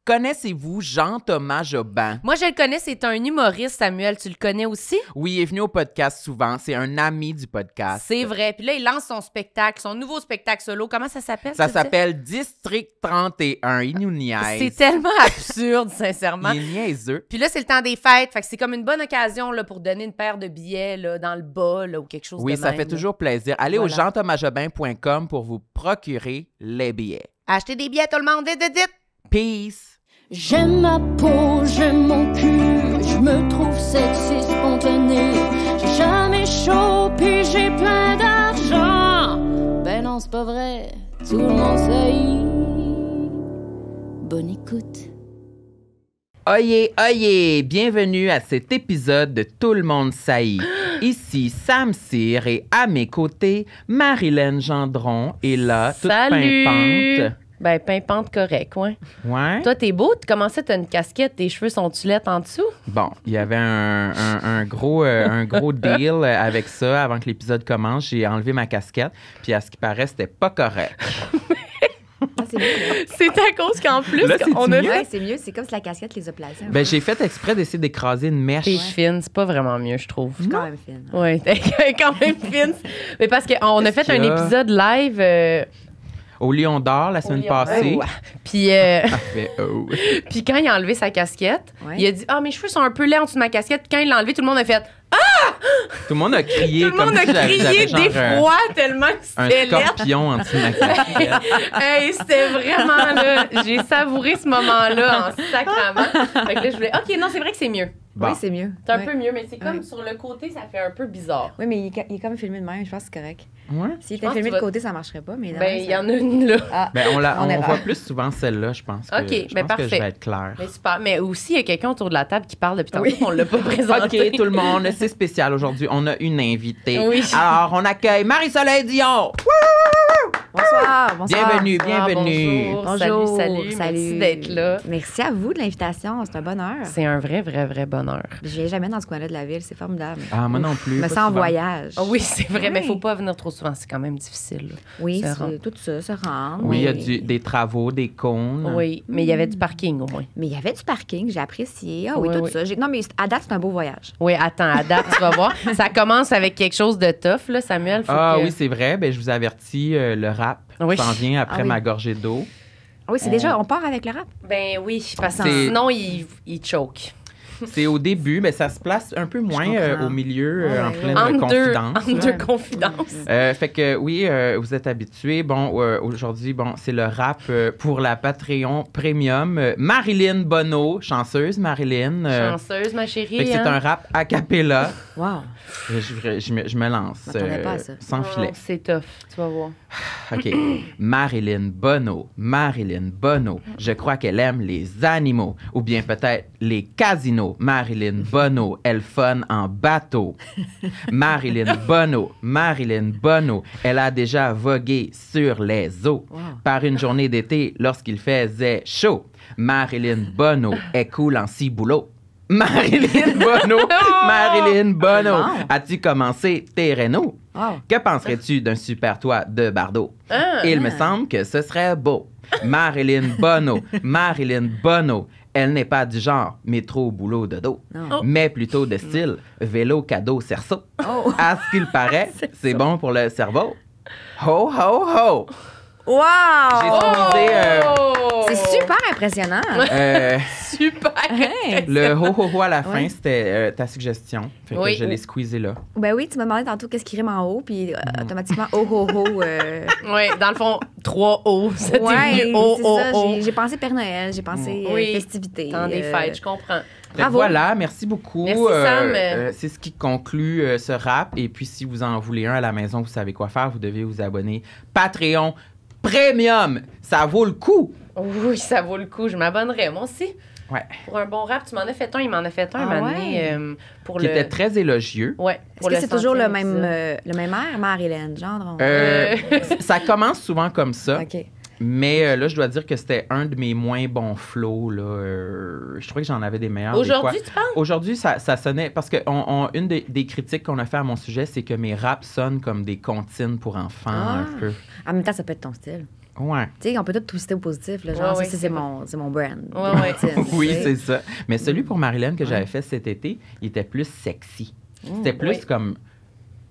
Connaissez-vous Jean-Thomas Jobin? Moi, je le connais, c'est un humoriste, Samuel. Tu le connais aussi? Oui, il est venu au podcast souvent. C'est un ami du podcast. C'est vrai. Puis là, il lance son spectacle, son nouveau spectacle solo. Comment ça s'appelle? Ça s'appelle District 31. Il nous niaise. C'est tellement absurde, sincèrement. Il est niaiseux. Puis là, c'est le temps des fêtes. Fait que c'est comme une bonne occasion là, pour donner une paire de billets là, dans le bas là, ou quelque chose de Oui, même. ça fait toujours plaisir. Allez au jeanthomasjobin.com pour vous procurer les billets. Achetez des billets, tout le monde. Vite. Peace! J'aime ma peau, j'aime mon cul, je me trouve sexy spontané. J'ai jamais chaud, puis j'ai plein d'argent. Ben non, c'est pas vrai, tout le monde sait. Bonne écoute. Oyez, bienvenue à cet épisode de Tout le monde saillit. Ici Sam Cyr et à mes côtés, Marilyn Gendron est là, toute pimpante. Ben, pimpante correct, ouais. Ouais. Toi, t'es beau. Tu commençais, t'as une casquette, tes cheveux sont tulettes en dessous? Bon, il y avait un gros deal avec ça avant que l'épisode commence. J'ai enlevé ma casquette, puis à ce qui paraît, c'était pas correct. Ah, c'est mieux, là. C'est à cause qu'en plus, Là, on a mieux? Ouais, c'est mieux. C'est comme si la casquette les a placés. Ben, j'ai fait exprès d'essayer d'écraser une mèche. T'es fine, c'est pas vraiment mieux, je trouve. Je suis quand même fine. Oui, t'es quand même fine. Mais parce qu'on a fait un épisode live... Au Lion d'Or, la semaine passée. Ouais. Puis, Parfait. Oh. puis quand il a enlevé sa casquette, Ouais. il a dit « Ah, mes cheveux sont un peu laids en dessous de ma casquette. » Puis quand il l'a enlevé, tout le monde a fait Tout le monde a crié Tout le comme monde a si j'avais crié genre, d'effroi tellement que un c'était laid. scorpion en dessous de ma casquette. Hey, c'était vraiment là. J'ai savouré ce moment-là en sacrament. Fait que là, je voulais. OK, non, c'est vrai que c'est mieux. Bon. Oui, c'est mieux. C'est un Ouais. peu mieux, mais c'est comme Ouais. sur le côté, ça fait un peu bizarre. Oui, mais il est comme filmé de même. Je pense que c'est correct. Ouais. S'il Je était pense filmé que de tu vas- côté, ça marcherait pas. Mais Ben, il y en a une là. Ah, Ben, on est voit rare. plus souvent celle-là, je pense. Que, OK, je ben pense que je parfait. vais être claire. Mais super. Mais aussi, il y a quelqu'un autour de la table qui parle depuis tantôt Oui. qu'on l'a pas présenté. OK, tout le monde, c'est spécial aujourd'hui. On a une invitée. Oui. Alors, on accueille Marie-Soleil Dion. bonsoir. Bienvenue, Ah, bienvenue. bonjour. Salut. Merci d'être là. Merci à vous de l'invitation. C'est un bonheur. C'est un vrai bonheur. Je viens jamais dans ce coin-là de la ville. C'est formidable. Ah, moi non plus. Je me pas sens en souvent. voyage. Ah oui, c'est vrai, mais Oui. faut pas venir trop souvent. C'est quand même difficile. là. Oui, Se c'est rendre. tout ça se rendre. Oui, il y a mais- des travaux, des cônes. Oui, mais il y avait du parking au moins. Mais il y avait du parking. J'ai apprécié. Ah oui, Oui, tout oui. ça. Non, mais à date, c'est un beau voyage. Oui, attends, à date, tu vas voir. Ça commence avec quelque chose de tough, là, Samuel. Faut Ah que... oui, c'est vrai. Ben, je vous avertis, le rap Oui. s'en vient après Ah oui. ma gorgée d'eau. Ah oui, c'est déjà... On part avec le rap. Ben oui, parce que C'est- sinon, il choke. C'est au début, mais ça se place un peu moins comprends. au milieu, en Ouais, pleine Entre confidence. deux Ouais. confidences. Fait que oui, vous êtes habitués. Bon, aujourd'hui, bon, c'est le rap pour la Patreon Premium. Marilyn Bonneau, chanceuse Marilyn. Chanceuse, ma chérie. Fait que c'est hein? un rap a cappella. Wow. Je me lance. Je m'attendais pas à ça. Sans Non, filet. c'est tough, tu vas voir. OK. Marilyn Bonneau. Je crois qu'elle aime les animaux. Ou bien peut-être les casinos. Marilyn Bonneau, elle fun en bateau. Marilyn Bonneau, elle a déjà vogué sur les eaux. Wow. Par une journée d'été, lorsqu'il faisait chaud. Marilyn Bonneau est cool en ciboulot. Marilyn Bonneau, Bon. as-tu commencé tes rénaux? Wow. Que penserais-tu d'un super toit de Bardot? Il me semble que ce serait beau. Marilyn Bonneau, elle n'est pas du genre métro, boulot, dodo, Non. mais plutôt de style vélo, cadeau, cerceau. Oh. À ce qu'il paraît, c'est bon pour le cerveau. Ho, ho, ho! Wow! J'ai squeezé C'est super impressionnant. Super! Hey. le ho, ho, ho à la fin, Ouais. c'était ta suggestion. Fait que Oui. je l'ai squeezé là. Ben oui, tu m'as demandé tantôt qu'est-ce qui rime en haut, puis automatiquement, oh, oh, oh. Oui, dans le fond, 3 O. Ça t'est Ouais, venu O, c'est O, ça. O. J'ai pensé Père Noël, j'ai pensé Oui. festivités. Dans des fêtes, je comprends. Fait que Bravo. voilà, merci beaucoup. Merci, Sam. C'est ce qui conclut ce rap. Et puis, si vous en voulez un à la maison, vous savez quoi faire. Vous devez vous abonner. Patreon Premium, ça vaut le coup. Oui, ça vaut le coup. Je m'abonnerais, moi aussi. Ouais. Pour un bon rap, tu m'en as fait un, il m'en a fait un Ah un moment donné, ouais? pour Qui le... était très élogieux. Ouais, Est-ce pour que le c'est toujours le 100e même épisode. air, Marilyn, genre? Ça commence souvent comme ça. OK. Mais là, je dois dire que c'était un de mes moins bons flows. Là. Je trouvais que j'en avais des meilleurs. Aujourd'hui, des fois. tu parles? Aujourd'hui, ça sonnait. Parce que une des critiques qu'on a fait à mon sujet, c'est que mes raps sonnent comme des comptines pour enfants Ah. un peu. En même temps, ça peut être ton style. Ouais. Tu sais, on peut tout twister au positif. Là, genre, Ouais, ça, c'est c'est vrai. mon brand. Ouais, ouais. Oui, c'est ça. Mais celui pour Marilyn que j'avais fait cet été, il était plus sexy. C'était plus oui. comme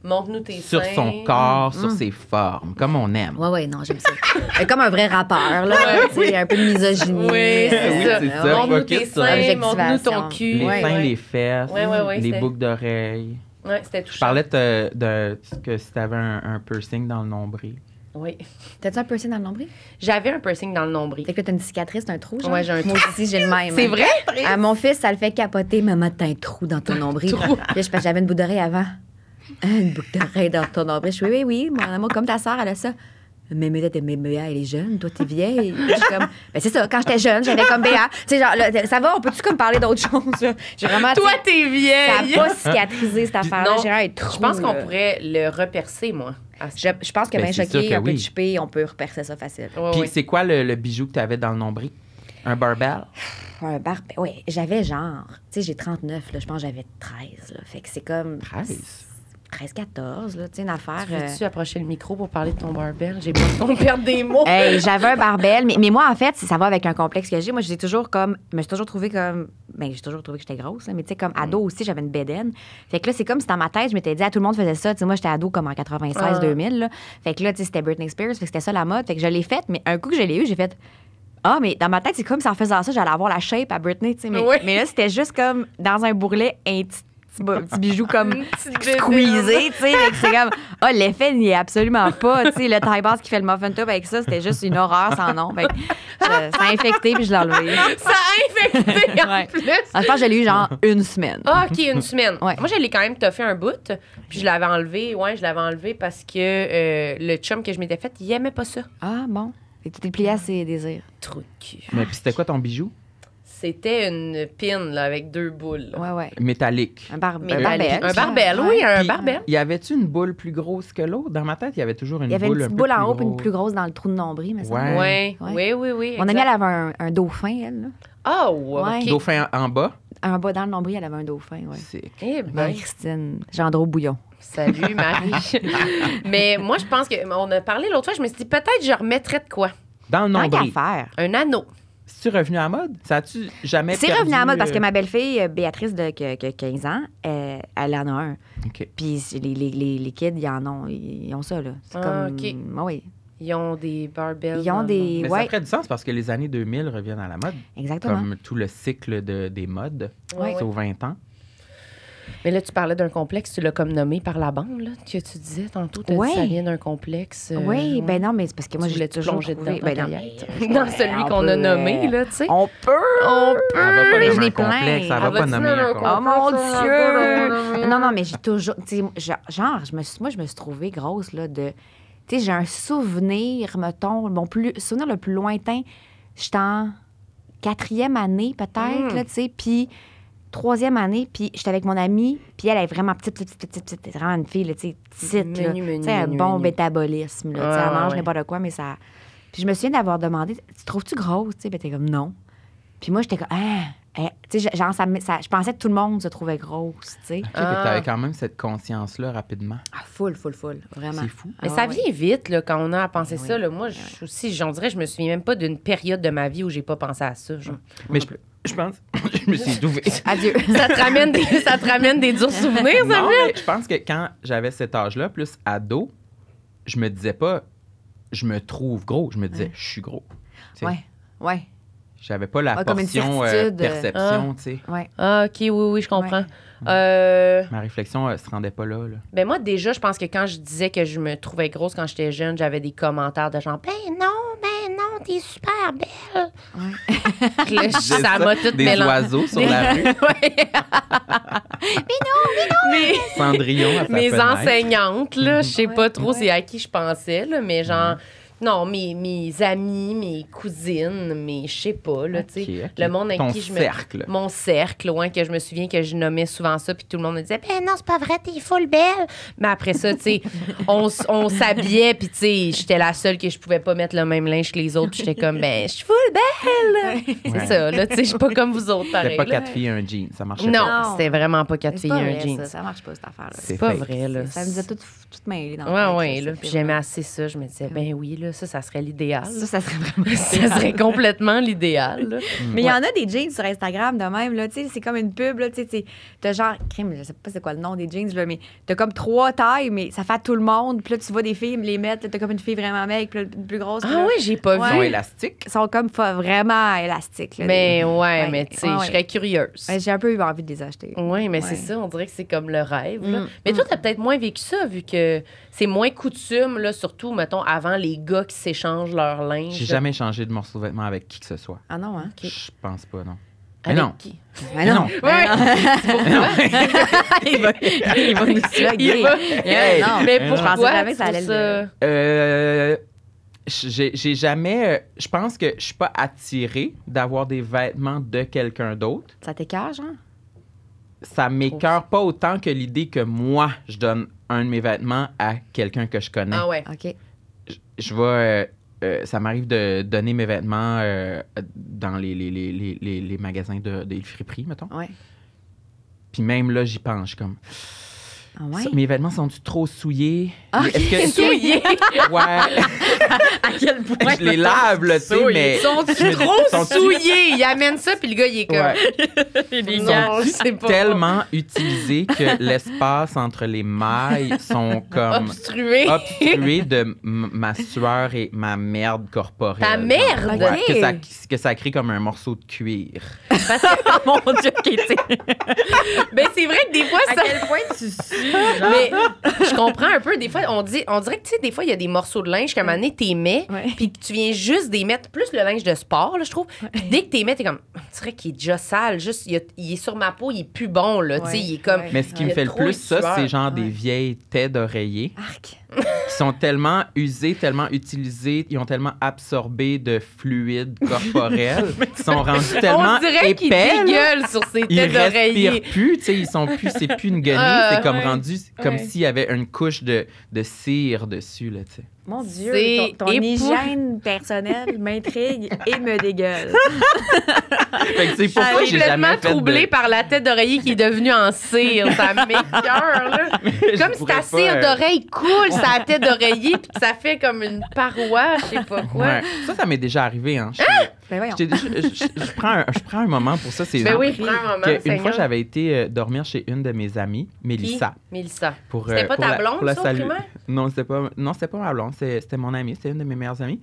Montre-nous tes sur seins. son corps, sur ses formes, comme on aime. Ouais, non, j'aime ça. Comme un vrai rappeur, là. Tu sais, un peu de misogynie. Oui, c'est Oui, ça. c'est ça. Montre-nous Focus tes sur seins, montre-nous ton l'objectivation. cul. Les Ouais, seins, ouais. les fesses, Ouais, les c'était- boucles d'oreilles. Ouais, c'était Je touchant. parlais que si t'avais un piercing dans le nombril. Oui. T'as-tu un piercing dans le nombril? J'avais un piercing dans le nombril. Fait que là, t'as une cicatrice, t'as un trou, genre? Ouais, j'ai un Moi aussi, j'ai le même. C'est hein. vrai? À mon fils, ça le fait capoter. Maman, t'as un trou dans ton nombril. Puis là, j'avais une boucle d'oreille avant. Une boucle d'oreille dans ton nombril. Je fais, oui, mon amour, comme ta soeur, elle a ça. Mais Béa, elle est jeune, toi, t'es vieille. Puis je suis comme, ben c'est ça, quand j'étais jeune, j'avais comme Béa. Tu sais, genre, là, ça va, on peut-tu comme parler d'autre chose? Là? J'ai vraiment. Toi, tu sais, t'es vieille! ça n'a pas cicatrisé, cette affaire-là. Non, J'ai un trou. Je pense qu'on là. pourrait le repercer, moi. Je pense que Ben, bien c'est sûr choqué, que un peu oui. chupé, on peut repercer ça facile. Ouais, Puis ouais. c'est quoi le bijou que t'avais dans le nombril? Un barbell? Un barbel. Oui, j'avais genre. Tu sais, j'ai 39, là. Je pense que j'avais 13, là. Fait que c'est comme. 13. 13, 14, là. Tu sais, une affaire. Veux-tu approcher le micro pour parler de ton barbell? J'ai pas qu'on perde des mots. Hey, j'avais un barbel, mais moi, en fait, ça va avec un complexe que j'ai. Moi, j'ai toujours comme. Je me suis toujours trouvé comme. Ben, j'ai toujours trouvé que j'étais grosse, là, mais tu sais, comme ado aussi, j'avais une bédaine. Fait que là, c'est comme si dans ma tête, je m'étais dit, tout le monde faisait ça. Tu sais, moi, j'étais ado comme en 96, 2000, là. Fait que là, tu sais, c'était Britney Spears, fait que c'était ça la mode. Fait que je l'ai faite, mais un coup que je l'ai eu, j'ai fait. Ah, mais dans ma tête, c'est comme si en faisant ça, j'allais avoir la shape à Britney, tu sais. Oui. Mais là, c'était juste comme dans un bourrelet, un petit bijou comme Une petite bédaine. squeezé, tu sais. Fait que c'est comme, l'effet n'y est absolument pas, tu sais. Le taille basse qui fait le muffin top avec ça, c'était juste une horreur sans nom. Fait que ça a infecté, puis je l'ai enlevé. Ça a infecté en Ouais. plus. Je pense que je l'ai eu genre une semaine. Ah, OK, une semaine. Ouais. Moi, je l'ai quand même toffé un bout, puis je l'avais enlevé. Ouais, je l'avais enlevé parce que le chum que je m'étais fait, il aimait pas ça. Ah, bon. Et tu t'es plié à ses désirs. Truc. Mais puis c'était quoi ton bijou? C'était une pin là, avec 2 boules. là. Ouais, ouais. Métallique. Un Mais barbel. un barbel, Ouais. oui, un Puis, barbel. Y avait-tu une boule plus grosse que l'autre? Dans ma tête, il y avait toujours une Il y avait boule une un petite peu boule en haut plus puis une plus grosse dans le trou de nombril, mais ça. Ouais. Oui, oui. Mon amie, exact. elle avait un dauphin, elle. Là. Ah, Ouais. OK. Dauphin en bas. En bas, dans le nombril, elle avait un dauphin, ouais. C'est... Eh ben, Marie-Christine, Gendreau Bouillon. salut, Marie. Mais moi, je pense qu'on a parlé l'autre fois, je me suis dit, peut-être je remettrais de quoi? Dans le Tant qu'à nombril. faire. Un anneau. C'est-tu revenu à la mode? Ça a-tu jamais C'est perdu, revenu à la mode parce que ma belle-fille, Béatrice, qui a 15 ans, elle en a un. OK. Puis les kids, ils ont ça, là. C'est Ah, comme. OK. Oui, Ils ont des barbells. ils ont dans des. Mais Ouais, ça ferait du sens parce que les années 2000 reviennent à la mode. exactement. Comme tout le cycle des modes. Ouais. C'est aux 20 ans. Mais là, tu parlais d'un complexe, tu l'as comme nommé par la bande, là, que tu disais tantôt. Tu Ouais. dit ça vient d'un complexe. Oui, ouais. ben non, mais c'est parce que moi, Tu j'ai voulais-tu toujours plonger trouvé... dedans, ben dans non, ta mais- Dans celui on qu'on a peut, nommé, là, tu sais. On peut! On peut! Elle va pas Mais je nommer l'ai un complexe. plein. Elle va Elle pas va-tu nommer nommer un un complexe. Oh mon complexe. Dieu! Non, mais j'ai toujours. Tu sais, genre, moi, je me suis trouvée grosse, là, de. Tu sais, j'ai un souvenir, mettons, souvenir le plus lointain, j'étais en 4e année, peut-être, là, tu sais, puis 3e année, puis j'étais avec mon amie, puis elle est vraiment petite. C'est vraiment une fille, là, tu sais, petite, là. Menu, Tu sais, un menu, bon menu. métabolisme, là. Tu sais, Ah, elle mange ouais. n'importe quoi, mais ça. Puis je me souviens d'avoir demandé, tu trouves-tu grosse, tu sais? Ben, t'es comme, non. Puis moi, j'étais comme, tu sais, genre, je pensais que tout le monde se trouvait grosse, tu sais. OK, fait que t'avais quand même cette conscience-là rapidement. Ah, full, vraiment. C'est fou. Mais Ah, ça ouais. vient vite, là, quand on a à penser Ben ça. oui. Là. Moi, aussi, j'en dirais, je me souviens même pas d'une période de ma vie où j'ai pas pensé à ça. Genre. Mais je pense... je me suis étouffée. Adieu. Ça te ramène des durs souvenirs, ça Non, fait? mais je pense que quand j'avais cet âge-là, plus ado, je me disais pas je me trouve gros, je me disais je suis gros. Tu sais, Ouais. J'avais pas la Ouais, comme une portion certitude, perception, tu sais. Ouais. Ah, OK, oui, je comprends. Ma réflexion se rendait pas là. Ben moi, déjà, je pense que quand je disais que je me trouvais grosse quand j'étais jeune, j'avais des commentaires de genre, ben non, t'es super belle. Puis là, ça m'a tout Des mélangé. oiseaux sur la rue. Ouais. Mais Cendrillon à sa mes fenêtre. enseignantes, là, je sais pas trop ouais. c'est à qui je pensais, là, mais genre, non, mes amis, mes cousines, mes, je sais pas, là, tu sais, Ok, ok. le monde avec Ton qui je me... cercle. Mon cercle, ouais, que je me souviens que je nommais souvent ça, puis tout le monde me disait, ben non, c'est pas vrai, t'es full belle. Mais après ça, tu sais, on s'habillait, puis tu sais, j'étais la seule que je pouvais pas mettre le même linge que les autres, puis j'étais comme, ben, je suis full belle. C'est Ouais. ça, là, tu sais, je suis pas comme vous autres, C'était pareil. pas là. 4 filles et un jean. Ça marchait Non, pas. Non. c'était vraiment pas 4 C'est filles pas et un vrai, jean. ça marche pas, cette affaire-là. C'est C'est pas fake. vrai, là. Ça nous a toutes menées dans Ouais, le ouais, tête, là. ça, Puis c'est j'aimais vrai. assez ça. Je me disais, ben oui, là, là, ça serait l'idéal. Ça serait vraiment... Ça serait complètement l'idéal. Là. Mais il y en a des jeans sur Instagram de même, là, tu sais, c'est comme une pub, là, tu sais, t'as genre, crème, je sais pas c'est quoi le nom des jeans, là, mais t'as comme 3 tailles, mais ça fait à tout le monde, puis là, tu vois des filles les mettre, là, t'as comme une fille vraiment maigre, puis là, une plus grosse. Ah oui, j'ai pas Ils sont vu. élastiques. Ils sont comme vraiment élastiques, là. Mais Ouais, mais tu sais, ouais, je ouais. serais curieuse. Ouais, j'ai un peu eu envie de les acheter. Oui, mais Ouais. c'est ça, on dirait que c'est comme le rêve. Là. Mais toi, t'as peut-être moins vécu ça, vu que c'est moins coutume, là, surtout, mettons, avant les gars qui s'échangent leur linge. J'ai jamais changé de morceau de vêtement avec qui que ce soit. Ah non, hein? Je pense pas, non. Mais Avec non. qui? Mais non. Ouais. il va nous slugger. Il va- Hey. non. Mais non. Je pensais pourquoi jamais tu que ça allait trouves ça? J'ai jamais. Je pense que je suis pas attirée d'avoir des vêtements de quelqu'un d'autre. Ça t'écœure, genre? Ça m'écœure pas autant que l'idée que moi, je donne un de mes vêtements à quelqu'un que je connais. Ah ouais. OK. Je vais. Ça m'arrive de donner mes vêtements dans les magasins des friperies, mettons. Ouais. Puis même là, j'y pense. Je suis comme. Ah ouais? Mes vêtements sont-tu trop souillés? Ah, Est-ce que Souillés. Ouais. À quel point? Je les lave, là, tu sais, mais. Sont-tu je me dis, trop sont-tu- souillés? Il amène ça, puis le gars, il est comme... Ouais. Non, je sais pas. Tellement utilisés que l'espace entre les mailles sont comme Obstrué. obstrués de ma sueur et ma merde corporelle. Ta merde? Ouais, Ok. que ça crée comme un morceau de cuir. Oh mon Dieu, OK, tu sais. Ben, c'est vrai que des fois, À ça... quel point tu sues? Mais je comprends un peu. Des fois, on dirait que, tu sais, des fois, il y a des morceaux de linge qu'à un moment donné, t'es mets, Ouais. puis que tu viens juste d'y mettre, plus le linge de sport, là, je trouve. Puis dès que t'es mets, t'es comme, on dirait qu'il est déjà sale. Juste, il est sur ma peau, il est plus bon, là. Tu sais, Ouais, il est comme. ouais. Mais ce qui Il me y a fait le trop plus, de ça, sueur. c'est genre des Ouais. vieilles têtes d'oreiller Arc. qui sont tellement usées, tellement utilisées, ils ont tellement absorbé de fluide corporel, ils sont rendus tellement on dirait qu'il épais. là. dégueule sur ses Ils têtes d'oreiller. respirent plus, tu sais, ils sont plus, c'est plus une guenille, Ah, c'est comme ouais. rendu comme Ouais. s'il y avait une couche de cire dessus, là, tu sais. Mon Dieu, C'est ton épouvantable. hygiène personnelle m'intrigue et me dégueule. Fait que c'est pour ça que j'ai Complètement jamais fait troublée de... par la tête d'oreiller qui est devenue en cire. Ça m'écoeure, là. Je Comme si pourrais ta pas, cire d'oreille coule sur la tête d'oreiller puis que ça fait comme une paroi, je sais pas quoi. Ouais. Ça m'est déjà arrivé, hein. Ben voyons. Je prends un moment pour ça. C'est Ben genre oui, prends un moment, que une Seigneur. fois, j'avais été dormir chez une de mes amies, Mélissa. Mélissa. Pour, C'était pas pour ta la- blonde, pour la ça, au saluer. primaire? Non, c'était pas ma blonde. C'était mon amie. C'était une de mes meilleures amies.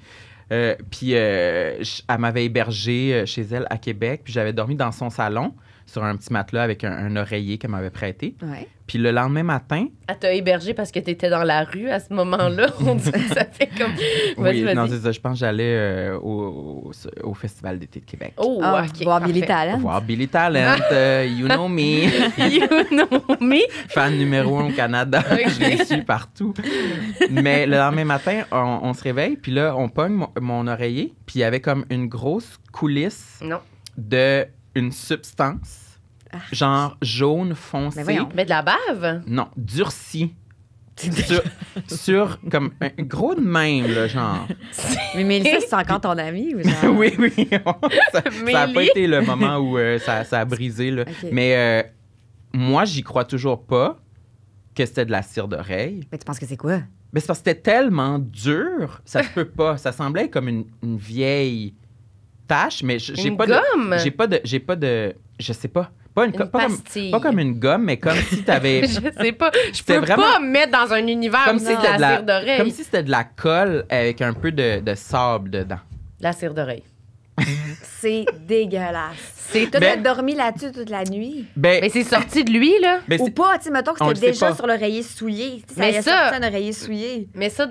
Puis elle m'avait hébergé chez elle à Québec. Puis j'avais dormi dans son salon sur un petit matelas avec un oreiller qu'elle m'avait prêté. Ouais. Puis le lendemain matin, Elle t'a hébergé parce que t'étais dans la rue à ce moment-là. On dirait que ça fait comme... Vas-y, oui, non, vas-y. c'est ça. Je pense que j'allais au Festival d'été de Québec. Oh, Ah, OK. voir Billy parfait. Talent. Voir Billy Talent, you know me. You know me. Fan numéro 1 au Canada. Je l'ai su partout. Mais le lendemain matin, on se réveille, puis là, on pogne mon oreiller, puis il y avait comme une grosse coulisse Non. de une substance, genre jaune foncé. Mais voyons. Mais de la bave? Non, durcie. sur comme un gros de même, là, genre. Mais Mélissa, c'est encore ton ami ou genre? oui. Ça n'a pas Mélie. été le moment où ça a brisé, là. Ok. Mais moi, j'y crois toujours pas que c'était de la cire d'oreille. Mais tu penses que c'est quoi? Mais c'est parce que c'était tellement dur, ça se peut pas. Ça semblait comme une vieille tache, mais j'ai Une pas gomme? j'ai pas de, je sais pas. Pas Une pastille. pas comme une gomme, mais comme si t'avais... Je sais pas. Je C'était peux vraiment- pas me mettre dans un univers où c'est de la cire d'oreille. comme si c'était de la colle avec un peu de sable dedans. La cire d'oreille. C'est dégueulasse. Toi, Ben- t'as dormi là-dessus toute la nuit? Ben, Mais c'est sorti de lui, là. ben, Ou c'est- pas, tu sais, mettons que on le c'était sait déjà pas. sur l'oreiller souillé. Tu sais, Mais ça ça- sorti un oreiller souillé. Mais ça,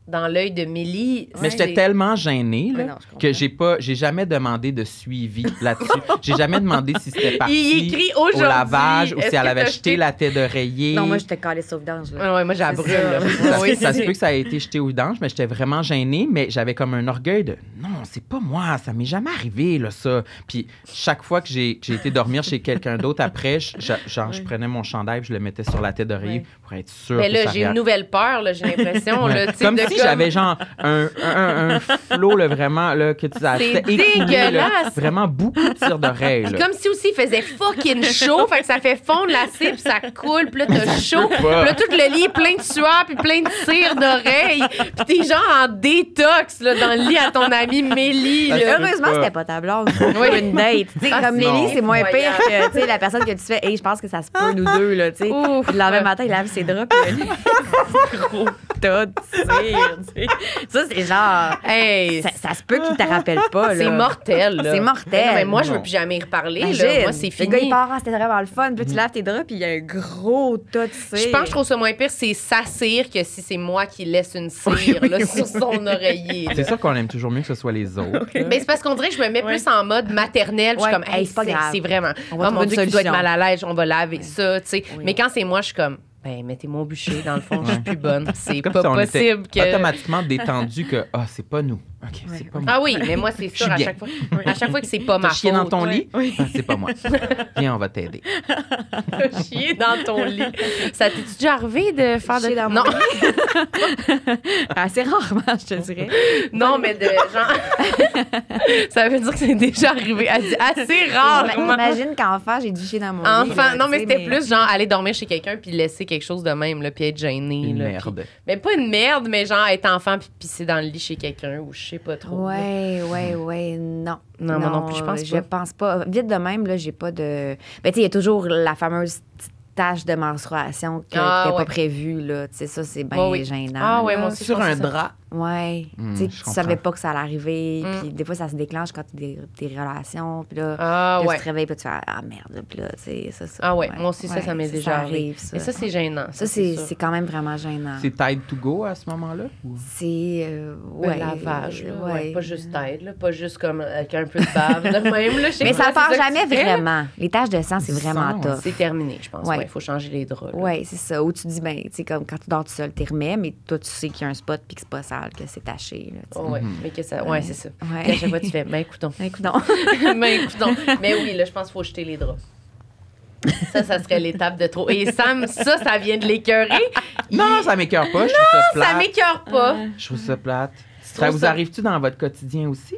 dans l'œil de Mélie... mais c'est- j'étais tellement gênée là, Ouais, non, je comprends. que j'ai jamais demandé de suivi là-dessus. J'ai jamais demandé si c'était parti Il écrit au aujourd'hui. lavage ou Est-ce si elle que avait t'as jeté jeté- la tête d'oreiller. Non, moi, j'étais calée sauvedange. Là. Ah ouais, moi, j'ai la C'est brûle, ça. là. Ça, Oui, ça se c'est- peut que ça a été jeté au vidange, mais j'étais vraiment gênée, mais j'avais comme un orgueil de non, c'est pas moi, ça m'est jamais arrivé, là, ça. Puis chaque fois que j'ai été dormir chez quelqu'un d'autre après, je prenais mon chandail et je le mettais sur la tête d'oreiller Ouais. pour être sûr Mais que là, ça j'ai une réa- nouvelle peur, là, j'ai l'impression. Ouais. Là, tu sais, Comme de si j'avais genre un flow, là, vraiment, là, que tu as C'est écoulé, là, dégueulasse. vraiment beaucoup de tirs d'oreille. Puis là. comme si aussi il faisait fucking chaud, fait que ça fait fondre la cire, puis ça coule, puis là t'as chaud, puis là tout le lit est plein de sueur, puis plein de cire d'oreille, puis t'es genre en détox là, dans le lit à ton amie Mélie. Ça Là. se Heureusement, pas. c'était pas ta blonde pour une date. Tu sais, Ah, comme non. Mélie, c'est moins pire Incroyable. que tu sais, la personne que tu fais. Hey, je pense que ça se peut, nous deux, là, tu sais. Ouf. Puis le lendemain matin, il lave ses draps, puis il y a un gros tas de cire, tu sais. Ça, c'est genre. Hey, Ça se peut qu'il te rappelle pas, là. c'est mortel. Là. C'est mortel. Mais non, mais moi, je veux Non. plus jamais y reparler. Imagine. Là. Moi, c'est Le fini. gars, il part, ah, c'était vraiment le fun. Puis tu laves tes draps, puis il y a un gros tas de cire. Je pense que je trouve ça moins pire, c'est sa cire que si c'est moi qui laisse une cire là, sur son oreiller. là. C'est sûr qu'on aime toujours mieux que ce soit les autres. là. Mais c'est parce qu'on dirait que je me mets plus en mode maternelle. Je suis Ouais. comme, hey, Hey, c'est pas grave. c'est vraiment. On va Oh mon trouver Dieu, une tu dois être solution. mal à l'aise, on va laver ça, tu sais. Mais quand c'est moi, je suis comme, ben, mettez-moi au bûcher, dans le fond, je suis plus bonne. C'est Comme pas si on était possible que. automatiquement détendu que, c'est pas nous. OK, c'est pas moi. Ah oui, mais moi, c'est sûr, suis à bien. chaque fois. À chaque fois que c'est pas ma T'as chié faute. dans ton lit? Oui. Ah, c'est pas moi. Viens, on va t'aider. Chier dans ton lit. Ça t'es déjà arrivé de faire de. Chier dans mon non, Assez rarement, je te dirais. non, mais de genre. Ça veut dire que c'est déjà arrivé. Elle dit assez rarement. Imagine qu'enfant, j'ai dû chier dans mon lit. Enfant, là, non, mais tu sais, c'était plus genre aller dormir chez quelqu'un puis laisser quelque chose de même, là, puis être gêné. Une là, merde. puis- Mais pas une merde, mais genre être enfant puis pisser dans le lit chez quelqu'un ou je sais pas trop. là. Ouais, non. Non, moi non plus, je pense pas. Je pense pas. Vite de même, là, j'ai pas de. Ben, tu sais, il y a toujours la fameuse petite tache de menstruation qui Ah, n'était ouais. pas prévue, là. Tu sais, ça, c'est bien Ouais, oui. gênant. Ah, ouais, là. moi aussi. Sur je pense un que c'est ça. drap. Ouais. Tu sais, je tu savais comprends. pas que ça allait arriver. Mm. Puis des fois, ça se déclenche quand tu as des relations. Puis là, Ah, là, ouais. tu te réveilles, puis tu fais ah merde. Puis là, tu sais, ça. Ah, ouais. Moi aussi, ça m'est déjà arrivé. arrive, ça. Mais ça, c'est gênant. Ça, c'est sûr. quand même vraiment gênant. C'est Tide to go à ce moment-là? Ou- C'est. Le Ouais. lavage, là, ouais. ouais. Pas juste tête, là, pas juste comme avec un peu de bave de même. Là, je sais Mais pas, ça c'est part que jamais tu fais, là. vraiment. Les taches de sang, c'est Du vraiment sang, tough. C'est terminé, je pense. Ouais. Il faut changer les draps. là. Oui, c'est ça. Où tu dis, ben, tu sais, comme quand tu dors tout seul, tu remets, mais toi, tu sais qu'il y a un spot puis que c'est pas sale, que c'est taché. Là, tu sais. Oh, ouais. Mais que ça. Ouais, c'est ça. Ouais. Puis à chaque fois, tu fais, ben, écoutons. Écoute donc. Ben, écoutons. Mais oui, là, je pense qu'il faut jeter les draps. Ça serait l'étape de trop. Et Sam, ça vient de l'écœurer. Non, ça m'écoeure pas. Je trouve ça plate. Ça m'écœure pas. Je trouve ça plate. Ça trouves vous ça- arrive-tu dans votre quotidien aussi?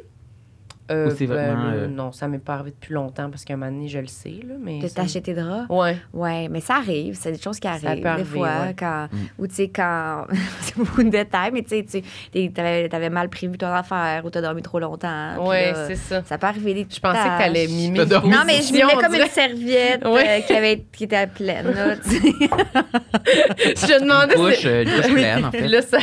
Ou c'est vraiment, Non, ça m'est pas arrivé depuis longtemps parce qu'à un moment donné, je le sais. Là, mais De ça- t'acher tes draps? Ouais. Oui, mais ça arrive. C'est des choses qui arrivent. peut arriver, des fois, ouais. quand. Ou tu sais, quand. c'est beaucoup de détails, mais tu sais, t'avais mal prévu ton affaire ou t'as dormi trop longtemps. puis Ouais, là, c'est ça. Ça peut arriver des Je pensais que t'allais taches. mimer. T'as dormi Non, mais je Position, mets on comme dirait. une serviette Ouais. qui était pleine, là, tu sais. Je demandais si- Une couche pleine, en Puis fait. là, ça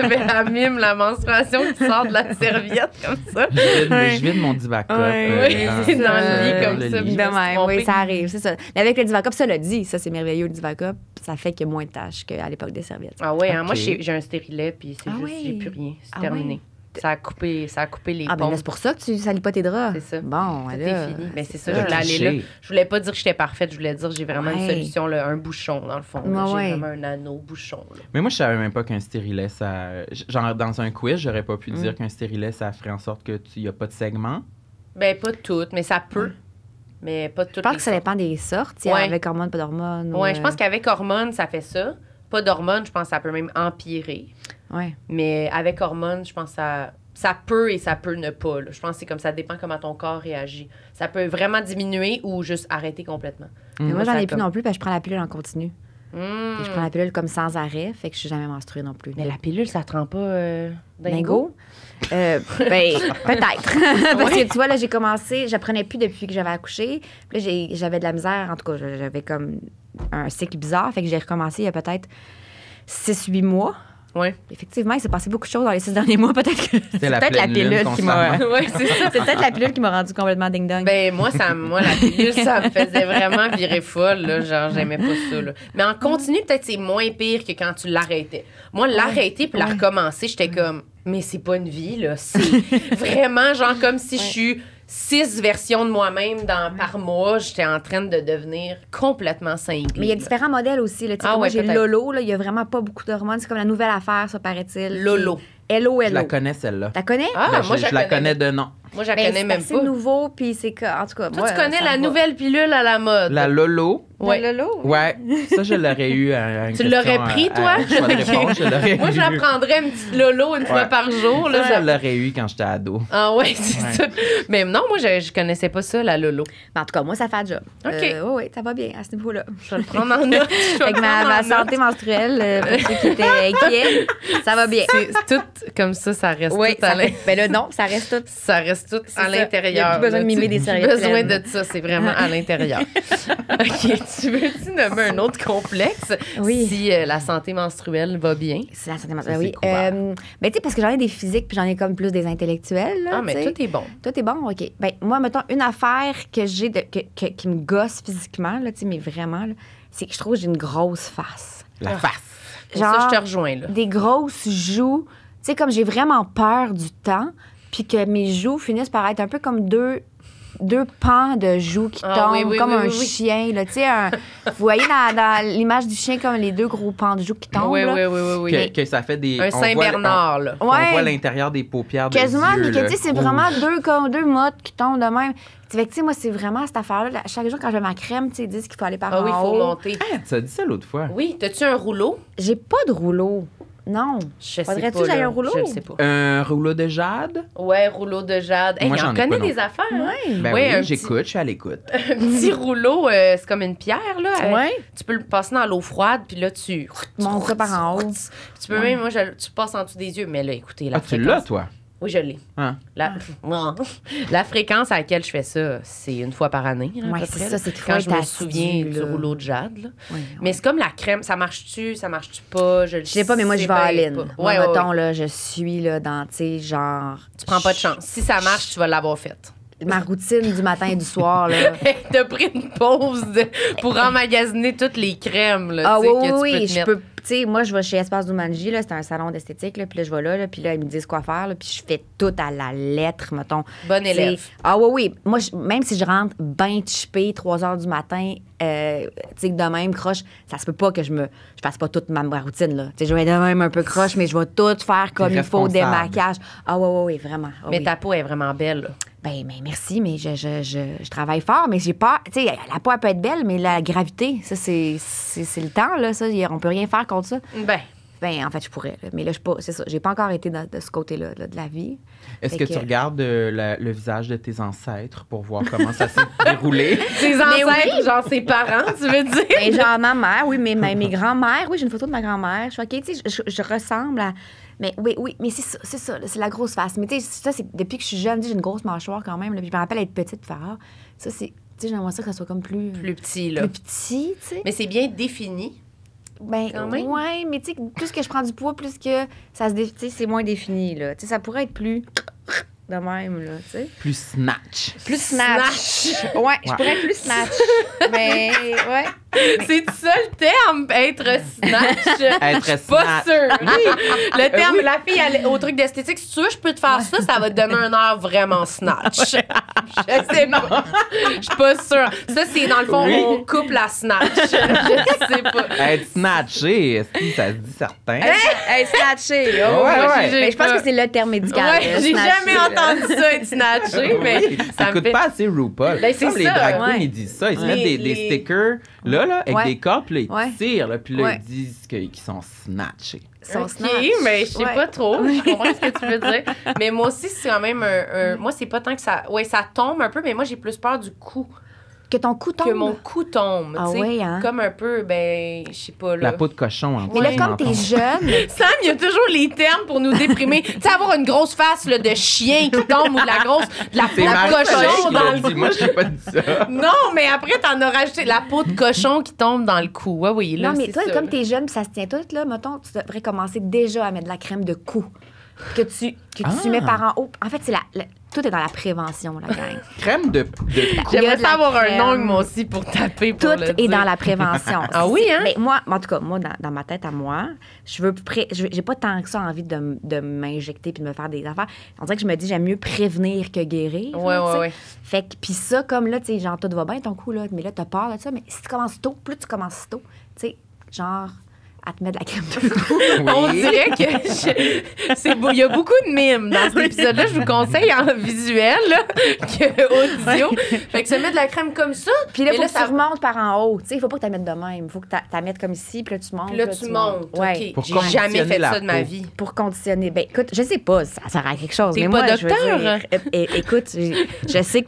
avait la mime, la menstruation qui sort de la serviette comme ça. Je vide mon Divacop. Oui, c'est dans le lit comme ça, lit. puis De me suis même, trompée. oui, ça arrive, c'est ça. Mais avec le Divacop, ça l'a dit, ça c'est merveilleux le Divacop, ça fait qu'il y a moins de tâches qu'à l'époque des serviettes. Ah ouais, hein, moi Ok. j'ai un stérilet, puis c'est Ah juste, ouais. j'ai plus rien. C'est Ah terminé. ouais. Ça a coupé les Ah ben pompes. là, c'est pour ça que tu salis pas tes draps. C'est ça. Bon, Tout là, est fini. Mais c'est ça, ça. je voulais aller Cliché. là. Je voulais pas dire que j'étais parfaite, je voulais dire que j'ai vraiment une Ouais. solution, là, un bouchon, dans le fond. là. Ouais, J'ai ouais. vraiment un anneau bouchon. Là. Mais moi, je savais même pas qu'un stérilet, ça. Genre, dans un quiz, j'aurais pas pu dire qu'un stérilet, ça ferait en sorte que tu y a pas de segment. Ben, pas toutes, mais ça peut. Mais pas toutes. Je pense les que ça sortes. dépend des sortes, il y a Ouais. avec hormones, pas d'hormones. Ouais, ou, je pense qu'avec hormones, ça fait ça. Pas d'hormones, je pense que ça peut même empirer. Ouais. Mais avec hormones, je pense que ça peut et ça peut ne pas. Là. Je pense que c'est comme ça dépend comment ton corps réagit. Ça peut vraiment diminuer ou juste arrêter complètement. Mais moi, j'en ça ai plus comme- non plus, parce que je prends la pilule en continu. Hmm. Puis je prends la pilule comme sans arrêt, fait que je suis jamais menstruée non plus. Mais la pilule, ça te rend pas Dingo? Ben, peut-être. Parce que tu vois, là, j'ai commencé, je prenais plus depuis que j'avais accouché. Puis là, j'avais de la misère. En tout cas, j'avais comme un cycle bizarre. Fait que j'ai recommencé il y a peut-être 6-8 mois. Oui. Effectivement, il s'est passé beaucoup de choses dans les 6 derniers mois. Peut-être que c'est la peut-être la pleine lune pilule qui m'a. constamment. Oui, c'est ça. C'est peut-être la pilule qui m'a rendu complètement ding-dong. Ben, moi, la pilule, ça me faisait vraiment virer folle, là. Genre, j'aimais pas ça, là. Mais en continu, peut-être c'est moins pire que quand tu l'arrêtais. Moi, l'arrêter puis la recommencer, j'étais comme, mais c'est pas une vie, là. C'est vraiment, genre, comme si je suis 6 versions de moi-même par mois. J'étais en train de devenir complètement cinglée. Mais il y a là. différents modèles aussi. Là. Tu sais, Ah comme moi, ouais, j'ai peut-être. Lolo. Là, il y a vraiment pas beaucoup d'hormones. C'est comme la nouvelle affaire, ça, paraît-il. Lolo. Hello, Je la hello. connais, celle-là. T'as connais? Ah, Ben, moi, je la connais de nom. Moi, je la Ben, connais c'est même assez pas. nouveau, puis c'est que, en tout cas, Toi, moi, tu connais ça la me va. nouvelle pilule à la mode. La Lolo, Ouais. Le Lolo? Ouais, ça, je l'aurais eu à une Tu question, l'aurais pris, toi? à choix de réponse, je l'aurais Moi, eu. j'apprendrais une petite Lolo une fois par jour. Ça, Là. je l'aurais eu quand j'étais ado. Ah ouais, c'est Ouais. ça. Mais non, moi, je connaissais pas ça, la Lolo. Mais en tout cas, moi, ça fait le job. OK. Oui, ça va bien à ce niveau-là. Je vais le prendre en note. Je vais Avec le prendre ma en santé note. menstruelle, pour ceux qui étaient inquiets, ça va bien. C'est tout comme ça reste Oui, tout à l'intérieur. ben là, non, ça reste tout. Ça reste tout C'est à ça. l'intérieur. Il y a plus besoin là, de mimer tu- des plus serviettes besoin pleines. de ça, c'est vraiment à l'intérieur. OK, tu veux-tu nommer un autre complexe Oui. si la santé menstruelle va bien? C'est la santé Ça, menstruelle, c'est oui. couvert. Ben, tu sais, parce que j'en ai des physiques, puis j'en ai comme plus des intellectuels. Là, Ah, mais tu sais. tout est bon. Tout est bon, OK. Ben, moi, mettons, une affaire que j'ai qui me gosse physiquement, là, tu sais, mais vraiment, là, c'est que je trouve que j'ai une grosse face. La face. Pour ça, je te rejoins, là. Des grosses joues. Tu sais, comme j'ai vraiment peur du temps, puis que mes joues finissent par être un peu comme deux pans de joues qui Ah, tombent, oui, oui, comme oui, un oui, oui. chien. Là, tu sais, vous voyez dans l'image du chien comme les deux gros pans de joues qui tombent. Oui, là. oui, oui, oui, oui. Que ça fait des... Un on voit- Saint-Bernard, là. On Ouais. voit l'intérieur des paupières des Quasiment, yeux, mais que là, tu sais, c'est rouges. vraiment deux mottes qui tombent de même. Fait que, tu sais, moi, c'est vraiment cette affaire-là. Là, chaque jour, quand je mets ma crème, tu sais, ils disent qu'il faut aller par Ah oui, il en faut haut. monter. Ah, tu as dit ça l'autre fois. Oui, t'as-tu un rouleau? J'ai pas de rouleau. Non. Je sais Faudrait-tu pas, que j'aille là. un rouleau? Je le sais pas. Un rouleau de jade? Ouais, rouleau de jade. Hey, Moi, il j'en en ai pas connaît non des plus. affaires. hein? Ouais. Ben Ouais, un oui, j'écoute, je suis à l'écoute. Un petit rouleau, c'est comme une pierre, là. Ouais. Tu peux le passer dans l'eau froide, puis là, tu Monte ça par en haut. Tu peux même, moi, tu passes en dessous des yeux. Mais là, écoutez, la Ah, tu fréquence... l'as, toi? Oui, je l'ai. Hein? La fréquence à laquelle je fais ça, c'est une fois par année. Là, à Ouais, peu c'est près, ça, là. c'est qu'il faut quand être je me assidu, souviens du là. rouleau de jade. Là. Ouais, Mais c'est comme la crème, ça marche-tu pas? Je Je sais pas, mais moi, je vais bien à ligne. pas. Moi, Ouais, ouais, mettons, ouais. là, je suis là, dans, tu sais, genre... Tu prends pas de chance. Si ça marche, tu vas l'avoir faite. Ma routine du matin et du soir, là. T'as pris une pause pour emmagasiner toutes les crèmes, là, Ah tu sais, oui, que tu peux oui, te je mettre. peux... Tu sais, moi, je vais chez Espace Doumanji, là, c'est un salon d'esthétique, là, puis là, je vais là, puis là, ils me disent quoi faire, là, puis je fais tout à la lettre, mettons. Bonne Tu sais, élève. Ah oui, oui. Moi, même si je rentre bien chippée, 3 heures du matin, tu sais, que de même, croche, ça se peut pas que je fasse pas toute ma routine, là. Tu sais, je vais être de même un peu croche, mais je vais tout faire comme il faut, responsable. démaquillage. Ah oui, oui, oui, vraiment. Ah Mais oui. ta peau est vraiment belle, là. Ben, merci, mais je travaille fort, mais j'ai pas. Tu sais, la peau, elle peut être belle, mais la gravité, ça, c'est le temps, là. Ça, on peut rien faire contre ça. Ben, en fait, je pourrais, là, mais là, je pas. C'est ça. J'ai pas encore été de ce côté-là là, de la vie. Est-ce Fait que tu regardes le visage de tes ancêtres pour voir comment ça s'est déroulé? Tes ancêtres, genre ses parents, tu veux dire? Ben, genre, ma mère, oui, mais mes grands-mères, oui, j'ai une photo de ma grand-mère. Je suis OK, tu sais, je ressemble à. Mais oui, mais c'est ça, là, c'est la grosse face. Mais tu sais, ça, c'est depuis que je suis jeune, tu sais, j'ai une grosse mâchoire quand même, là, puis je me rappelle être petite, faire ça, c'est. Tu sais, j'aimerais ça que ça soit comme plus Plus petit, là. plus petit, tu sais. Mais c'est bien défini. Ben, Quand même. ouais, mais tu sais, plus que je prends du poids, plus que ça se tu sais, c'est moins défini, là. Tu sais, ça pourrait être plus de même, là, tu sais. Plus snatch. Plus snatch. Ouais, je pourrais être plus snatch. Mais, ouais. C'est ça le terme, être snatch? Être Je suis pas snatch. sûre. Le terme, oui. la fille, elle, au truc d'esthétique, si tu veux, je peux te faire ça, ça va te donner un air vraiment snatch. Je sais pas. Je suis pas sûre. Ça, c'est dans le fond, Oui. on coupe la snatch. Je sais pas. Être snatché, est-ce que ça se dit certain? Hey, snatché. Ouais, ouais. Mais je pense que c'est le terme médical. Ouais, là, j'ai snatché, jamais là. entendu ça être snatché, mais ça me T'écoutes fait... pas assez RuPaul. Ben, c'est Comme les ça, drag queens, ouais. ils disent ça. Ils se Ouais. mettent des Les- stickers, là, avec Ouais. des cordes, puis là, ils Ouais. tirent, là, puis là, Ouais. ils disent qu'ils sont snatchés. Son OK, snatch. mais je sais Ouais. pas trop. Je comprends ce que tu veux dire. Mais moi aussi, c'est quand même moi, c'est pas tant que ça... Ouais, ça tombe un peu, mais moi, j'ai plus peur du cou. Que ton cou tombe. Que mon cou tombe, Ah tu sais. ouais, hein? Comme un peu, ben, je sais pas, là. La peau de cochon, en Mais là, dessous, comme dans t'es ton- jeune, Sam, il y a toujours les termes pour nous déprimer. Tu sais, avoir une grosse face là, de chien qui tombe ou de la peau C'est de Marie-Soleil cochon qui dans l'a le dit. cou. Moi, j'ai pas dit ça. Non, mais après, t'en as rajouté la peau de cochon qui tombe dans le cou. Ouais, oui, là, non, mais c'est toi, ça, comme là. t'es jeune, puis ça se tient tout, là, mettons, tu devrais commencer déjà à mettre de la crème de cou. Que tu Ah. mets par en haut. En fait, tout est dans la prévention, la gang. Crème de cou. Il y a J'aimerais de la ça avoir un crème. ongle, moi aussi, pour taper, pour Tout le est dire. dans la prévention. Ah oui, hein? Mais moi, en tout cas, moi, dans ma tête à moi, j'ai pas tant que ça envie de m'injecter puis de me faire des affaires. On dirait que je me dis, j'aime mieux prévenir que guérir. Ouais, là, tu sais. ouais. Fait que, puis ça, comme là, tu sais, genre, tout va bien ton coup, là, mais là, t'as peur de ça. Mais si tu commences tôt, plus tu commences tôt, tu sais, genre, à te mettre de la crème sur le cou. On dirait que il y a beaucoup de mimes dans cet épisode-là. Je vous conseille en visuel là, que audio. Fait que se mettre de la crème comme ça. Puis là, et faut que ça tu remontes par en haut. Tu sais, il faut pas que tu la mettes de même. Il faut que tu la mettes comme ici, puis là, tu montes. Puis là, tu montes. Ouais. OK. Pour J'ai jamais conditionner fait la ça de ma peau. vie. Pour conditionner. Ben, écoute, je sais pas, ça sert à quelque chose. T'es mais pas moi, je veux docteur, dire, écoute, je sais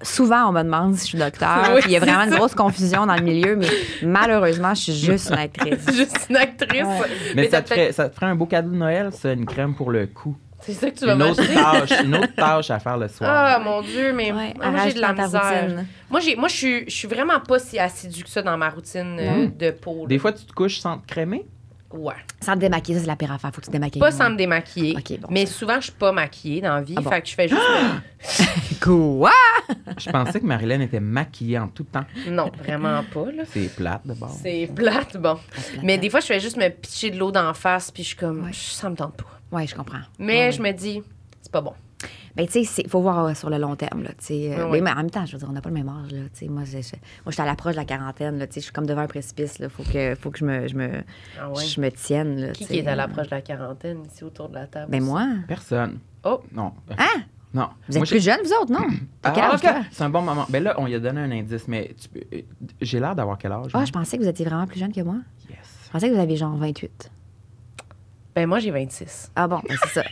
souvent, on me demande si je suis docteur. Oui, Puis il y a vraiment c'est une grosse confusion dans le milieu, mais malheureusement, je suis juste une actrice. Juste une actrice. Ouais. Mais t'as ça te ferait un beau cadeau de Noël, ça, une crème pour le cou. C'est ça que tu vas Une autre m'acheter? une autre tâche à faire le soir. Ah, mon Dieu, mais Ouais, moi, j'ai de la arrache dans ta misère. routine. Moi, je suis vraiment pas si assidue que ça dans ma routine de peau. là. Des fois, tu te couches sans te crémer? Ouais. Sans te démaquiller, ça, c'est la pire affaire. Faut que tu te démaquilles. Pas sans me démaquiller. OK, bon, mais souvent, je suis pas maquillée dans la vie. Ah bon? Fait que je fais juste. Quoi? Je pensais que Marilyn était maquillée en tout temps. Non, vraiment pas, là. C'est plate, d'abord. C'est plate, bon. Mais des fois, je fais juste me pitcher de l'eau d'en face, puis je suis comme, Ouais. ça me tente pas. Oui, je comprends. Mais Ouais, je me dis, c'est pas bon. Ben, tu sais, il faut voir sur le long terme, là, tu sais. Ouais. Mais en même temps, je veux dire, on n'a pas le même âge, là, tu sais. Moi, je suis à l'approche de la quarantaine, là, tu sais. Je suis comme devant un précipice, là. Faut que je me tienne, là, Qui tu sais. est à l'approche de la quarantaine ici autour de la table? Ben, moi. Personne. Oh. Non. Hein? Non. Vous êtes Moi, plus jeunes, vous autres, non? T'as quel Ah, âge, ok. toi? C'est un bon moment. Ben là, on lui a donné un indice, mais j'ai l'air d'avoir quel âge? Ah, moi? je pensais que vous étiez vraiment plus jeune que moi. Yes. Je pensais que vous aviez genre 28. Ben, moi, j'ai 26. Ah bon, ben, c'est ça.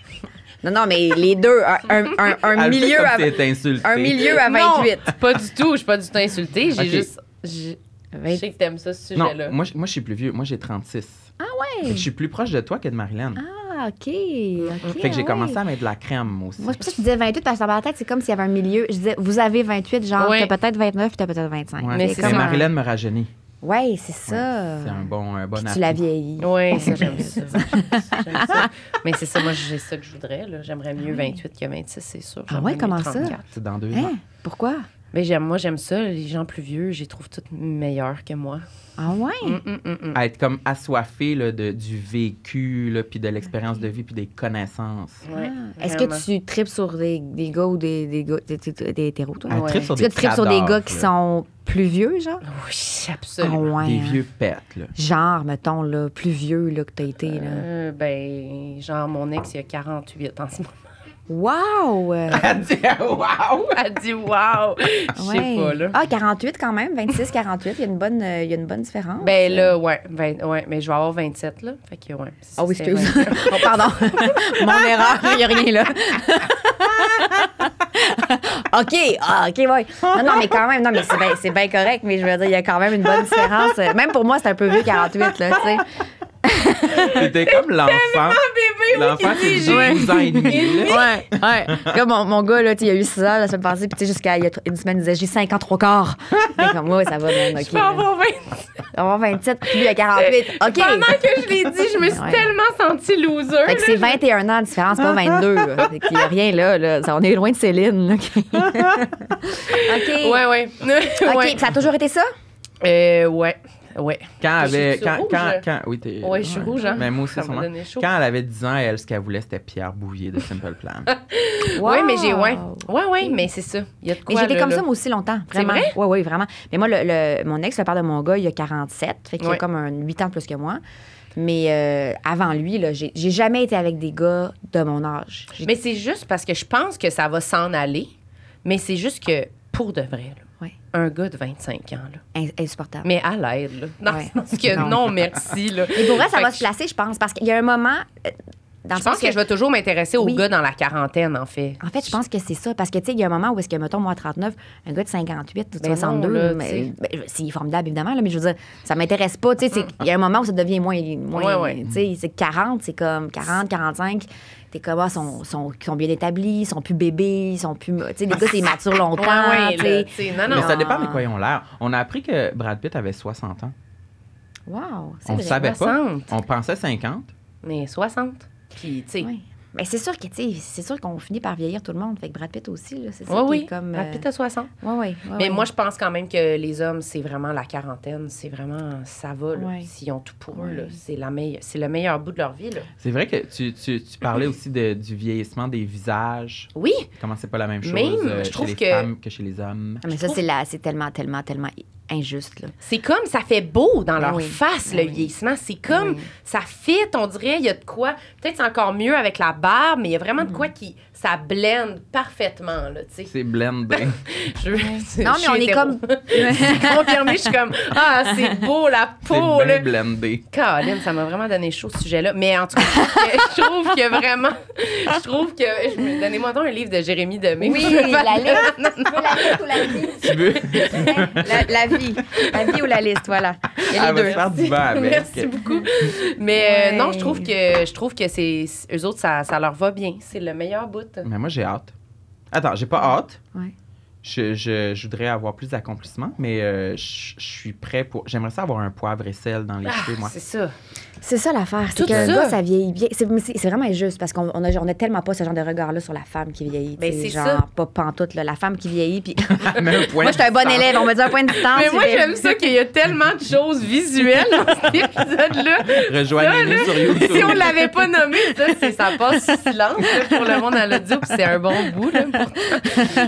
Non, mais les deux, un Elle fait milieu comme à... si elle était insultée. Un milieu à 28. Non, pas du tout. Je suis pas du tout insultée. J'ai Ok. juste. Je sais que t'aimes ça, ce Non, sujet-là. moi, je suis plus vieux. Moi, j'ai 36. Ah Fait ouais? que je suis plus proche de toi que de Marilyn. Ah, OK. OK. Fait que j'ai ah commencé ouais. à mettre de la crème aussi. Moi, c'est pour ça que je disais 28 parce que dans ma tête, c'est comme s'il y avait un milieu. Je disais, vous avez 28, genre, Ouais. t'as peut-être 29 puis t'as peut-être 25. Ouais, Mais mais c'est mais ça. Marilyn me rajeunit. Ouais, c'est ça. C'est un bon Puis atout. tu l'as vieilli. Oui, ça, j'aime ça. J'aime ça. Mais c'est ça, moi, j'ai ça que je voudrais. Là. J'aimerais mieux 28 que 26, c'est sûr. Ah J'aimerais ouais, comment mieux ça? 34. C'est dans 2 ans. Hein? Pourquoi? Mais moi, j'aime ça. Les gens plus vieux, je les trouve toutes meilleurs que moi. Ah ouais? À être comme assoiffé là, du vécu, là, puis de l'expérience de vie, puis des connaissances. Ouais, Est-ce vraiment. que tu tripes sur des gars ou des gars, des hétéros, toi? Elle Ouais. tripe sur Est-ce que des tu tripes sur des gars cadavres, qui là. sont plus vieux, genre? Oui, Ah absolument. ouais. Des hein. vieux pets, là. Genre, mettons, là, plus vieux là, que t'as été, là. Ben, genre, mon ex, il a 48 en ce moment. Wow! Elle dit « Wow! Elle dit, waouh! Je sais pas, là. Ah, 48 quand même, 26, 48, il y a une bonne différence. Ben là, ouais, mais je vais avoir 27, là. Fait que, ouais. Ah oui, c'était excuse. 20. Oh, pardon. Mon erreur, il n'y a rien là. OK, ouais. Non, mais quand même, non, mais c'est bien correct, mais je veux dire, il y a quand même une bonne différence. Même pour moi, c'est un peu vieux, 48, là, tu sais. C'était comme l'enfant. L'enfant qui dit 12 ans et demi. là. Ouais. Là, mon gars, là, tu sais, il a eu 6 ans la semaine passée, puis tu sais, jusqu'à il y a une semaine, il disait, j'ai 5 ans, 3/4. Fait comme, ouais, ça va, man, OK. Je peux avoir 20. Avoir 27, puis lui, il a 48. OK. Pendant que je l'ai dit, je me suis Ouais. tellement sentie loser. Fait que c'est 21 ans de différence, pas 22. Fait qu'il n'y a rien là. On est loin de Céline. Là. OK. Ouais, ouais. OK, Ouais. puis ça a toujours été ça? Ouais. Quand elle avait. Je suis rouge. Oui, t'es. Ouais, je suis rouge, hein. Mais moi aussi, Ça m'a sûrement. donné chaud. Quand elle avait 10 ans, elle, ce qu'elle voulait, c'était Pierre Bouvier de Simple Plan. Ouais, mais j'ai. Ouais, Wow. mais c'est ça. Il y a de Mais quoi. j'étais là, comme là. ça, moi aussi, longtemps. Vraiment. vrai? Oui, vraiment. Mais moi, mon ex, le père de mon gars, il a 47. Fait qu'il a Ouais. comme 8 ans de plus que moi. Mais avant lui, là, j'ai jamais été avec des gars de mon âge. Mais c'est juste parce que je pense que ça va s'en aller. Mais c'est juste que, pour de vrai, là, Ouais. un gars de 25 ans, là, Insupportable. mais à l'aide, là. Non, Ouais. parce que Non. non, merci, là. Mais pour vrai, ça Fait va que se placer, je pense. Parce qu'il y a un moment. Dans Je pense que je vais toujours m'intéresser aux Oui. gars dans la quarantaine, en fait. En fait, je pense que c'est ça. Parce que, tu sais, il y a un moment où est-ce que, mettons, moi, à 39, un gars de 58 ou de Ben non, 62, là, mais, tu sais. c'est formidable, évidemment, là, mais je veux dire, ça m'intéresse pas. Tu sais, il y a un moment où ça devient moins. Ouais. Tu sais, c'est 40, c'est comme 40, 45. T'es comme, sont bien établis, ils sont plus bébés, ils sont plus. Tu sais, les gars, c'est mature longtemps. Ouais, tu là, sais. tu sais, non, non. Mais ça dépend de quoi ils ont l'air. On a appris que Brad Pitt avait 60 ans. Wow, c'est On ne vrai. savait pas. 60. On pensait 50. Mais 60. Puis, tu sais. Ouais. Mais c'est sûr que, tu sais, c'est sûr qu'on finit par vieillir tout le monde. Fait que Brad Pitt aussi, là, c'est ça. Oui, qui oui. est comme. Brad Pitt a 60. Oui. Mais moi, je pense quand même que les hommes, c'est vraiment la quarantaine. C'est vraiment, ça va, là. Ouais. S'ils ont tout pour eux, Ouais. là. C'est le meilleur bout de leur vie, là. C'est vrai que tu parlais aussi du vieillissement des visages. Oui, Comment c'est pas la même chose Même, je chez trouve les que- femmes que chez les hommes. Ah, mais ça, c'est tellement injuste. Là. C'est comme, ça fait beau dans leur Oui. face, le Oui. vieillissement. C'est comme, Oui. ça fit, on dirait, il y a de quoi. Peut-être c'est encore mieux avec la barbe, mais il y a vraiment de quoi qui, ça blende parfaitement, là, tu sais. C'est blendé. Non, mais on est comme... Confirmé, je suis comme, ah, c'est beau, la peau, C'est là. bien blendé. Caroline, ça m'a vraiment donné chaud, ce sujet-là. Mais en tout cas, je trouve que vraiment, donnez-moi donc un livre de Jérémy Demé. Oui, la liste. La liste ou la vie? Tu veux? La vie. La vie ou la liste, voilà. Il y a Elle les va deux. se faire du vent avec. Merci beaucoup. Mais Ouais. non, je trouve que c'est eux autres, ça leur va bien. C'est le meilleur bout. Mais moi, j'ai hâte. Attends, j'ai pas hâte. Ouais. Je voudrais avoir plus d'accomplissements, mais je suis prêt pour... J'aimerais ça avoir un poivre et sel dans les cheveux, moi. C'est ça. C'est ça l'affaire. C'est Tout qu'un ça. gars, ça vieillit bien. C'est vraiment injuste parce qu'on a tellement pas ce genre de regard-là sur la femme qui vieillit. Ben, tu sais, c'est genre, ça. pas pantoute, là. La femme qui vieillit. Puis... Mais un point moi, j'étais un bon de élève. On me dit un point de distance. Mais moi, j'aime ça qu'il y a tellement de choses visuelles dans cet épisode-là. Rejoignez-nous sur YouTube. Si on ne l'avait pas nommé, ça passe sous silence là, pour le monde à l'audio, puis c'est un bon bout. Là, pourtant.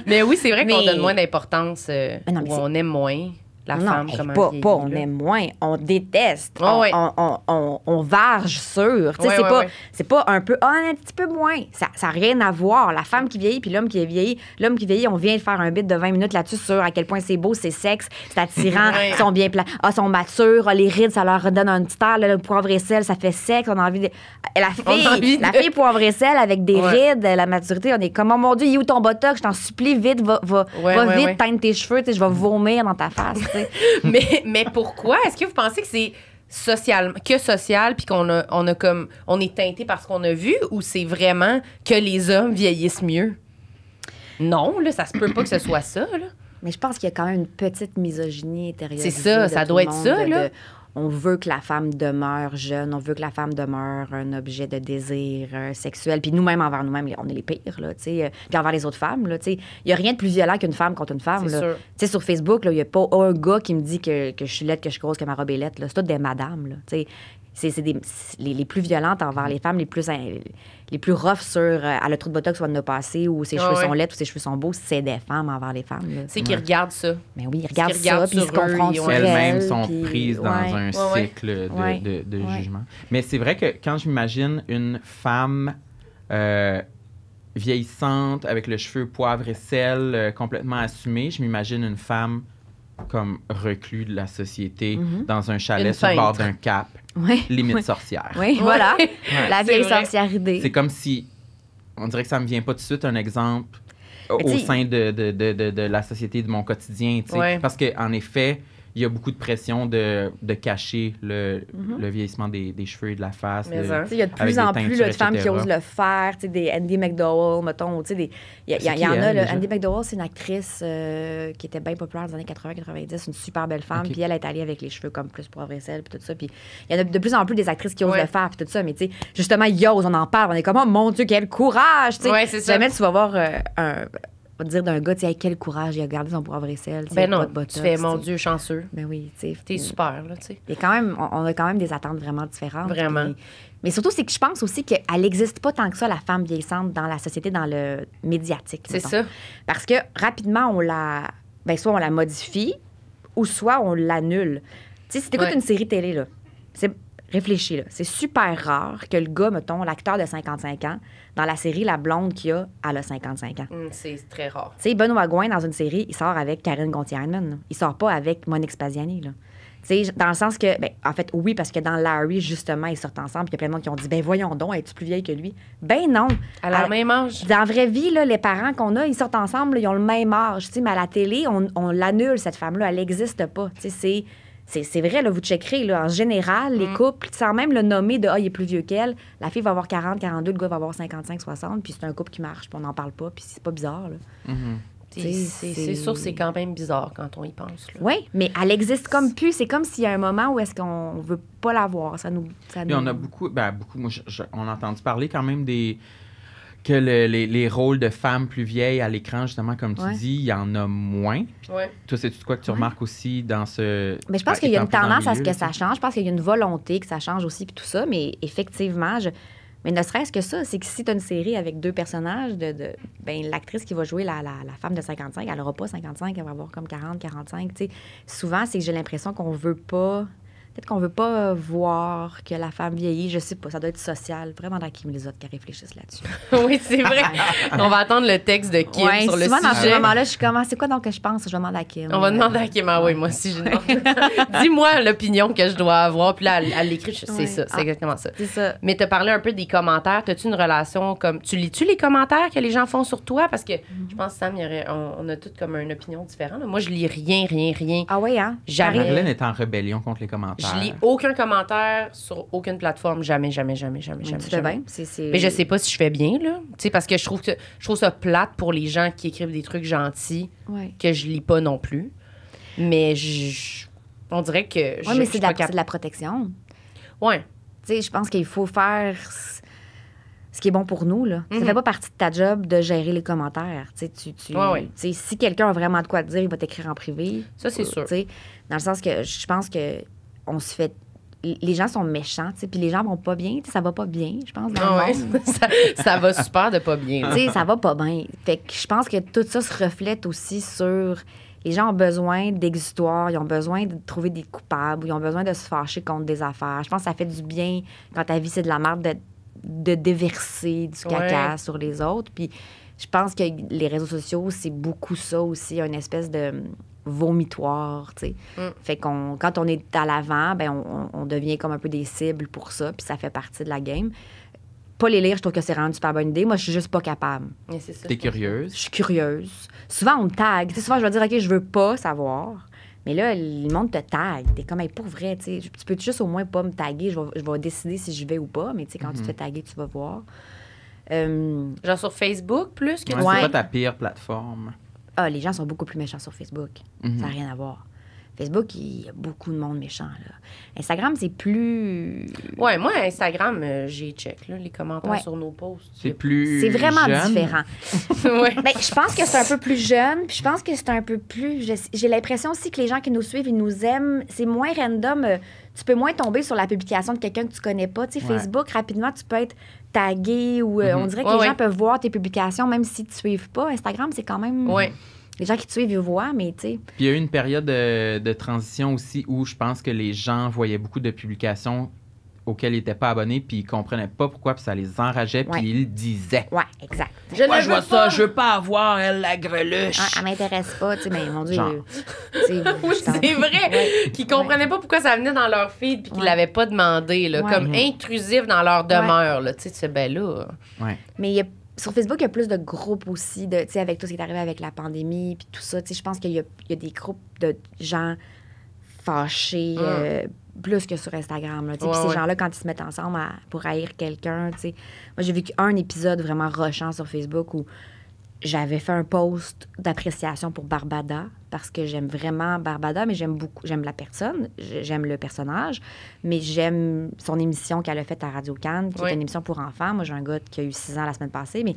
Mais oui, c'est vrai qu'on Mais- donne moins d'importance, non, mais ou on aime moins la non, femme hey, comme pas on aime moins, on déteste, Ah ouais. on varge sur. Tu sais, Ouais, c'est ouais, pas, ouais. c'est pas un peu, un petit peu moins. Ça n'a rien à voir. La femme qui vieillit puis l'homme qui vieillit. L'homme qui vieillit, on vient de faire un bit de 20 minutes là-dessus sur à quel point c'est beau, c'est sexe, c'est attirant, Ouais. ils sont bien sont matures, les rides, ça leur redonne un petit air, là, le poivre et sel, ça fait sexe, on a envie de... La envie de- fille poivre et sel avec des Ouais. rides, la maturité, on est comme, oh mon Dieu, il est où ton botox? Je t'en supplie, vite, va Ouais, vite ouais. teindre tes cheveux, tu sais, je vais vomir dans ta face, tu sais. Mais pourquoi? Est-ce que vous pensez que c'est social, puis qu'on a, on est teinté par ce qu'on a vu, ou c'est vraiment que les hommes vieillissent mieux? Non, là, ça se peut pas que ce soit ça, là. Mais je pense qu'il y a quand même une petite misogynie intérieure. C'est ça, ça doit être ça, là. On veut que la femme demeure jeune, on veut que la femme demeure un objet de désir sexuel. Puis nous-mêmes, envers nous-mêmes, on est les pires, là, tu sais. Puis envers les autres femmes, là, tu sais. Il n'y a rien de plus violent qu'une femme contre une femme, C'est là. sûr. Tu sais, sur Facebook, là, il n'y a pas un gas qui me dit que je suis laide, que je suis grosse, que ma robe est laide, là. C'est toutes des madames, là, tu sais. C'est les plus violentes envers les femmes, les plus roughs sur elle a trop de botox, va nous passer, ou ses cheveux ouais. sont laids, ou ses cheveux sont beaux, c'est des femmes envers les femmes, là. C'est qu'ils regardent ça. Mais oui, ils Parce regardent qu'ils regardent ça, puis ils se sur eux, confrontent ils ont- sur Elles-mêmes elles, sont puis- prises dans ouais. un Ouais, ouais. cycle de Ouais. jugement. Mais c'est vrai que quand je m'imagine une femme vieillissante avec le cheveu poivre et sel complètement assumé, je m'imagine une femme comme reclus de la société dans un chalet Une sur le bord peintre. d'un cap, Oui, limite oui. sorcière. Oui, voilà. La C'est vieille vrai. sorcière idée. C'est comme si, on dirait que ça me vient pas tout de suite un exemple au t'sais- sein de la société, de mon quotidien, tu sais. Ouais. Parce qu'en effet, il y a beaucoup de pression de cacher le vieillissement des cheveux et de la face. Mais de- hein. Tu sais, il y a de avec plus en des plus teintures, là, de femmes qui etc. osent le faire. Tu sais, des Andy McDowell, mettons. Tu sais, il y C'est qui, en a. elle, Là, déjà? Andy McDowell, c'est une actrice qui était bien populaire dans les années 80-90, une super belle femme. Ok. Puis elle est allée avec les cheveux comme plus poivre et sel, puis tout ça. Puis il y en a de plus en plus des actrices qui osent Ouais. le faire, puis tout ça. Mais tu sais, justement, ils osent, on en parle. On est comme, oh mon Dieu, quel courage! Tu sais, Ouais, c'est ça. jamais tu vas voir on va te dire d'un gars, tu sais, hey, quel courage, il a gardé son poivre et sel. tu sais, Ben pas non, de botox, tu fais, mon tu sais. Dieu, chanceux. Ben oui, tu sais. T'es super, là, tu sais. Il y a quand même, on a quand même des attentes vraiment différentes. Vraiment. Mais surtout, c'est que je pense aussi qu'elle n'existe pas tant que ça, la femme vieillissante, dans la société, dans le médiatique. C'est mettons. ça. Parce que rapidement, soit on la modifie, ou soit on l'annule. Tu sais, si t'écoutes Ouais. une série télé, là, réfléchis, là, c'est super rare que le gars, mettons, l'acteur de 55 ans, dans la série, la blonde qu'il a, elle a 55 ans. C'est très rare. Tu sais, Benoît Gouin, dans une série, il sort avec Karine Gontier-Hyman. Là. Il sort pas avec Monique Spaziani. Là. Tu sais, dans le sens que, ben, en fait, oui, parce que dans Larry, justement, ils sortent ensemble. Puis il y a plein de monde qui ont dit, ben voyons donc, es-tu plus vieille que lui? Ben non. À la même âge. Dans la vraie vie, là, les parents qu'on a, ils sortent ensemble, là, ils ont le même âge. Tu sais, mais à la télé, on l'annule, cette femme-là. Elle n'existe pas. Tu sais, c'est vrai, là, vous checkerez, là, en général, les couples, sans même le nommer de « Ah, il est plus vieux qu'elle », la fille va avoir 40, 42, le gars va avoir 55, 60, puis c'est un couple qui marche, puis on n'en parle pas, puis c'est pas bizarre, là. Mhm. C'est sûr, c'est quand même bizarre quand on y pense. Là. Oui, mais elle existe comme plus. C'est comme s'il y a un moment où est-ce qu'on veut pas la voir. Ça nous... Puis on a beaucoup, moi, on a entendu parler quand même que les rôles de femmes plus vieilles à l'écran, justement, comme tu Ouais. dis, il y en a moins. Ouais. Toi, c'est-tu quoi que tu remarques aussi dans ce... Mais je pense ben, qu'il y a étant une plus dans le tendance à ce milieu, que là, ça change. Je pense qu'il y a une volonté que ça change aussi, puis tout ça. Mais effectivement, Mais ne serait-ce que ça, c'est que si tu as une série avec 2 personnages, ben, l'actrice qui va jouer la femme de 55, elle n'aura pas 55, elle va avoir comme 40, 45. Tu sais. Souvent, c'est que j'ai l'impression qu'on veut pas... Peut-être qu'on veut pas voir que la femme vieillit. Je sais pas, ça doit être social. Vraiment dans Kim les autres qui réfléchissent là-dessus. Oui, c'est vrai. On va attendre le texte de Kim sur le souvent, dans ce sujet. moment-là, je suis comme, c'est quoi donc que je pense? Je demande à Kim. On va demander à Kim. Ah oui, moi aussi, je demande. Dis-moi l'opinion que je dois avoir. Puis là, elle l'écrit. C'est ça, c'est exactement ça. C'est ça. Mais tu as parlé un peu des commentaires. As-tu une relation comme... Tu lis-tu les commentaires que les gens font sur toi? Parce que je pense, Sam, on a toutes comme une opinion différente. Moi, je lis rien. Ah oui, hein? Jamais. Marilyn est en rébellion contre les commentaires. Je lis aucun commentaire sur aucune plateforme. Jamais. Tu fais bien. Mais je sais pas si je fais bien, là. Tu sais, parce que je trouve ça plate pour les gens qui écrivent des trucs gentils que je lis pas non plus. Mais on dirait que... Oui, mais c'est de la protection. Oui. Tu sais, je pense qu'il faut faire ce qui est bon pour nous, là. Ça fait pas partie de ta job de gérer les commentaires. Tu sais, si quelqu'un a vraiment de quoi te dire, il va t'écrire en privé. Ça, c'est sûr. Tu sais, dans le sens que je pense que on se fait... Les gens sont méchants, tu sais, puis les gens vont pas bien. Ça va pas bien, je pense, dans le monde. ça va super de pas bien. Tu sais, ça va pas bien. Fait que je pense que tout ça se reflète aussi sur... Les gens ont besoin d'exutoires, ils ont besoin de trouver des coupables, ils ont besoin de se fâcher contre des affaires. Je pense que ça fait du bien, quand ta vie, c'est de la merde, de déverser du caca sur les autres. Puis je pense que les réseaux sociaux, c'est beaucoup ça aussi, une espèce de vomitoire, tu sais. Fait quand on est à l'avant, ben on devient comme un peu des cibles pour ça, puis ça fait partie de la game. Pas les lire, je trouve que c'est vraiment une super bonne idée. Moi, je suis juste pas capable. T'es curieuse? Je suis curieuse. Souvent, on me tag. T'sais, souvent, je vais dire, OK, je veux pas savoir. Mais là, le monde te tag. T'es comme, hey, pour vrai, tu sais, tu peux juste au moins pas me taguer. Je vais décider si je vais ou pas. Mais tu sais, quand tu te fais taguer, tu vas voir. Genre sur Facebook plus que... C'est pas ta pire plateforme. Ah, les gens sont beaucoup plus méchants sur Facebook. Ça n'a rien à voir. Facebook, il y a beaucoup de monde méchant, là. Instagram, c'est plus... Ouais, moi, Instagram, j'ai check, là, les commentaires sur nos posts. C'est plus C'est vraiment jeune. différent. Ouais. Ben, je pense que c'est un peu plus jeune, puis je pense que c'est un peu plus... J'ai l'impression aussi que les gens qui nous suivent, ils nous aiment. C'est moins random. Tu peux moins tomber sur la publication de quelqu'un que tu connais pas. Tu sais, Facebook, rapidement, tu peux être tagué ou on dirait que les gens peuvent voir tes publications, même si tu ne suives pas. Instagram, c'est quand même... Ouais. Les gens qui te suivent, ils voient, mais tu sais... Puis il y a eu une période de transition aussi où je pense que les gens voyaient beaucoup de publications auxquelles ils n'étaient pas abonnés, puis ils ne comprenaient pas pourquoi, puis ça les enrageait, puis ils le disaient. Ouais, exact. Moi, je vois ça, je veux pas avoir, elle, la greluche. Elle m'intéresse pas, tu sais, mais mon Dieu... Oui, c'est vrai. Qu'ils comprenaient pas pourquoi ça venait dans leur feed, puis qu'ils l'avaient pas demandé, là, comme intrusif dans leur demeure, là. Tu sais, ben là... Ouais. Mais sur Facebook, il y a plus de groupes aussi, tu sais, avec tout ce qui est arrivé avec la pandémie, puis tout ça. Tu sais, je pense qu'il y a des groupes de gens fâchés plus que sur Instagram. Là, puis ces gens-là, quand ils se mettent ensemble pour haïr quelqu'un, tu sais. Moi, j'ai vécu un épisode vraiment rushant sur Facebook où j'avais fait un post d'appréciation pour Barbada parce que j'aime vraiment Barbada, mais j'aime la personne, j'aime le personnage, mais j'aime son émission qu'elle a faite à Radio-Can, qui est une émission pour enfants. Moi, j'ai un gars qui a eu 6 ans la semaine passée, mais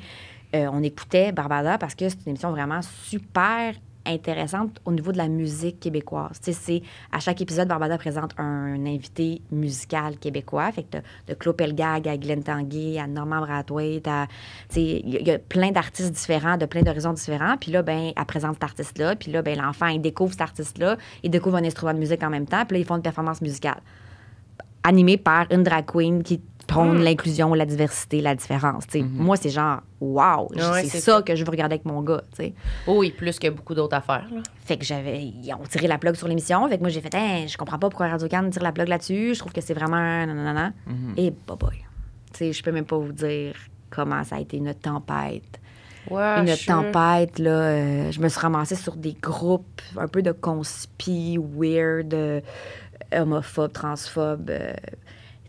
on écoutait Barbada parce que c'est une émission vraiment super intéressante au niveau de la musique québécoise. Tu sais, à chaque épisode, Barbada présente un invité musical québécois. Fait que de Claude Pelgag à Glenn Tanguay, à Normand Brathwaite, il y a plein d'artistes différents, de plein d'horizons différents. Puis là, ben, elle présente cet artiste-là. Puis là, ben, l'enfant, il découvre cet artiste-là. Il découvre un instrument de musique en même temps. Puis là, ils font une performance musicale animée par une drag queen qui prône l'inclusion, la diversité, la différence. Moi, c'est genre, wow, c'est ça que je veux regarder avec mon gars. T'sais. Oui, plus que beaucoup d'autres affaires. Là. Fait que ils ont tiré la plug sur l'émission. Fait que moi, j'ai fait, je comprends pas pourquoi Radio-Can tire la plug là-dessus. Je trouve que c'est vraiment nanana. Et boy. Je peux même pas vous dire comment ça a été une tempête. Une tempête, là. Je me suis ramassée sur des groupes un peu de conspi, weird, homophobes, transphobes.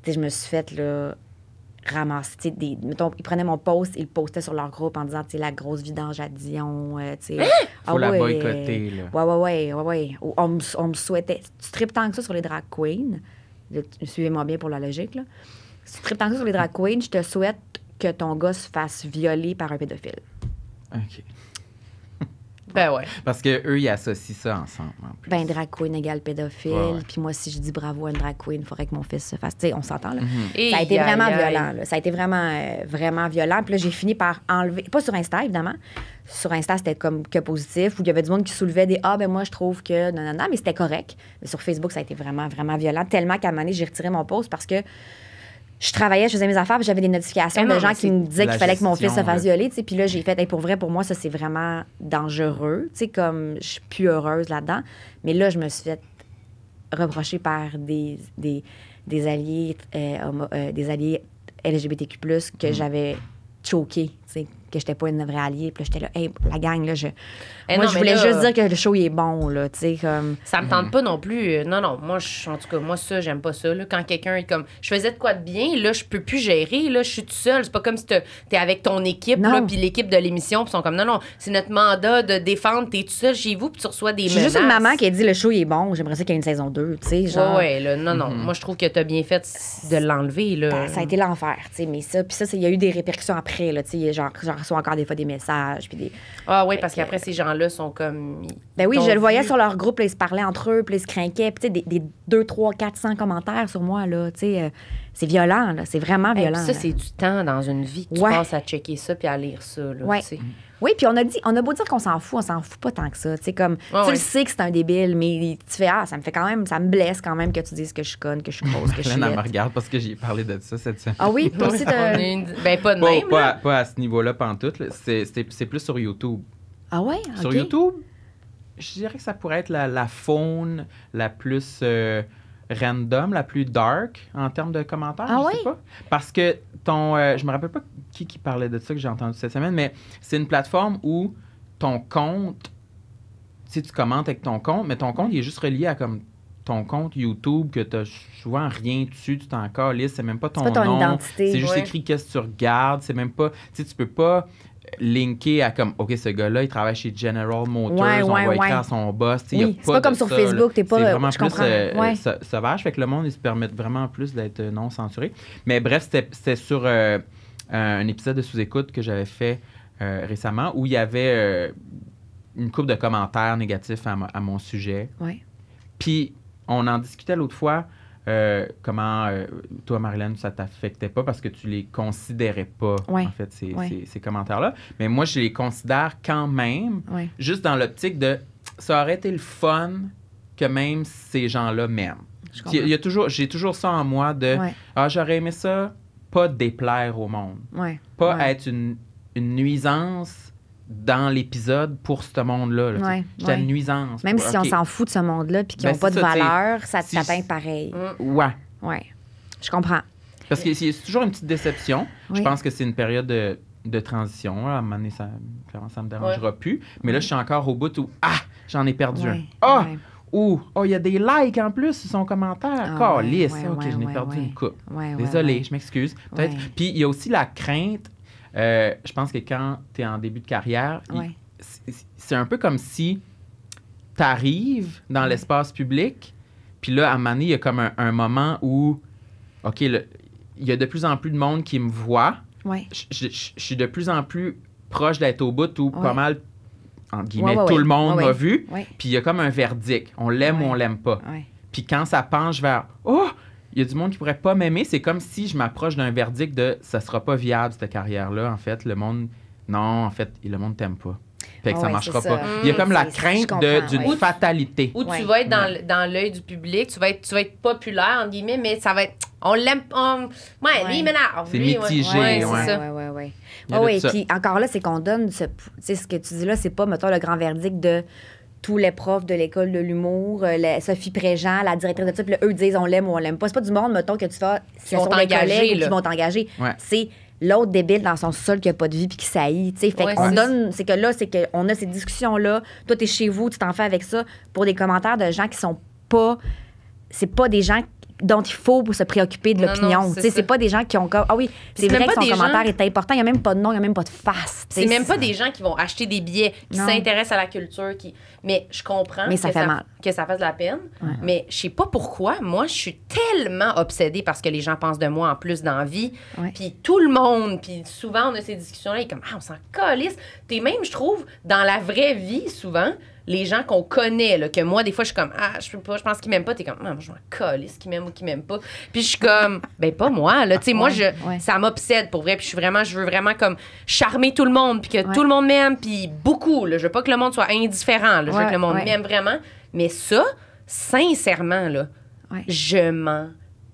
Je me suis fait là, ramasser. Mettons, ils prenaient mon post, ils le postaient sur leur groupe en disant la grosse vidange à Dion. Faut la boycotter. Là. Ouais. On me souhaitait. Tu tripes tant que ça sur les drag queens. Suivez-moi bien pour la logique. Là. Si tu tripes tant que ça sur les drag queens, je te souhaite que ton gars se fasse violer par un pédophile. OK. Ben ouais. Parce qu'eux, ils associent ça ensemble. En plus. Ben, drag queen égale pédophile. Ouais. Puis moi, si je dis bravo à une drag queen, il faudrait que mon fils se fasse. Tu sais, on s'entend, là. Et Ça a été aïe, vraiment aïe, aïe. violent, là. Ça a été vraiment violent. Puis là, j'ai fini par enlever. Pas sur Insta, évidemment. Sur Insta, c'était comme que positif, où il y avait du monde qui soulevait des ben moi, je trouve que. Non, mais c'était correct. Mais sur Facebook, ça a été vraiment violent. Tellement qu'à un moment donné, j'ai retiré mon post parce que je travaillais, je faisais mes affaires, puis j'avais des notifications Eh non, de gens mais qui me disaient la qu'il fallait que mon fils se gestion, fasse là. violer, tu sais. Puis là, j'ai fait, pour vrai, pour moi, ça, c'est vraiment dangereux. Tu sais, comme je suis plus heureuse là-dedans. Mais là, je me suis fait reprocher par des alliés, des alliés LGBTQ+, que j'avais choqué, tu sais, que j'étais pas une vraie alliée. Puis là, j'étais là, hey, la gang, là, Eh moi, non, je mais voulais là, juste dire que le show, il est bon, là, tu sais, comme... Ça me tente pas non plus. Non, moi, en tout cas, moi, ça, j'aime pas ça. Là. Quand quelqu'un est comme. Je faisais de quoi de bien, là, je peux plus gérer, là, je suis toute seule. C'est pas comme si t'es avec ton équipe, Non. là, puis l'équipe de l'émission, puis ils sont comme, non, c'est notre mandat de défendre, t'es tout seul chez vous, puis tu reçois des Je suis menaces. juste une maman qui a dit, le show, il est bon, j'aimerais ça qu'il y ait une saison 2, tu sais, genre... Ouais, là, non. Moi, je trouve que t'as bien fait de l'enlever, là. Ben, ça a été l'enfer, tu sais, mais ça, puis ça, il y a eu des répercussions après, là, tu sais, genre, j'en reçois encore des fois des messages, puis des... Ah oui, parce qu'après, ces gens-là sont comme. Ben oui, t'ont je le voyais vu. sur leur groupe, là, ils se parlaient entre eux, puis ils se craquaient, puis tu sais, des 2, 3, 400 commentaires sur moi, là, tu sais, c'est violent, là, c'est vraiment Hey, violent. puis ça, là. c'est du temps dans une vie que tu Ouais. passes à checker ça puis à lire ça, là, Ouais. tu sais. Oui, puis on a beau dire qu'on s'en fout pas tant que ça, tu sais, comme, tu ouais. le sais que c'est un débile, mais tu fais, ça me fait quand même, ça me blesse quand même que tu dises que je suis conne, que je suis grosse, que je suis Hélène, elle me laide. regarde parce que j'ai parlé de ça cette semaine. Ah oui, toi aussi, On est ben, pas de même. là. Pas à ce niveau-là, pantoute. Là. C'est plus sur YouTube. Ah ouais, OK. Sur YouTube, je dirais que ça pourrait être la faune la plus random, la plus dark en termes de commentaires. Ah je oui? sais pas. Parce que je me rappelle pas qui parlait de ça que j'ai entendu cette semaine, mais c'est une plateforme où ton compte, tu sais, tu commentes avec ton compte, mais ton compte, il est juste relié à comme ton compte YouTube que tu as souvent rien dessus, tu t'en calisses, c'est même pas ton C'est pas ton nom. identité. C'est juste Ouais. écrit qu'est-ce que tu regardes, c'est même pas, tu sais, tu peux pas linker à comme, OK, ce gars-là, il travaille chez General Motors, Ouais, on ouais, va écrire ouais. à son boss. Tu sais, il y a Oui, c'est pas de comme sur ça, Facebook, là. t'es pas- C'est vraiment je plus comprends, ouais. sauvage, fait que le monde, ils se permettent vraiment plus d'être non censuré. Mais bref, c'était sur un épisode de Sous-Écoute que j'avais fait récemment où il y avait une couple de commentaires négatifs à mon sujet. Ouais. Puis, on en discutait l'autre fois, comment, toi, Marilyn, ça t'affectait pas parce que tu les considérais pas, Ouais. en fait, Ouais. ces commentaires-là. Mais moi, je les considère quand même, Ouais. juste dans l'optique de, ça aurait été le fun que même ces gens-là m'aiment. Je comprends. J'ai toujours ça en moi de, Ouais. j'aurais aimé ça, pas déplaire au monde. Ouais. Pas Ouais. être une nuisance dans l'épisode pour ce monde-là. Là, tu sais. Ouais, J'étais ouais. une nuisance. Même si on OK. s'en fout de ce monde-là puis qu'ils Ben, n'ont pas de c'est ça, tu sais, valeur, ça te si- t'atteint pareil. Ouais. Ouais. Je comprends. Parce que c'est toujours une petite déception. Je Oui. pense que c'est une période de transition. À un moment donné, clairement, ça me dérangera plus. Mais là, je suis encore au bout où, j'en ai perdu un. Ouais, Ah! ouais. Il y a des likes en plus sur son commentaire. Ah, Calisse. ouais, OK, ouais, je n'ai ouais, perdu ouais. une coupe. Ouais, ouais, Désolé, ouais. je m'excuse. Peut-être. Ouais. Puis il y a aussi la crainte. Je pense que quand tu es en début de carrière, Ouais. c'est un peu comme si tu arrives dans l'espace public, puis là, à un moment donné, il y a comme un moment où, OK, il y a de plus en plus de monde qui me voit. Ouais. Je suis de plus en plus proche d'être au bout où pas Ouais. mal, entre guillemets, Ouais, ouais, tout ouais. le monde Ouais, m'a ouais. vu. Ouais. Puis il y a comme un verdict. On l'aime Ouais. ou on l'aime pas. Ouais. Puis quand ça penche vers il y a du monde qui pourrait pas m'aimer, c'est comme si je m'approche d'un verdict de ça sera pas viable cette carrière-là. En fait, le monde le monde t'aime pas. Fait que Ah ça ouais, marchera c'est pas. ça. Il y a comme la Je crainte comprends, d'une ouais. fatalité. Ou Ouais. tu vas être dans l'œil du public, tu vas être populaire, entre guillemets, mais ça va être. On l'aime. Ouais, lui, il m'énerve. C'est lui, mitigé, ouais, ouais. c'est ça. Ouais. Il y a de Oui, ça. puis encore là, c'est qu'on donne tu sais, ce que tu dis là, c'est pas, mettons, le grand verdict de tous les profs de l'école de l'humour, Sophie Préjean, la directrice de ça, puis là, eux disent on l'aime ou on l'aime pas. C'est pas du monde, mettons, que tu fais, ce vont sont des t'engager, collègues là. qui vont t'engager. Ouais. C'est l'autre débile dans son sol qui a pas de vie puis qui saillit, tu sais. Fait Ouais, qu'on c'est donne, c'est que là, c'est qu'on a ces discussions-là. Toi, t'es chez vous, tu t'en fais avec ça pour des commentaires de gens qui sont pas... C'est pas des gens dont il faut pour se préoccuper de l'opinion. non, Tu sais, c'est pas des gens qui ont comme ah oui, c'est c'est vrai même que pas son des commentaire gens- est important, il y a même pas de nom, il y a même pas de face. Tu sais, C'est même pas des gens qui vont acheter des billets, qui Non. s'intéressent à la culture, mais je comprends Mais ça que fait mal. que ça fasse de la peine. Mais je sais pas pourquoi. Moi, je suis tellement obsédée par ce que les gens pensent de moi en plus dans la vie. Ouais. Puis tout le monde, puis souvent on a ces discussions-là, et comme on s'en calisse. T'es même, je trouve, dans la vraie vie, souvent, les gens qu'on connaît, là, que moi, des fois, je suis comme, je peux pas, je pense qu'ils m'aiment pas. T'es comme, moi, je m'en calisse qu'ils m'aiment ou qu'ils m'aiment pas. Puis je suis comme, ben, pas moi, là. Tu sais, moi, Ouais. ça m'obsède pour vrai. Puis je veux vraiment, comme, charmer tout le monde, puis que Ouais. tout le monde m'aime, puis beaucoup, là. Je veux pas que le monde soit indifférent, là. Je veux Ouais, que le monde ouais. m'aime vraiment. Mais ça, sincèrement, là, Ouais. je m'en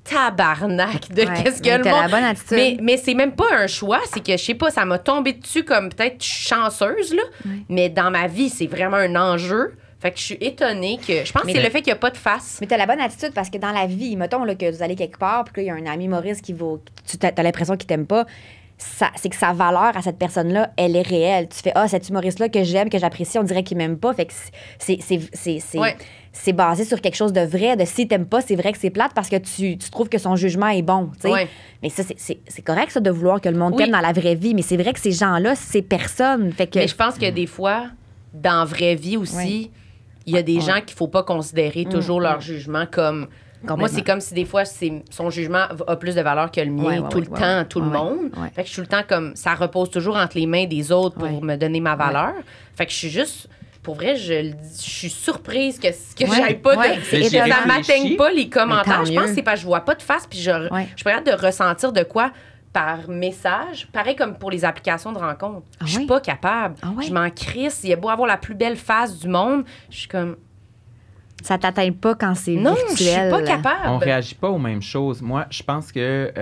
tabarnak de Ouais, qu'est-ce que mais le t'as monde... la bonne attitude. Mais c'est même pas un choix, c'est que, je sais pas, ça m'a tombé dessus comme peut-être chanceuse, là. Mais dans ma vie, c'est vraiment un enjeu. Fait que je suis étonnée que... Je pense que c'est le fait qu'il n'y a pas de face. Mais t'as la bonne attitude parce que dans la vie, mettons là, que vous allez quelque part, puis qu'il y a un ami humoriste qui vaut. Tu t'as l'impression qu'il t'aime pas. C'est que sa valeur à cette personne-là, elle est réelle. Tu fais, cet humoriste-là que j'aime, que j'apprécie, on dirait qu'il m'aime pas. Fait que Ouais. c'est basé sur quelque chose de vrai. De si t'aimes pas, c'est vrai que c'est plate parce que tu trouves que son jugement est bon. Tu sais. Ouais. Mais ça, c'est correct, ça, de vouloir que le monde Oui. t'aime dans la vraie vie. Mais c'est vrai que ces gens-là, c'est personne. Fait que. Mais je pense que des fois, dans la vraie vie aussi, Ouais. il y a des gens qu'il faut pas considérer toujours leur jugement comme... Complètement. Moi, c'est comme si des fois, son jugement a plus de valeur que le mien Ouais, ouais, tout ouais, le ouais, temps, ouais. tout le Ouais, monde. ouais. Fait que je suis tout le temps comme... Ça repose toujours entre les mains des autres pour Ouais. me donner ma valeur. Fait que je suis juste... Pour vrai, je suis surprise que Ouais, j'aille pas ouais, de... c'est que ça étonnant. m'atteigne pas les commentaires. tant Je pense mieux. que c'est parce que je vois pas de face puis je suis pas capable de ressentir de quoi par message. Pareil comme pour les applications de rencontres. Ah Je suis ouais? pas capable. Ah ouais? Je m'en crisse. Il y a beau avoir la plus belle face du monde. Je suis comme... Ça t'atteint pas quand c'est Non, virtuel. je suis pas On capable. réagit pas aux mêmes choses. Moi, je pense que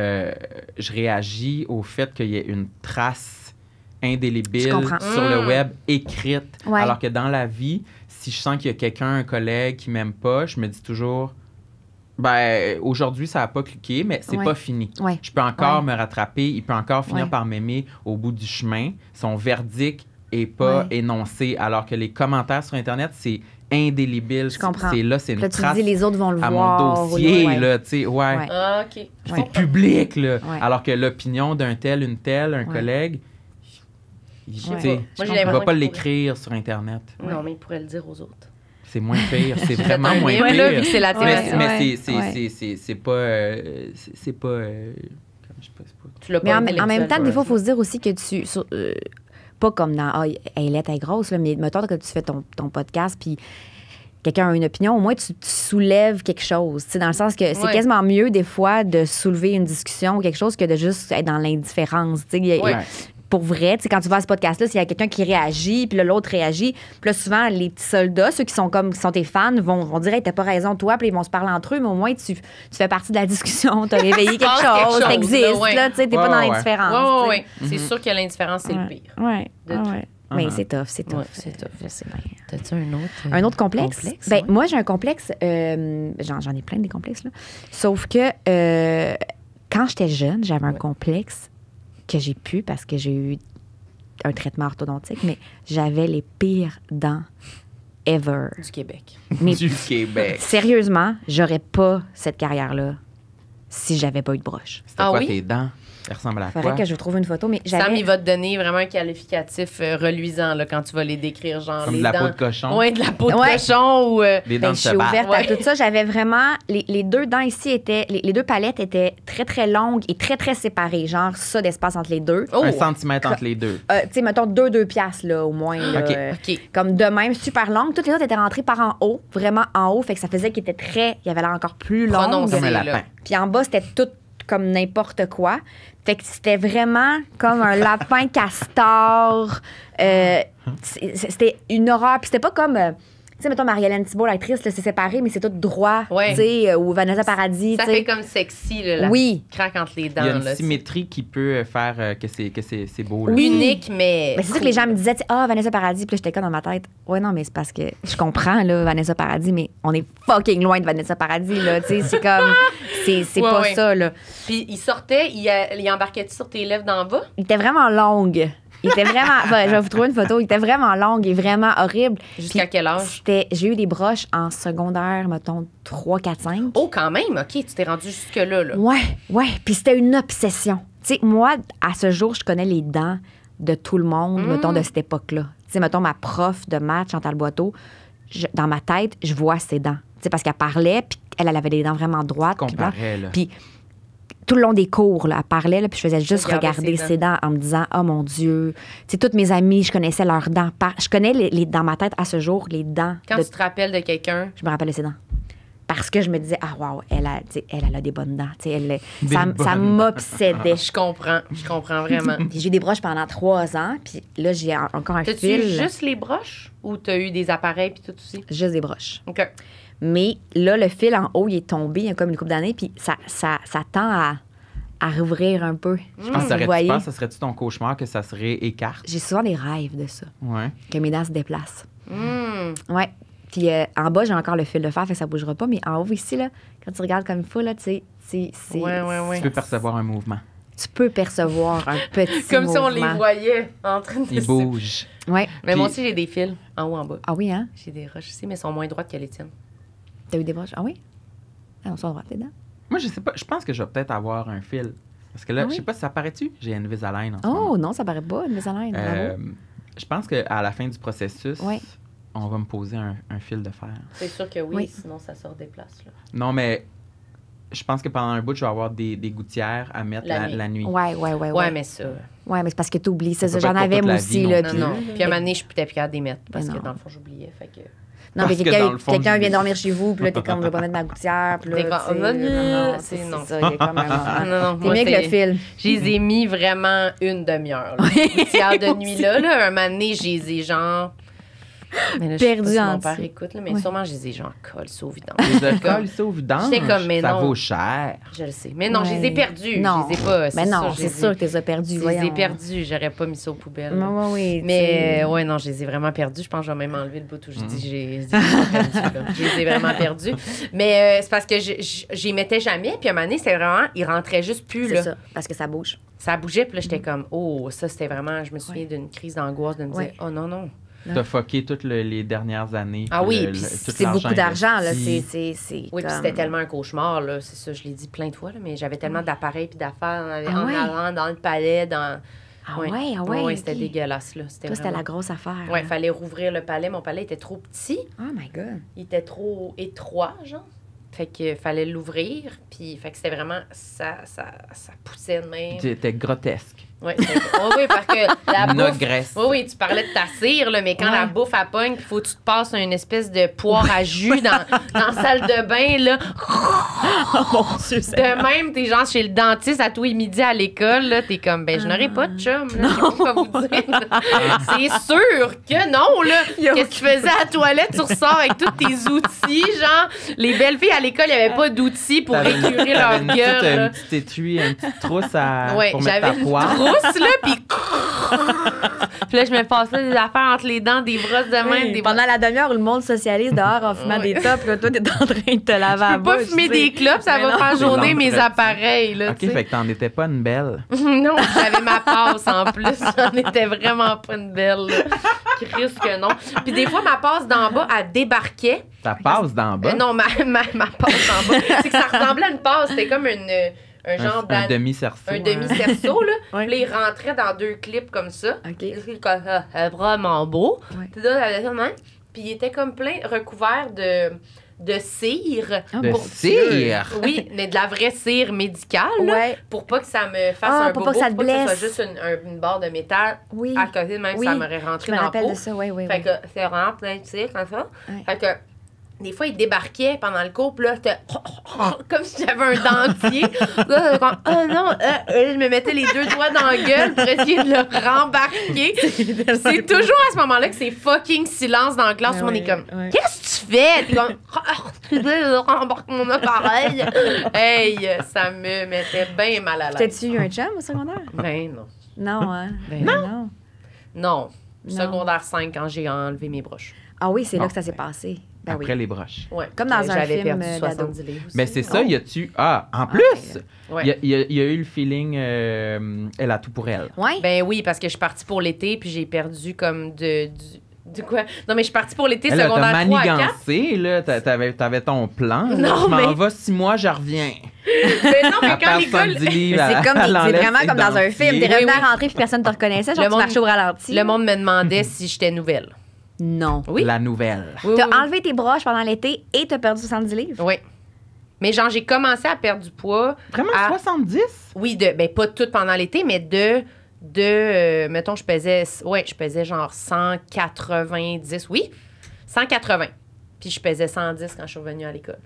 je réagis au fait qu'il y ait une trace Je indélébile comprends. sur le web écrite. Ouais. Alors que dans la vie, si je sens qu'il y a quelqu'un, un collègue qui m'aime pas, je me dis toujours, ben aujourd'hui, ça a pas cliqué, mais c'est Ouais. pas fini. Ouais. Je peux encore Ouais. me rattraper. Il peut encore finir Ouais. par m'aimer au bout du chemin. Son verdict est pas Ouais. énoncé. Alors que les commentaires sur Internet, c'est indélébile. Je comprends. C'est là, c'est une Là, tu te trace dis, les autres vont le à voir. mon dossier, ouais. là, tu sais, ouais. Ouais. Ah, OK. C'est public, là. Ouais. Alors que l'opinion d'un tel, une telle, un collègue, il, sais tu sais, pas. Moi, j'ai il l'impression va pas qu'il l'écrire sur Internet. Non, mais il pourrait le dire aux autres. C'est moins pire. C'est vraiment un moins livre, pire. là, vu que c'est la mais thématique. mais Ouais. c'est pas... c'est pas... je sais pas, c'est pas... Tu l'as Mais pas en même temps, intellectuel, des fois, il toi. faut se dire aussi que pas comme dans elle est grosse, là, mais mettons que tu fais ton podcast, puis quelqu'un a une opinion, au moins tu soulèves quelque chose. Tu sais, dans le sens que c'est Ouais. quasiment mieux, des fois, de soulever une discussion ou quelque chose que de juste être dans l'indifférence. Tu sais, Ouais. Pour vrai, tu sais, quand tu vas à ce podcast-là, s'il y a quelqu'un qui réagit, puis là, l'autre réagit, puis là, souvent, les petits soldats, ceux qui sont tes fans, vont dire, hey, t'as pas raison, toi, puis ils vont se parler entre eux, mais au moins, tu fais partie de la discussion, t'as réveillé quelque passes quelque chose, chose, t'existes, là, ouais. là, tu sais, t'es pas Ouais, dans ouais. l'indifférence. Ouais. tu sais. C'est sûr que l'indifférence, c'est le pire. Ouais, De ouais, tout. ouais. Mais Uh-huh. c'est tough, c'est tough. Ouais, c'est tough. Je sais bien. T'as-tu un autre? Un autre complexe? Ben, ouais. moi, j'ai un complexe. J'en ai plein des complexes, là. Sauf que quand j'étais jeune, j'avais un complexe que j'ai pu parce que j'ai eu un traitement orthodontique, mais j'avais les pires dents ever. Du Québec. Mais Du Québec. sérieusement, j'aurais pas cette carrière-là si j'avais pas eu de broche. C'était Ah quoi oui? tes dents? Elles ressemblent à Faudrait quoi? que je trouve une photo, mais Sam, j'avais... il va te donner vraiment un qualificatif reluisant là, quand tu vas les décrire, genre Comme les de la dents. peau de cochon? Ouais, de la peau de Ouais. cochon ou... Des dents Ben, de je suis cheval? ouverte Ouais. à tout ça. J'avais vraiment... Les deux dents ici étaient... Les deux palettes étaient très, très longues et très, très séparées. Genre ça d'espace entre les deux. Oh! Un centimètre entre les deux. Tu sais, mettons 2 piastres, là, au moins. Là, OK. OK. Comme de même, super longue. Toutes les autres étaient rentrées par en haut, vraiment en haut. Fait que ça faisait qu'il était très... Il y avait l'air encore plus long. Prononcé. Comme un là. lapin. Puis en bas, c'était tout comme n'importe quoi. Fait que c'était vraiment comme un lapin castor. C'était une horreur. Puis c'était pas comme... tu sais, mettons, Marie-Hélène Thibault, l'actrice, là, c'est séparé, mais c'est tout droit. Ouais. Tu sais, ou Vanessa Paradis. Ça tu sais. fait comme sexy, là, la Oui. petite craque entre les dents. Il y a une là, symétrie qui peut faire que c'est beau. Là. Oui. Unique, mais... Mais c'est ça que les gens me disaient, tu sais, Vanessa Paradis. Puis là, j'étais comme dans ma tête. Ouais, non, mais c'est parce que je comprends, là, Vanessa Paradis, mais on est fucking loin de Vanessa Paradis, là. Tu sais, c'est comme. C'est Ouais, pas ouais. ça, là. Puis il sortait, il embarquait-tu sur tes lèvres d'en bas? Il était vraiment longue. Il était vraiment... je vais vous trouver une photo. Il était vraiment long et vraiment horrible. Jusqu'à Puis quel âge? J'ai eu des broches en secondaire, mettons, 3, 4, 5. Oh, quand même, OK, tu t'es rendu jusque-là. Là. Ouais. Puis c'était une obsession. Tu sais, moi, à ce jour, je connais les dents de tout le monde, mettons, de cette époque-là. Tu sais, mettons, ma prof de maths, Chantal Boiteau, dans ma tête, je vois ses dents. Tu sais, parce qu'elle parlait, puis elle avait des dents vraiment droites. Comparait, là. Puis tout le long des cours, là, elle parlait, là, puis je faisais juste Regarder regarder ses ses dents en me disant, oh mon Dieu. Tu sais, toutes mes amies, je connaissais leurs dents. Je connais dans ma tête, à ce jour, les dents. Quand tu te rappelles de quelqu'un... Je me rappelle de ses dents. Parce que je me disais, ah, wow, elle a des bonnes dents. Tu sais, ça m'obsédait. Je comprends vraiment. Puis j'ai eu des broches pendant 3 ans, puis là, j'ai encore un T'as-tu fil. eu juste les broches ou t'as eu des appareils puis tout aussi? Juste des broches. OK. Mais là, le fil en haut, il est tombé il y a comme une couple d'années, puis ça tend à rouvrir un peu. Je pense que vous voyez. Ça serait-tu ton cauchemar que ça serait écarte? J'ai souvent des rêves de ça, Ouais. que mes dents se déplacent. Ouais. Puis en bas, j'ai encore le fil de fer, fait que ça bougera pas. Mais en haut, ici, là, quand tu regardes comme il faut, là, tu sais, c'est... Ouais. Tu peux percevoir un mouvement. Tu peux percevoir un petit Comme si on mouvement. les voyait en train de Il bouge. Ouais. Mais moi aussi, j'ai des fils en haut, en bas. Ah oui, hein? J'ai des roches ici, mais elles sont moins droites que les tiennes. T'as eu des broches? Ah oui? Ah, on s'en va tes dents. Moi, je sais pas. Je pense que je vais peut-être avoir un fil. Parce que là, Ah oui? je sais pas si ça paraît-tu. J'ai une Invisalign en ce moment. Oh non, ça paraît pas, une Invisalign. Bravo. Je pense qu'à la fin du processus, Ouais. on va me poser un fil de fer. C'est sûr que oui, Oui. sinon ça sort des places. Là. Non, mais je pense que pendant un bout, je vais avoir des gouttières à mettre la nuit. Ouais. Ouais, mais ça. Ouais, mais c'est parce que t'oublies. Ça, Ça peut j'en pas être avais pour moi toute la aussi. vie Là, non puis... Non. Puis à un moment donné, je suis peut-être plus capable d'y mettre parce Ben que non. dans le fond, j'oubliais. Fait que... Non, mais Parce que dans le fond, quelqu'un je vient dis- dormir chez vous, puis là, t'es comme, je vais pas mettre ma gouttière, puis là, T'es tu comme, sais, non, c'est non. ça, il y a comme un... Non, T'es moi, mieux que le fil. Je les ai mis vraiment une demi-heure. Là. Les gouttières de nuit là. Un moment donné, je les ai genre... Mais là, je sais pas Perdu si en mon père dessous. écoute, là, mais Ouais. sûrement, je les ai genre collés au vidange. Les alcools, ça, au vidange, J'étais comme, mais ça non. vaut cher. Je le sais. Mais non, je les ai Ouais. perdus. Non. Je les ai pas. Mais non, je c'est les ai- sûr que tu les as perdus. Je les ai perdus. J'aurais pas mis ça aux poubelles. là. Oui, Mais ouais, non, je les ai vraiment perdus. Je pense que je vais même enlever le bout où je dis j'ai perdu. Là. Je les ai vraiment perdus. Mais c'est parce que j'y mettais jamais. Puis à un moment donné, c'était vraiment, ils rentraient juste plus. C'est Là. ça, parce que ça bouge. Ça bougeait. Puis là, j'étais comme, oh, ça, c'était vraiment. Je me souviens d'une crise d'angoisse de me dire, Ouais. oh non, non. T'as fucké toutes les dernières années. Ah oui, le- puis tout C'est beaucoup d'argent, là. investi. C'est Oui, puis comme- c'était tellement un cauchemar, là. C'est ça, je l'ai dit plein de fois, là, mais j'avais tellement d'appareils puis d'affaires Ah en ouais? allant dans le palais, dans... Ah ouais, Ouais, c'était ok. dégueulasse, là. C'était Toi, c'était vraiment... la grosse affaire. Ouais, là. il fallait rouvrir le palais. Mon palais était trop petit. Oh my God. Il était trop étroit, genre. Fait que fallait l'ouvrir. Puis, fait que c'était vraiment... Ça poussait de même. C'était grotesque. Oui, parce que la bouffe... Nogresse. Oui, tu parlais de ta cire, là, mais quand Ouais. la bouffe, elle pogne, il faut que tu te passes une espèce de poire à jus dans la salle de bain, là. Mon Dieu, De même, t'es genre chez le dentiste à tous les midis à l'école, là, t'es comme, ben, je n'aurai pas de chum, là, je sais pas quoi vous dire. C'est sûr que non, là. Qu'est-ce que tu faisais à la toilette? Tu ressors avec tous tes outils, genre. Les belles filles à l'école, il n'y avait pas d'outils pour T'avais récurer leur t'avais une petite, gueule, là. un petit étui, une petite trousse Ouais, pour mettre ta j'avais une poire. trousse, là, puis... Puis là, je me passais des affaires entre les dents, des brosses de même, des Pendant la demi-heure où le monde socialise dehors en fumant Ouais. des tops, là, toi, t'es en train de te laver à Je peux pas bouche, fumer tu sais. des clopes, ça Mais va non. faire journer mes L'entretien. appareils, là, OK, tu sais. fait que t'en étais pas une belle. Non, j'avais ma passe en plus. J'en étais vraiment pas une belle. Là. Christ que non. Puis des fois, ma passe d'en bas, elle débarquait. Ça passe d'en bas. Non, ma passe d'en bas. C'est que ça ressemblait à une passe. C'était comme un genre un demi-cerceau. un demi-cerceau, là. Ouais. Puis là, il rentrait dans 2 clips comme ça. OK. C'est comme ça, vraiment beau. Ouais. Puis là, elle avait ça, hein. Puis il était comme plein, recouvert de cire. Ah, De bon. cire. Oui, mais de la vraie cire médicale, là, Ouais, pour pas que ça me fasse Ah, un pour bobo, pas que ça te pour pas que ce blesse. soit juste une barre de métal oui. à côté, même Oui, ça m'aurait Je rentré me dans la rappelle peau. de ça, oui, oui, Fait oui. que c'est vraiment plein de cire comme ça. Ouais. Fait que des fois, il débarquait pendant le cours, puis là, c'était comme si j'avais un dentier. Là, c'était comme, oh non, je me mettais les 2 doigts dans la gueule pour essayer de le rembarquer. C'est toujours à ce moment-là que c'est fucking silence dans la classe. Tout le monde est comme, Ouais. qu'est-ce que tu fais? T'es comme, je rembarque mon appareil. Hey, ça me mettait bien mal à l'aise. T'as-tu eu un chum au secondaire? Ben non. Non, hein? Ben non. Non. Secondaire 5 quand j'ai enlevé mes broches. Ah oui, c'est là Bon, que ça s'est passé. Ben après oui. les broches. Ouais. Comme dans un J'avais film perdu d'ado. 70 livres aussi. Mais c'est ça, Oh. y a-tu... Ah, en plus! Ouais. Il y a eu le feeling, elle a tout pour elle. Ouais. Ben oui, parce que je suis partie pour l'été, puis j'ai perdu comme de quoi? Non, mais je suis partie pour l'été Elle, t'as secondaire 3 à 4. manigancé, là. T'avais ton plan. là. Non, Je m'en mais- vais 6 mois, je reviens. Mais non, mais Elle quand perd l'école... 70 livres. C'est comme elle c'est enlève vraiment ses comme dans un film. T'es dentiers. revenu Oui, à rentrer puis personne te reconnaissait. Genre, Le tu monde- marchais au ralenti. Le monde me demandait si j'étais nouvelle. Non. Oui. La nouvelle. Oui, T'as oui, oui. enlevé tes broches pendant l'été et t'as perdu 70 livres. Oui. Mais genre, j'ai commencé à perdre du poids. Vraiment à- 70? Oui, ben pas tout pendant l'été, mais mettons, je pesais genre 190, oui, 180. Puis je pesais 110 quand je suis revenue à l'école.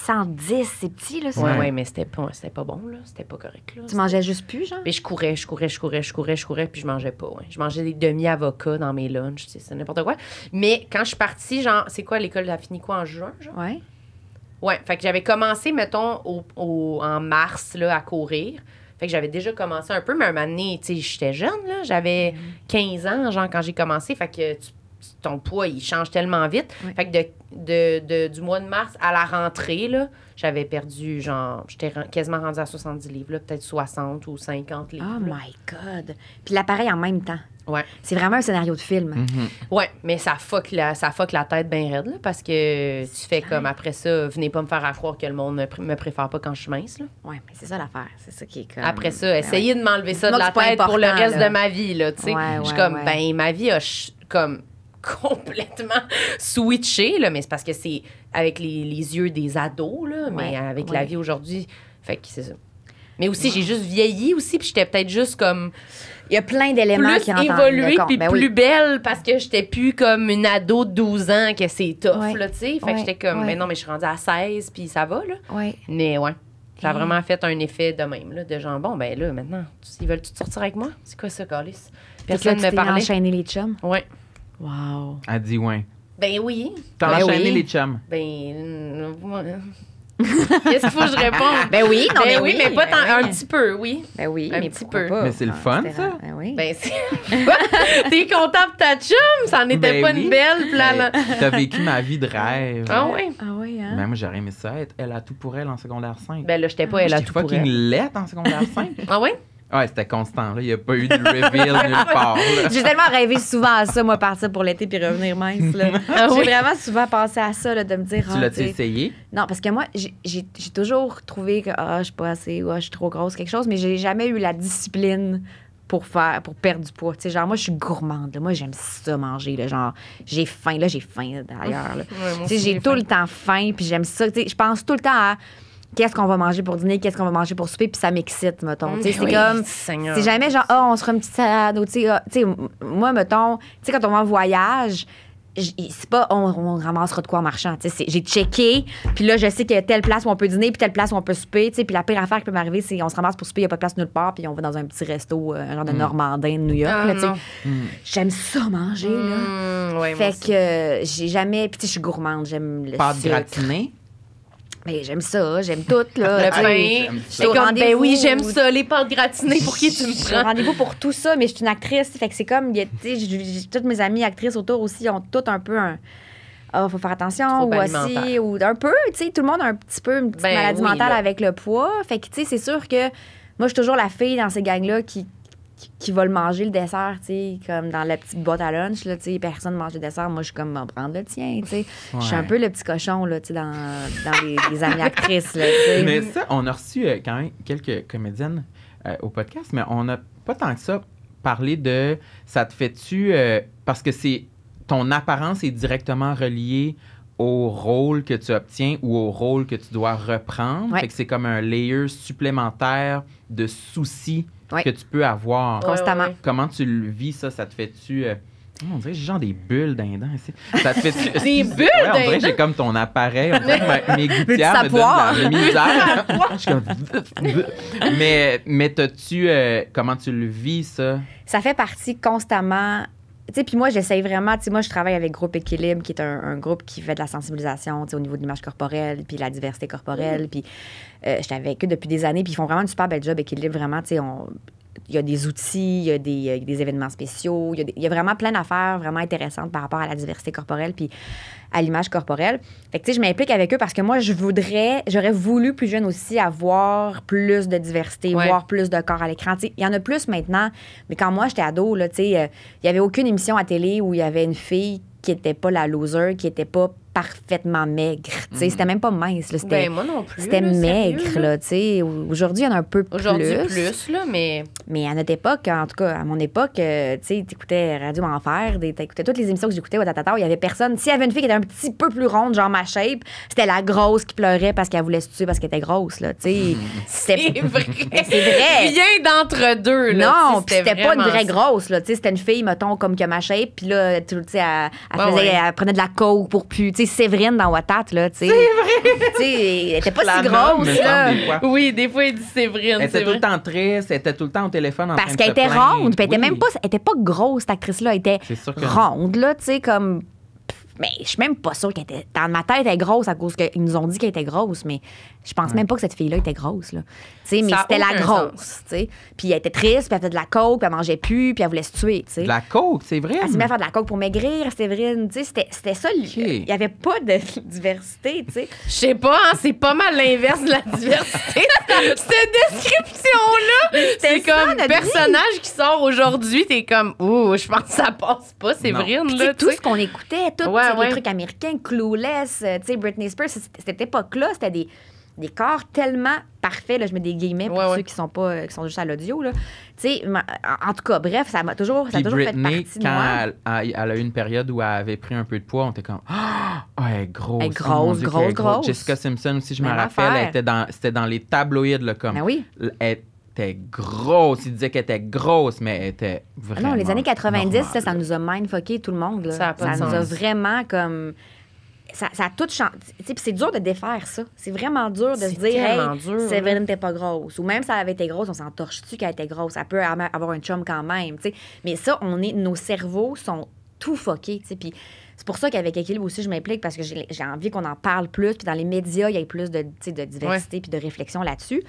110, c'est petit, là. ça. Ouais. Ouais, mais c'était pas bon, là. C'était pas correct, là. Tu mangeais juste plus, genre? Mais je courais, puis je mangeais pas, ouais. Je mangeais des demi-avocats dans mes lunchs, tu sais, c'est n'importe quoi. Mais quand je suis partie, genre, c'est quoi, l'école a fini quoi, en juin, genre? Ouais. Ouais, fait que j'avais commencé, mettons, en mars, là, à courir. Fait que j'avais déjà commencé un peu, mais un moment donné, tu sais, j'étais jeune, là. J'avais 15 ans, genre, quand j'ai commencé. Fait que ton poids, il change tellement vite. Oui. Fait que du mois de mars à la rentrée, là, j'avais perdu, genre, j'étais quasiment rendue à 70 livres, là, peut-être 60 ou 50 livres. Oh là. my God. Puis l'appareil en même temps. Ouais. C'est vraiment un scénario de film. Ouais, mais ça fuck la tête bien raide, là, parce que tu fais comme après ça, venez pas me faire à croire que le monde me préfère pas quand je suis mince, là. Ouais, mais c'est ça l'affaire. C'est ça qui est comme. Après ça, Ben essayez de m'enlever ça de Moi, la c'est pas tête pour le important, reste là. de ma vie, là, tu sais. Ouais, Je suis ouais, comme, ouais. ben, ma vie a comme complètement switché, là, mais c'est parce que c'est avec les yeux des ados, là, mais Ouais, avec ouais. la vie aujourd'hui, fait que c'est ça. Mais aussi, j'ai juste vieilli aussi, puis j'étais peut-être juste comme Il y a plein d'éléments plus qui rentrent en ligne de évoluée, compte. puis Ben plus oui. belle, parce que j'étais plus comme une ado de 12 ans, que c'est tough, Ouais, là, tu sais. Fait ouais, que j'étais comme, ouais. mais non, mais je suis rendue à 16, puis ça va, là. Ouais. Mais ouais, ça a vraiment fait un effet de même, là, de genre, bon, ben là, maintenant, ils veulent tout sortir avec moi? C'est quoi ça, Carlis? Puis là, Personne tu ne t'es me parlait. enchaîné les chums. Ouais. Wow. Elle dit ouais. Ben oui. T'as Ben enchaîné oui. les chums. Qu'est-ce qu'il faut que je réponde? Ben oui, non, Ben mais oui, mais pas ben tant, oui. un petit peu, oui. Ben oui, Un mais petit pourquoi peu. pas? Mais c'est le fun, c'était ça. Ben oui. Ben c'est... T'es content pour ta chum? Ça en était Ben pas oui. une belle, puis là... Ben, t'as vécu ma vie de rêve. Ah ouais? Ah oui, hein? Ben, moi, j'aurais aimé ça être Elle a tout pour elle en secondaire 5. Ben là, j'étais pas, elle a J'étais tout pour fucking elle. laite en secondaire 5. Ah ouais? Ouais, c'était constant. Là. Il n'y a pas eu de reveal nulle part. là. J'ai tellement rêvé souvent à ça, moi, partir pour l'été puis revenir mince. Là. Ah J'ai oui? vraiment souvent pensé à ça, là, de me dire. Tu ah, l'as-tu tu sais, essayé? Non, parce que moi, j'ai toujours trouvé que je suis pas assez, ou je suis trop grosse, quelque chose, mais j'ai jamais eu la discipline pour perdre du poids. Tu sais, genre, moi, je suis gourmande. Là. Moi, j'aime ça manger. Là. Genre, j'ai faim. Là, j'ai faim, là, d'ailleurs. là. Ouais, moi Tu sais, aussi, j'ai j'ai tout faim. le temps faim, puis j'aime ça. Tu sais, je pense tout le temps à qu'est-ce qu'on va manger pour dîner, qu'est-ce qu'on va manger pour souper, puis ça m'excite, mettons. Tu sais, c'est Oui, comme... Seigneur. C'est jamais genre, on se fera une petite salade, ou tu sais, tu sais, moi, mettons, tu sais, quand on va en voyage, c'est pas on ramassera de quoi en marchant. Tu sais, j'ai checké, puis là, je sais qu'il y a telle place où on peut dîner, puis telle place où on peut souper, tu sais, puis la pire affaire qui peut m'arriver, c'est on se ramasse pour souper, il n'y a pas de place nulle part, puis on va dans un petit resto, un genre de Normandin de New York, Ah, là, tu sais. non. J'aime ça manger, là. Ouais, moi Fait aussi. que j'ai jamais. Puis, tu sais, je suis gourmande, j'aime le Pâte sucre. gratinée? Mais j'aime ça, j'aime tout, là. Le tu sais. pain. Je suis C'est au comme, ben oui, rendez-vous. j'aime ça, les pâtes gratinées, pour qui tu Je me suis au prends? rendez-vous pour tout ça, mais je suis une actrice. Fait que c'est comme, tu sais, toutes mes amies actrices autour aussi ont toutes un peu un. Ah, faut faire attention, Trouble ou alimentaire. aussi, ou un peu, tu sais, tout le monde a un petit peu une petite Ben maladie oui, mentale là. avec le poids. Fait que, tu sais, c'est sûr que moi, je suis toujours la fille dans ces gangs-là qui va le manger, le dessert, tu sais, comme dans la petite boîte à lunch, là, tu sais, personne mange le dessert. Moi, je suis comme, va prendre le tien, tu sais. Je suis un Ouais. peu le petit cochon, là, tu sais, dans les amies actrices, là, tu sais. Mais ça, on a reçu quand même quelques comédiennes au podcast, mais on n'a pas tant que ça parlé de ça te fait-tu parce que c'est ton apparence est directement reliée au rôle que tu obtiens ou au rôle que tu dois reprendre. Ouais. Fait que c'est comme un layer supplémentaire de soucis Ouais. que tu peux avoir. Constamment. Comment tu le vis, ça? Ça te fait-tu... on dirait que j'ai genre des bulles dans les dents ici. Ça te fait-tu... Des bulles Ouais, dans on les dirait que j'ai dents? comme ton appareil. On dirait que mes gouttières me savoir? donnent de la misère. Je suis comme... mais t'as-tu... comment tu le vis, ça? Ça fait partie constamment. Tu sais, puis moi, j'essaye vraiment. Tu sais, moi, je travaille avec Groupe Équilibre, qui est un groupe qui fait de la sensibilisation, tu sais, au niveau de l'image corporelle, puis la diversité corporelle. Puis j'étais avec eux depuis des années, puis ils font vraiment une super belle job, Équilibre, vraiment. Tu sais, il y a des outils, il y a des événements spéciaux, il y a vraiment plein d'affaires vraiment intéressantes par rapport à la diversité corporelle puis à l'image corporelle. Fait que, tu sais, je m'implique avec eux parce que moi, j'aurais voulu plus jeune aussi avoir plus de diversité, voir plus de corps à l'écran. Tu sais, il y en a plus maintenant, mais quand moi, j'étais ado, là, tu sais, il n'y avait aucune émission à télé où il y avait une fille qui n'était pas la loser, qui n'était pas parfaitement maigre. Tu sais, c'était même pas mince. Là, c'était, moi non plus. C'était là, maigre, sérieux, là, tu sais. Aujourd'hui, il y en a un peu plus. Aujourd'hui, plus, là, mais... Mais à notre époque, en tout cas, à mon époque, tu sais, t'écoutais Radio Enfer, t'écoutais toutes les émissions que j'écoutais, il y avait personne. S'il y avait une fille qui était un petit peu plus ronde, genre ma shape, c'était la grosse qui pleurait parce qu'elle voulait se tuer parce qu'elle était grosse, là, tu sais. C'est vrai. C'est vrai. Rien d'entre deux, là. Non, puis c'était pas une vraie grosse, là, tu sais. C'était une fille, mettons, comme que ma shape, puis là, tu sais, elle prenait de la coke pour plus. Tu sais, Séverine dans Watat, là, tu sais. C'est vrai. Tu sais, elle était pas La si nomme, grosse, me semble, là. des fois. Oui, des fois, il dit Séverine. Elle était c'est tout vrai. le temps triste, elle était tout le temps au téléphone en train Parce de qu'elle se était plaindre. ronde, puis elle était Oui. même pas, elle était pas grosse, cette actrice-là. Elle était C'est sûr que ronde, là, tu sais, comme. Mais je suis même pas sûre qu'elle était. Dans ma tête, elle est grosse à cause qu'ils nous ont dit qu'elle était grosse, mais je pense même pas que cette fille-là était grosse, là. Tu sais, mais Ça a c'était la aucun grosse, tu sais. Puis elle était triste, puis elle faisait de la coke, puis elle mangeait plus, puis elle voulait se tuer, tu sais. De la coke, c'est vrai. Elle s'est mise à faire de la coke pour maigrir, Séverine. Tu sais, c'était ça. Il y avait pas de diversité, tu sais. Je sais pas, hein, c'est pas mal l'inverse de la diversité. Cette description-là, c'est ça, comme notre personnage qui sort aujourd'hui, t'es comme, ouh, je pense que ça passe pas, Séverine, Puis, là, tout tu sais. ce qu'on écoutait, tous Ouais, les ouais. trucs américains, Clueless, tu sais, Britney Spears, cette époque-là, c'était des corps tellement parfaits, là, je mets des guillemets pour Ouais, ceux ouais. qui sont juste à l'audio, là. Tu sais, en tout cas, bref, ça a toujours Puis fait Britney, partie de moi. quand elle a eu une période où elle avait pris un peu de poids, on était comme ah, elle est grosse. Elle est Oh mon grosse, Dieu, grosse, qu'elle est grosse. Jessica Simpson aussi, je me Même rappelle, affaire. c'était dans les tabloïds, là, comme. Ben oui. Elle était grosse. Ils disaient qu'elle était grosse, mais elle était Ah vraiment. non, les années 90, normale. ça nous a mindfucké tout le monde, là. Ça a pas de nous a sens. vraiment comme. Ça a tout changé. Puis c'est dur de défaire ça. C'est vraiment dur de C'est se dire, tellement hey, dur, Séverine n'était pas grosse. Ou même si elle avait été grosse, on s'en torche-tu qu'elle était grosse. Elle peut avoir un chum quand même, tu sais. Mais ça, nos cerveaux sont tout fuckés, tu sais. Puis c'est pour ça qu'avec Équilibre aussi, je m'implique parce que j'ai envie qu'on en parle plus. Puis dans les médias, il y ait plus de diversité puis de réflexion là-dessus.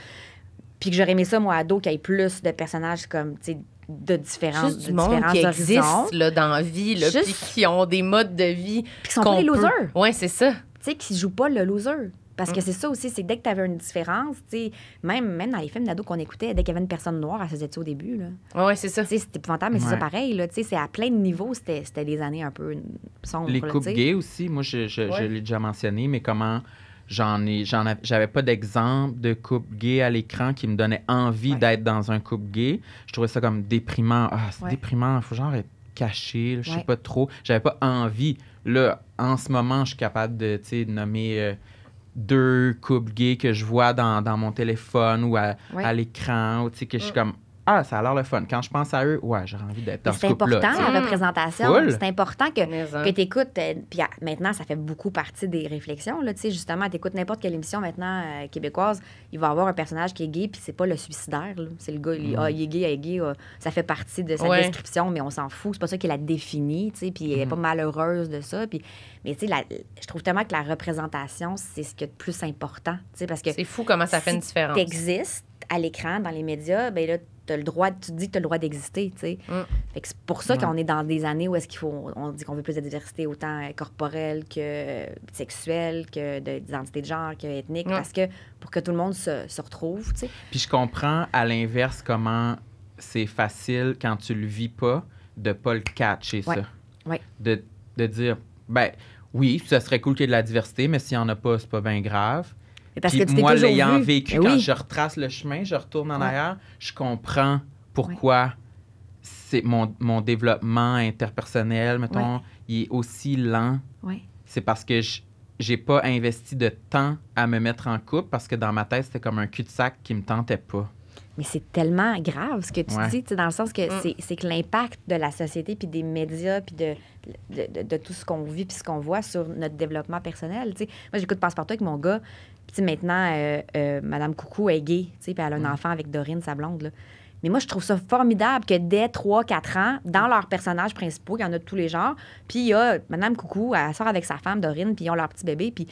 Puis que j'aurais aimé ça, moi, ado, qu'il y ait plus de personnages comme, tu sais, de différents Juste du monde qui existe là, dans la vie, là, Juste- puis qui ont des modes de vie. Puis qui sont pas les losers. Oui, c'est ça. Tu sais, qui jouent pas le loser. Parce que c'est ça aussi, c'est dès que tu avais une différence, tu sais, même dans les films d'ado qu'on écoutait, dès qu'il y avait une personne noire, elle faisait ça au début, là. Oui, c'est ça. Tu sais, c'était épouvantable, mais c'est Ouais. ça pareil, là. Tu sais, c'est à plein de niveaux, c'était des années un peu sombres, Les là, couples tu sais. gays aussi, moi, je l'ai déjà mentionné, mais comment j'avais pas d'exemple de couple gay à l'écran qui me donnait envie d'être dans un couple gay. Je trouvais ça comme déprimant. Ah, c'est Ouais. déprimant, il faut genre être caché, là, je sais Ouais. pas trop. J'avais pas envie. Là, en ce moment, je suis capable de, tu sais, nommer 2 couples gays que je vois dans mon téléphone ou à l'écran, ou tu sais, que je suis comme, ah, ça a l'air le fun. Quand je pense à eux, ouais, j'aurais envie d'être dans Mais ce c'est couple-là. important, tu sais. la représentation. Full. C'est important que Mais, hein. tu écoutes. Puis maintenant, ça fait beaucoup partie des réflexions. Là, tu sais, justement, tu écoutes n'importe quelle émission maintenant québécoise, il va y avoir un personnage qui est gay, puis c'est pas le suicidaire. Là. C'est le gars, il est gay, elle est gay. Ça fait partie de sa Ouais. description, mais on s'en fout. C'est pas ça qui la définit, tu sais, puis elle est pas malheureuse de ça. Puis, mais tu sais, je trouve tellement que la représentation, c'est ce qui est de plus important. Tu sais, parce que C'est fou comment ça fait une différence. tu existes à l'écran, dans les médias, ben là, tu te dis que tu as le droit d'exister, tu sais. Fait que c'est pour ça qu'on est dans des années où est-ce qu'il faut, on dit qu'on veut plus de diversité, autant corporelle que sexuelle, que d'identité de genre, que ethnique, parce que pour que tout le monde se retrouve, tu sais. Puis je comprends à l'inverse comment c'est facile quand tu le vis pas de pas le catcher, ça. Ouais. De dire, ben oui, ça serait cool qu'il y ait de la diversité, mais s'il y en a pas, c'est pas bien grave. Mais parce Puis que tu t'es moi, toujours l'ayant vu. vécu, Ben quand oui. je retrace le chemin, je retourne en Ouais. arrière, je comprends pourquoi c'est mon développement interpersonnel, mettons, il est aussi lent. Ouais. C'est parce que j'ai pas investi de temps à me mettre en couple parce que dans ma tête, c'était comme un cul-de-sac qui me tentait pas. Mais c'est tellement grave ce que tu Ouais. dis, tu sais, dans le sens que c'est que l'impact de la société, puis des médias, puis de tout ce qu'on vit, puis ce qu'on voit sur notre développement personnel. Tu sais. Moi, j'écoute Passe-Partout avec mon gars, puis tu sais, maintenant, Madame Coucou est gay, tu sais, puis elle a un enfant avec Dorine, sa blonde. Là. Mais moi, je trouve ça formidable que dès 3-4 ans, dans leurs personnages principaux, il y en a de tous les genres, puis il y a Madame Coucou, elle sort avec sa femme Dorine, puis ils ont leur petit bébé, puis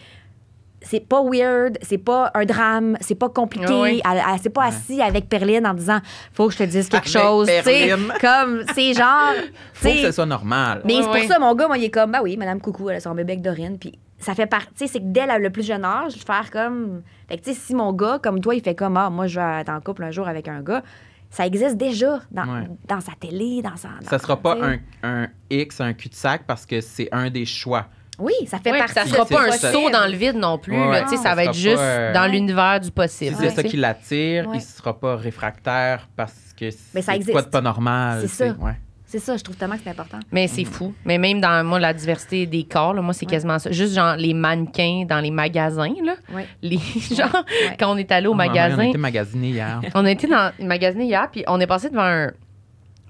c'est pas weird, c'est pas un drame, c'est pas compliqué. Oui. Elle s'est pas assise avec Perline en disant faut que je te dise quelque Avec chose. Tu sais, Perline. comme, c'est genre. Faut tu que sais, ce soit normal. mais Ouais, c'est pour ouais. ça, mon gars, moi, il est comme, bah oui, Madame Coucou, elle a son bébé avec Dorine. Puis ça fait partie, tu sais, c'est que dès le plus jeune âge, faire comme. Fait que, tu sais, si mon gars, comme toi, il fait comme, moi, je vais être en couple un jour avec un gars, ça existe déjà dans sa télé, dans sa. Ça sera pas tu sais. un X, un cul-de-sac parce que c'est un des choix. Oui, ça fait Ouais, partie. puis ça sera C'est pas un possible. saut dans le vide non plus. Ouais, là, tu sais, non, ça ça va être sera juste pas, dans Ouais. l'univers du Si possible. c'est ça tu sais. qui l'attire, Ouais. il sera pas réfractaire parce que Mais ça c'est existe. quoi de pas normal. C'est tu sais, ça. ouais. C'est ça, je trouve tellement que c'est important. Mais c'est fou. Mais même dans moi, la diversité des corps, là, moi, c'est quasiment ça. Juste genre les mannequins dans les magasins, là. Ouais. Les, genre, Ouais. quand on est allé au On magasin, a été magasiné hier. on a été dans le magasin hier, puis on est passé devant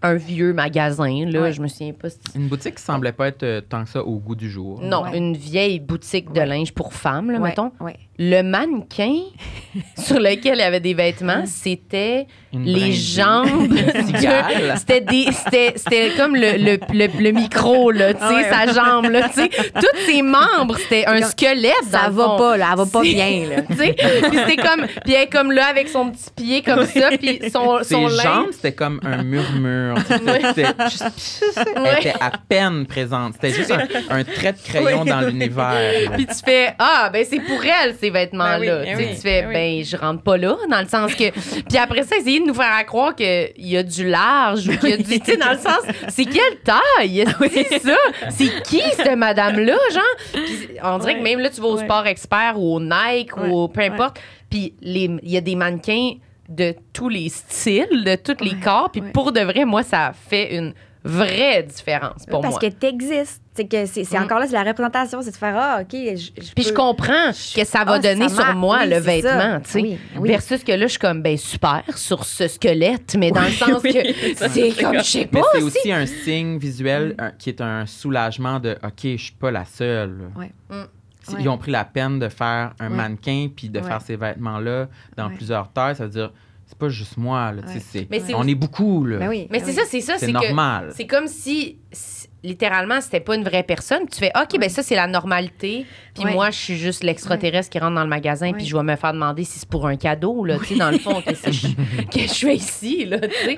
un vieux magasin, là. Ouais. Je me souviens pas. Une boutique qui semblait pas être tant que ça au goût du jour. Non, Ouais. une vieille boutique de linge pour femmes, là, Ouais, mettons. ouais. Le mannequin sur lequel il y avait des vêtements, c'était Une les brindille. jambes. Cigale. C'était comme le micro, là, tu sais, Ouais. sa jambe, là, tu sais. Tous ses membres, c'était un comme- squelette. dans Ça le va fond. pas, là. Elle va pas C'est- bien, là. Tu sais, puis c'était comme, puis elle est comme là avec son petit pied comme ça, puis son Ses linge. jambes, c'était comme un murmure. Elle Ouais. était à peine présente. C'était juste un trait de crayon dans l'univers. Puis tu fais ben c'est pour elle ces vêtements-là. Ben oui, Tu sais, ben oui, tu fais ben oui. je rentre pas là dans le sens que puis après ça essayer de nous faire croire qu'il y a du large ou qu'il y a du tu sais dans le sens c'est quelle taille c'est ça c'est qui cette madame là genre puis on dirait que même là tu vas au Sport Expert ou au Nike ou au peu importe puis il y a des mannequins de tous les styles de tous les corps puis pour de vrai moi ça fait une vraie différence pour Parce moi. que t'existes. C'est que c'est encore là, c'est la représentation, c'est de faire, OK. Puis je comprends que ça va donner sur marche. moi Oui, le c'est ça. vêtement, tu sais. Oui, oui. Versus que là, je suis comme, super, sur ce squelette, mais dans le sens que c'est comme, je sais pas. Mais c'est aussi un signe visuel qui est un soulagement de OK, je suis pas la seule. Ouais. Ils ont pris la peine de faire un Ouais. mannequin puis de Ouais. faire ces vêtements-là dans Ouais. plusieurs tailles. Ça veut dire, c'est pas juste moi. Là, tu sais, Ouais. c'est- Mais c'est on est beaucoup. Là. Ben oui. Mais ben c'est oui. ça, c'est ça. C'est que normal. C'est comme si, littéralement, c'était pas une vraie personne. Tu fais, OK, ben ça, c'est la normalité. Puis Ouais. moi, je suis juste l'extraterrestre qui rentre dans le magasin, puis Ouais. je vais me faire demander si c'est pour un cadeau, là, tu sais, dans le fond, que je fais ici, là, tu sais.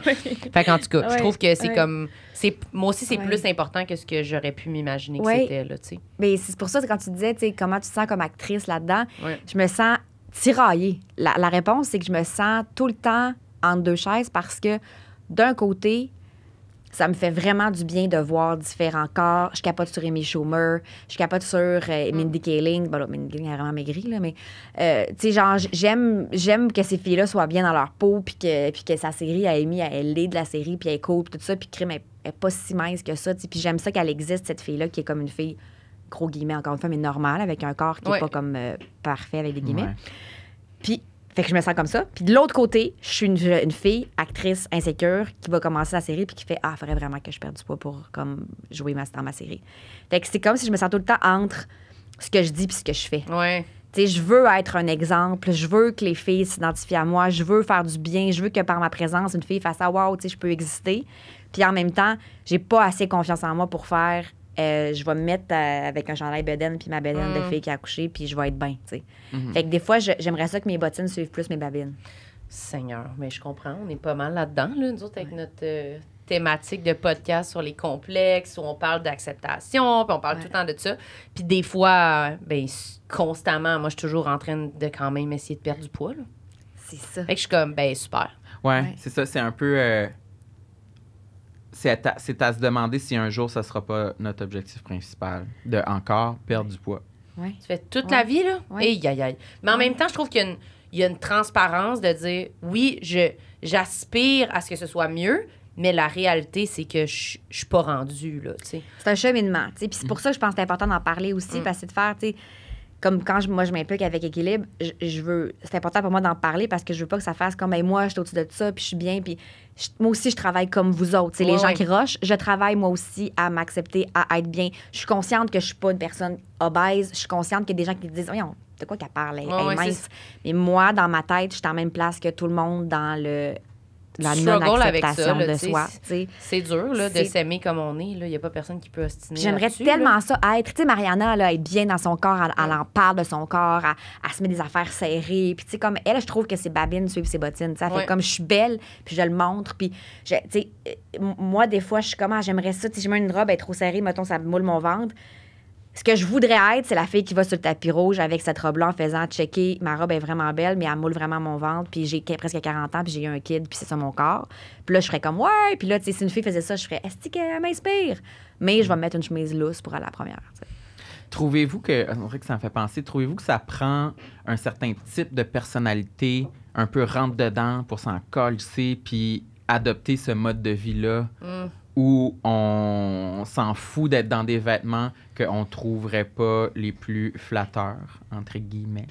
Fait qu'en tout cas, je Ouais. trouve que c'est Ouais. comme. Moi aussi, c'est Ouais. plus important que ce que j'aurais pu m'imaginer que Ouais. c'était, là, tu sais. Mais c'est pour ça que quand tu disais, tu sais, comment tu te sens comme actrice là-dedans, Ouais. je me sens tiraillée. La réponse, c'est que je me sens tout le temps entre deux chaises parce que, d'un côté, ça me fait vraiment du bien de voir différents corps. Je capote sur Amy Schumer, je capote sur Mindy Kaling. Bon, là, Mindy Kaling est vraiment maigrie, là, mais tu sais, genre, j'aime que ces filles-là soient bien dans leur peau, puis que sa série, Amy, elle est de la série, puis elle est cool, puis tout ça, puis Crime, elle est pas si mince que ça, tu sais. Puis j'aime ça qu'elle existe, cette fille-là, qui est comme une fille, gros guillemets, encore une fois, mais normale, avec un corps qui Ouais. est pas comme parfait, avec des guillemets. Ouais. Puis, fait que je me sens comme ça. Puis de l'autre côté, je suis une fille, actrice insécure, qui va commencer la série puis qui fait « Ah, il faudrait vraiment que je perde du poids pour comme, jouer dans ma série. » Fait que c'est comme si je me sens tout le temps entre ce que je dis puis ce que je fais. Ouais. Tu sais, je veux être un exemple, je veux que les filles s'identifient à moi, je veux faire du bien, je veux que par ma présence, une fille fasse « Ah, wow, tu sais, je peux exister. » Puis en même temps, j'ai pas assez confiance en moi pour faire je vais me mettre avec un chandail bedaine puis ma bedaine de fille qui a accouché puis je vais être bien, tu sais. Fait que des fois, j'aimerais ça que mes bottines suivent plus mes babines. Seigneur, mais je comprends, on est pas mal là-dedans, là, nous autres, avec notre thématique de podcast sur les complexes, où on parle d'acceptation, puis on parle tout le temps de ça. Puis des fois, constamment, moi, je suis toujours en train de quand même essayer de perdre du poids, là. C'est ça. Fait que je suis comme, super. Ouais, Ouais. c'est ça. C'est un peu. C'est à se demander si un jour, ça sera pas notre objectif principal, de encore perdre du poids. Ouais. Tu fais toute Ouais. la vie, là? Ouais. Aïe, aïe, aïe. Mais en même temps, je trouve qu'il y a une transparence de dire, oui, j'aspire à ce que ce soit mieux, mais la réalité, c'est que je suis pas rendue, là, tu sais. C'est un cheminement, tu sais. Puis c'est pour ça que je pense que c'est important d'en parler aussi, parce que c'est de faire, tu sais, comme quand moi, je m'implique avec Équilibre, c'est important pour moi d'en parler parce que je veux pas que ça fasse comme, moi, je suis au-dessus de ça, puis je suis bien, puis moi aussi, je travaille comme vous autres. C'est les Ouais, gens ouais. qui rushent. Je travaille, moi aussi, à m'accepter, à être bien. Je suis consciente que je suis pas une personne obèse. Je suis consciente qu'il y a des gens qui disent, voyons, de quoi qu'elle parle? Elle Ouais, est ouais, mince. Mais moi, dans ma tête, je suis en même place que tout le monde dans la struggles avec ça, non-acceptation là, de tu sais, soi. tu sais. C'est dur là, de C'est- s'aimer comme on est. Il n'y a pas personne qui peut ostiner. Puis j'aimerais là-dessus, tellement là. ça être. Tu sais, Mariana, là, être bien dans son corps, elle en parle de son corps, elle se met des affaires serrées. Puis, tu sais, comme elle, je trouve que c'est babine suivre ses bottines. Tu sais, elle Ouais. fait comme je suis belle, puis je le montre. Puis, tu sais, moi, des fois, je suis comme, j'aimerais ça. Tu sais, je mets une robe, elle est trop serrée, mettons, ça me moule mon ventre. Ce que je voudrais être, c'est la fille qui va sur le tapis rouge avec cette robe-là en faisant checker. Ma robe est vraiment belle, mais elle moule vraiment mon ventre. Puis j'ai presque 40 ans, puis j'ai eu un kid, puis c'est ça mon corps. Puis là, je ferais comme, ouais. Puis là, tu sais, si une fille faisait ça, je ferais, est-ce qu'elle m'inspire? Mais je vais me mettre une chemise lousse pour aller à la première. Tu sais. Trouvez-vous que, on dirait que ça me fait penser, trouvez-vous que ça prend un certain type de personnalité, un peu rentre-dedans pour s'en coller, puis adopter ce mode de vie-là où on s'en fout d'être dans des vêtements qu'on ne trouverait pas les plus flatteurs, entre guillemets,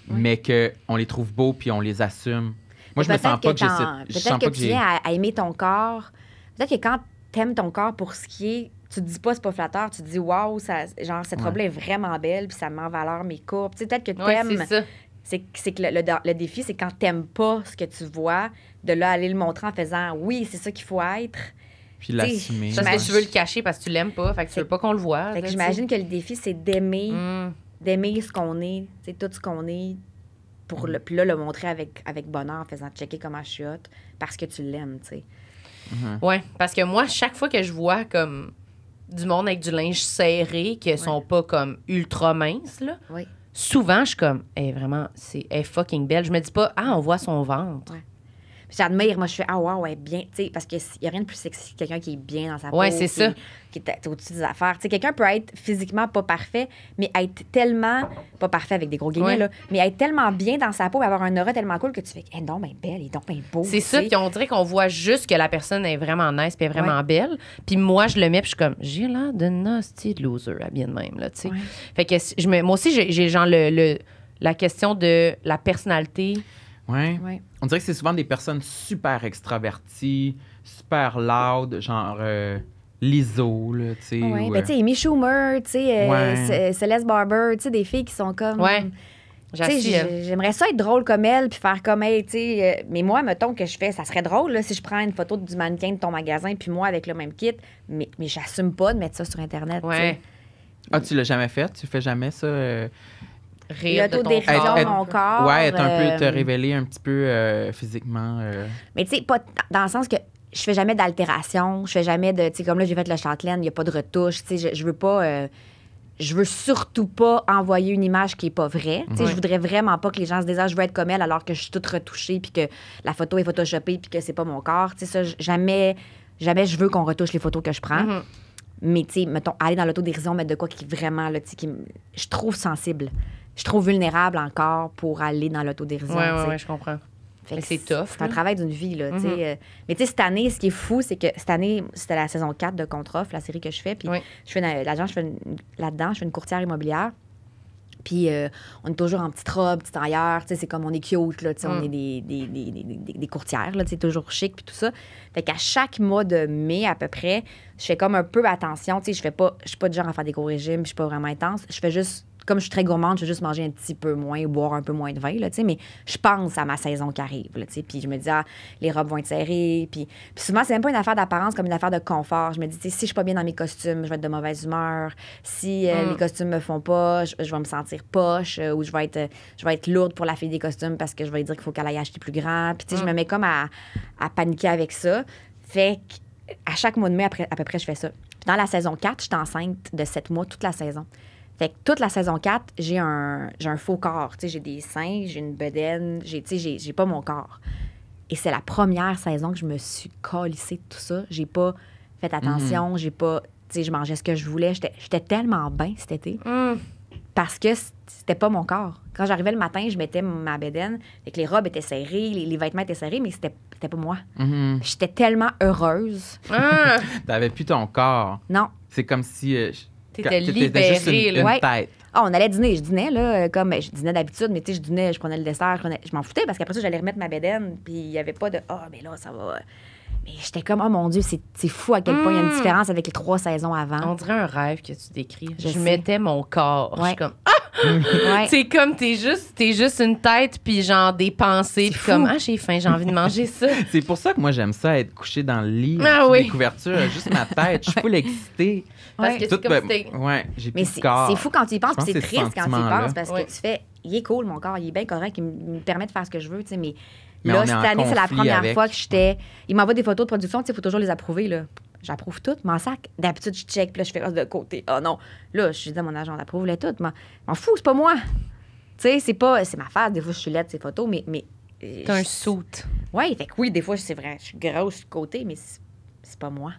mais qu'on les trouve beaux puis on les assume. Moi, je me sens pas que j'ai je sens Peut-être pas que que tu j'ai... viens à aimer ton corps. Peut-être que quand t'aimes ton corps pour ce qui est, tu te dis pas c'est pas flatteur, tu te dis waouh, genre cette Ouais. robe-là est vraiment belle, puis ça met en valeur mes courbes. Tu sais, peut-être que Ouais, t'aimes. c'est ça. C'est que le défi, c'est quand t'aimes pas ce que tu vois, de là aller le montrer en faisant oui, c'est ça qu'il faut être. Puis l'assumer. Parce ouais. que tu veux le cacher parce que tu l'aimes pas. Fait que tu veux pas qu'on le voit. Fait que là, j'imagine que le défi, c'est d'aimer, tu sais. d'aimer ce qu'on est, tu sais, tout ce qu'on est, pour puis là, le montrer avec bonheur en faisant checker comment je suis hot, parce que tu l'aimes, tu sais. Ouais, parce que moi, chaque fois que je vois comme du monde avec du linge serré qui sont pas comme ultra minces, là, Oui. souvent, je suis comme, elle est vraiment, elle est fucking belle. Je me dis pas, on voit son ventre. Ouais. Puis j'admire, moi, je fais, wow, elle est bien, tu sais, parce qu'il n'y a rien de plus sexy que quelqu'un qui est bien dans sa peau. Ouais, c'est ça. Qui est au-dessus des affaires. Tu sais, quelqu'un peut être physiquement pas parfait, mais être tellement, pas parfait avec des gros guillemets, Ouais. là, mais être tellement bien dans sa peau, avoir un aura tellement cool que tu fais, elle est donc bien belle, elle est donc bien beau. C'est tu ça, sais. puis on dirait qu'on voit juste que la personne est vraiment nice puis est vraiment belle. Puis moi, je le mets, puis je suis comme, j'ai l'air de nasty de loser, à bien de même, là, tu sais. Ouais. Fait que moi aussi, j'ai genre la question de la personnalité. Ouais. Ouais. On dirait que c'est souvent des personnes super extraverties, super loud, genre Lizzo, là, tu sais. Oui, ou, ben tu sais, Amy Schumer, tu sais, Ouais. Celeste Barber, tu sais, des filles qui sont comme... Ouais. Tu sais, J'assume, elle. j'aimerais ça être drôle comme elle, puis faire comme elle, tu sais. Mais moi, mettons que je fais, ça serait drôle, là, si je prends une photo du mannequin de ton magasin, puis moi avec le même kit, mais j'assume pas de mettre ça sur Internet, tu sais. Ouais. Ah, tu l'as jamais fait? Tu fais jamais ça? Rire de ton L'autodérision corps. de mon corps. Ouais, être un peu, te euh, révéler un petit peu physiquement. Mais tu sais, pas dans le sens que je fais jamais d'altération, je fais jamais de, tu sais, comme là, j'ai fait le Châtelaine, il n'y a pas de retouche, tu sais, je veux pas... je veux surtout pas envoyer une image qui est pas vraie. Tu sais, je voudrais vraiment pas que les gens se disent je veux être comme elle alors que je suis toute retouchée puis que la photo est photoshopée puis que c'est pas mon corps. Tu sais, ça, jamais je veux qu'on retouche les photos que je prends. Mhm. Mais tu sais, mettons, aller dans l'autodérision, mettre de quoi qui vraiment, là, tu sais, je trouve sensible. Je trouve vulnérable encore pour aller dans l'autodérision. Ouais, tu sais. ouais, je comprends. Fait Mais que c'est tough, C'est un là. travail d'une vie, là, tu sais. Mhm. Mais tu sais, cette année, ce qui est fou, c'est que cette année, c'était la saison 4 de Contre-Off, la série que je fais. Puis Oui. je fais là-dedans, je fais une courtière immobilière. Puis on est toujours en petite robe, petit tailleur, tu sais, c'est comme on est cute, là, tu sais, on est des courtières, là, tu sais, toujours chic, puis tout ça. Fait qu'à chaque mois de mai, à peu près, je fais comme un peu attention, tu sais, je suis pas du genre à faire des gros régimes, je suis pas vraiment intense. Je fais juste, comme je suis très gourmande, je vais juste manger un petit peu moins, boire un peu moins de vin, là, tu sais, mais je pense à ma saison qui arrive, là, tu sais, puis je me dis, les robes vont être serrées, puis souvent, c'est même pas une affaire d'apparence, comme une affaire de confort. Je me dis, tu sais, si je suis pas bien dans mes costumes, je vais être de mauvaise humeur. Si les costumes me font pas, je vais me sentir poche, ou je vais être lourde pour la fille des costumes parce que je vais dire qu'il faut qu'elle aille acheter plus grand. Puis, tu sais, je me mets comme à paniquer avec ça. Fait qu'à chaque mois de mai, à peu près, je fais ça. Puis dans la saison 4, je suis enceinte de 7 mois toute la saison. Fait que toute la saison 4, j'ai un faux corps. Tu sais, j'ai des seins, j'ai une bedaine, tu sais, j'ai pas mon corps. Et c'est la première saison que je me suis calissée de tout ça. J'ai pas fait attention, j'ai pas... Tu sais, je mangeais ce que je voulais. J'étais tellement bien cet été parce que c'était pas mon corps. Quand j'arrivais le matin, je mettais ma bedaine, fait que les robes étaient serrées, les vêtements étaient serrés, mais c'était pas moi. Mhm. J'étais tellement heureuse. Ah! T'avais plus ton corps. Non. C'est comme si... T'étais juste libérée, une là. Ouais. Ah, tête. On allait dîner. Je dînais, là, comme je dînais d'habitude, mais tu sais, je prenais le dessert, je m'en foutais parce qu'après ça, j'allais remettre ma bedaine, puis il y avait pas de mais là, ça va. Mais j'étais comme, oh mon Dieu, c'est fou à quel point il y a une différence avec les 3 saisons avant. On dirait un rêve que tu décris. Je Je sais. mettais mon corps. Je Ouais. suis comme, Ouais. c'est comme, t'es juste une tête, puis genre des pensées, puis fou. comme, j'ai faim, j'ai envie de manger ça. C'est pour ça que moi, j'aime ça, être couché dans le lit. Ah sous oui. des couvertures, juste ma tête. Je suis full excitée. Parce que c'est Tout, comme ben, si t'es- ouais, j'ai Mais plus de corps. c'est fou quand tu y penses, Je puis pense c'est que c'est triste ce quand tu y sentiment-là. penses, parce Ouais. que tu fais, il est cool, mon corps, il est bien correct, il me permet de faire ce que je veux, tu sais, mais Mais là, on est cette en année, c'est la conflit première avec. fois que j'étais... Il m'envoie des photos de production, tu sais, il faut toujours les approuver, là. J'approuve toutes, m'en sac. D'habitude, je check, puis là, je fais de côté. Oh non. Là, je dis à mon agent, d'approuve-les toutes. M'en fous, c'est pas moi. Tu sais, c'est ma face. Des fois, je suis laide, ces photos, mais T'as un soute. oui, fait que oui, des fois, c'est vrai, je suis grosse sur le côté, mais c'est pas moi.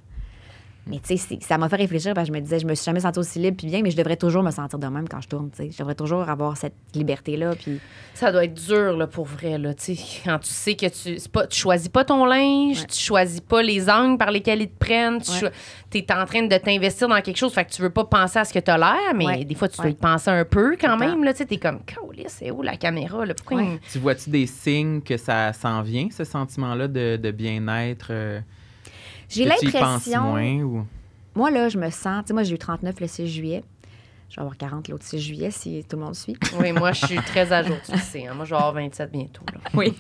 Mais tu sais, ça m'a fait réfléchir parce que je me disais, je me suis jamais sentie aussi libre puis bien, mais je devrais toujours me sentir de même quand je tourne, tu sais. Je devrais toujours avoir cette liberté-là, puis... Ça doit être dur, là, pour vrai, là, tu sais. Quand tu sais que tu choisis pas ton linge, Ouais. tu choisis pas les angles par lesquels ils te prennent, t'es en train de t'investir dans quelque chose, fait que tu veux pas penser à ce que t'as l'air, mais Ouais. des fois, tu dois Ouais. y penser un peu quand Tout le même, là, tu sais. T'es comme, Calisse, c'est où la caméra, là? Pourquoi Ouais. Tu vois-tu des signes que ça s'en vient, ce sentiment-là de bien-être? J'ai que tu y penses l'impression... moins ou... Moi, là, je me sens... Tu sais, moi, j'ai eu 39 le 6 juillet. Je vais avoir 40 l'autre 6 juillet, si tout le monde suit. Oui, moi, je suis très à jour, tu le sais. Hein. Moi, je vais avoir 27 bientôt, là. Oui.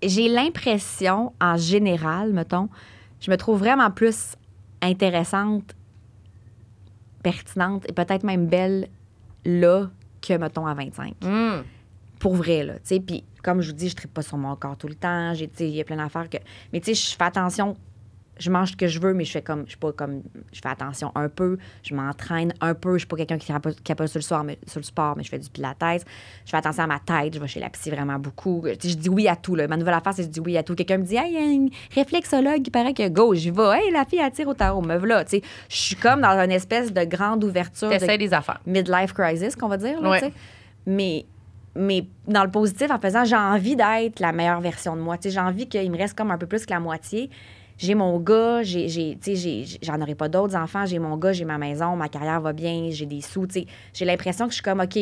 J'ai l'impression, en général, mettons, je me trouve vraiment plus intéressante, pertinente et peut-être même belle là que, mettons, à 25. Pour vrai, là. Tu sais, puis comme je vous dis, je ne tripe pas sur mon corps tout le temps. Tu sais, il y a plein d'affaires que... Mais tu sais, je fais attention. Je mange ce que je veux, mais je fais comme... Je suis pas comme... Je fais attention un peu. Je m'entraîne un peu. Je suis pas quelqu'un qui capote sur le sport, mais je fais du pilates. Je fais attention à ma tête. Je vais chez la psy vraiment beaucoup. Tu sais, je dis oui à tout, là. Ma nouvelle affaire, c'est que je dis oui à tout. Quelqu'un me dit, hey, il y a un réflexologue qui paraît que go, j'y vais. Hey, la fille, elle tire au tarot. Me voilà. Tu sais, je suis comme dans une espèce de grande ouverture. T'essaies des affaires. Midlife crisis, qu'on va dire, là, Ouais. tu sais. Mais dans le positif, en faisant, j'ai envie d'être la meilleure version de moi. Tu sais, j'ai envie qu'il me reste comme un peu plus que la moitié. J'ai mon gars, tu sais, j'en aurai pas d'autres enfants. J'ai mon gars, j'ai ma maison, ma carrière va bien, j'ai des sous. Tu sais, j'ai l'impression que je suis comme, OK,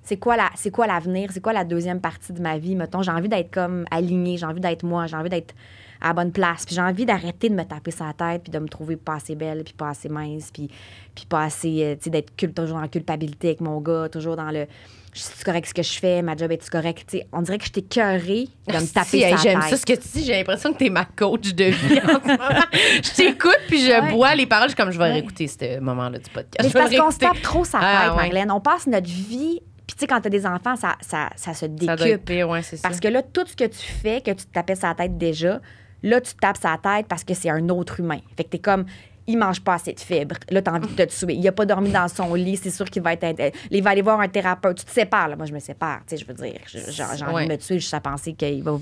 c'est quoi l'avenir? C'est quoi la deuxième partie de ma vie? Mettons, j'ai envie d'être comme alignée, j'ai envie d'être moi, j'ai envie d'être à la bonne place. Puis j'ai envie d'arrêter de me taper sa tête, puis de me trouver pas assez belle, puis pas assez mince, puis pas assez, tu sais, d'être toujours en culpabilité avec mon gars, toujours dans le... C'est correct ce que je fais, ma job est-tu correct? Tu sais, on dirait que je t'ai cœurée de me taper Si, sa hey, tête. j'aime ça ce que tu dis. J'ai l'impression que t'es ma coach de vie en ce moment. Je t'écoute, puis je bois les paroles. Je suis comme, je vais réécouter ce moment-là du podcast. Mais Je c'est vais parce le qu'on se réécouter. tape trop sa tête, Ah, ouais. Marlène. On passe notre vie... Puis tu sais, quand t'as des enfants, ça se Ça doit être décupe. pire, ouais, c'est ça. Parce que là, tout ce que tu fais, que tu te tapais sa tête déjà, là, tu te tapes sa tête parce que c'est un autre humain. Fait que t'es comme, il mange pas assez de fibres. Là, t'as envie de te tuer. Il a pas dormi dans son lit, c'est sûr qu'il va être... Il va aller voir un thérapeute. Tu te sépares, là. Moi, je me sépare, tu sais, je veux dire. J'ai envie Ouais. de me tuer juste à penser qu'il va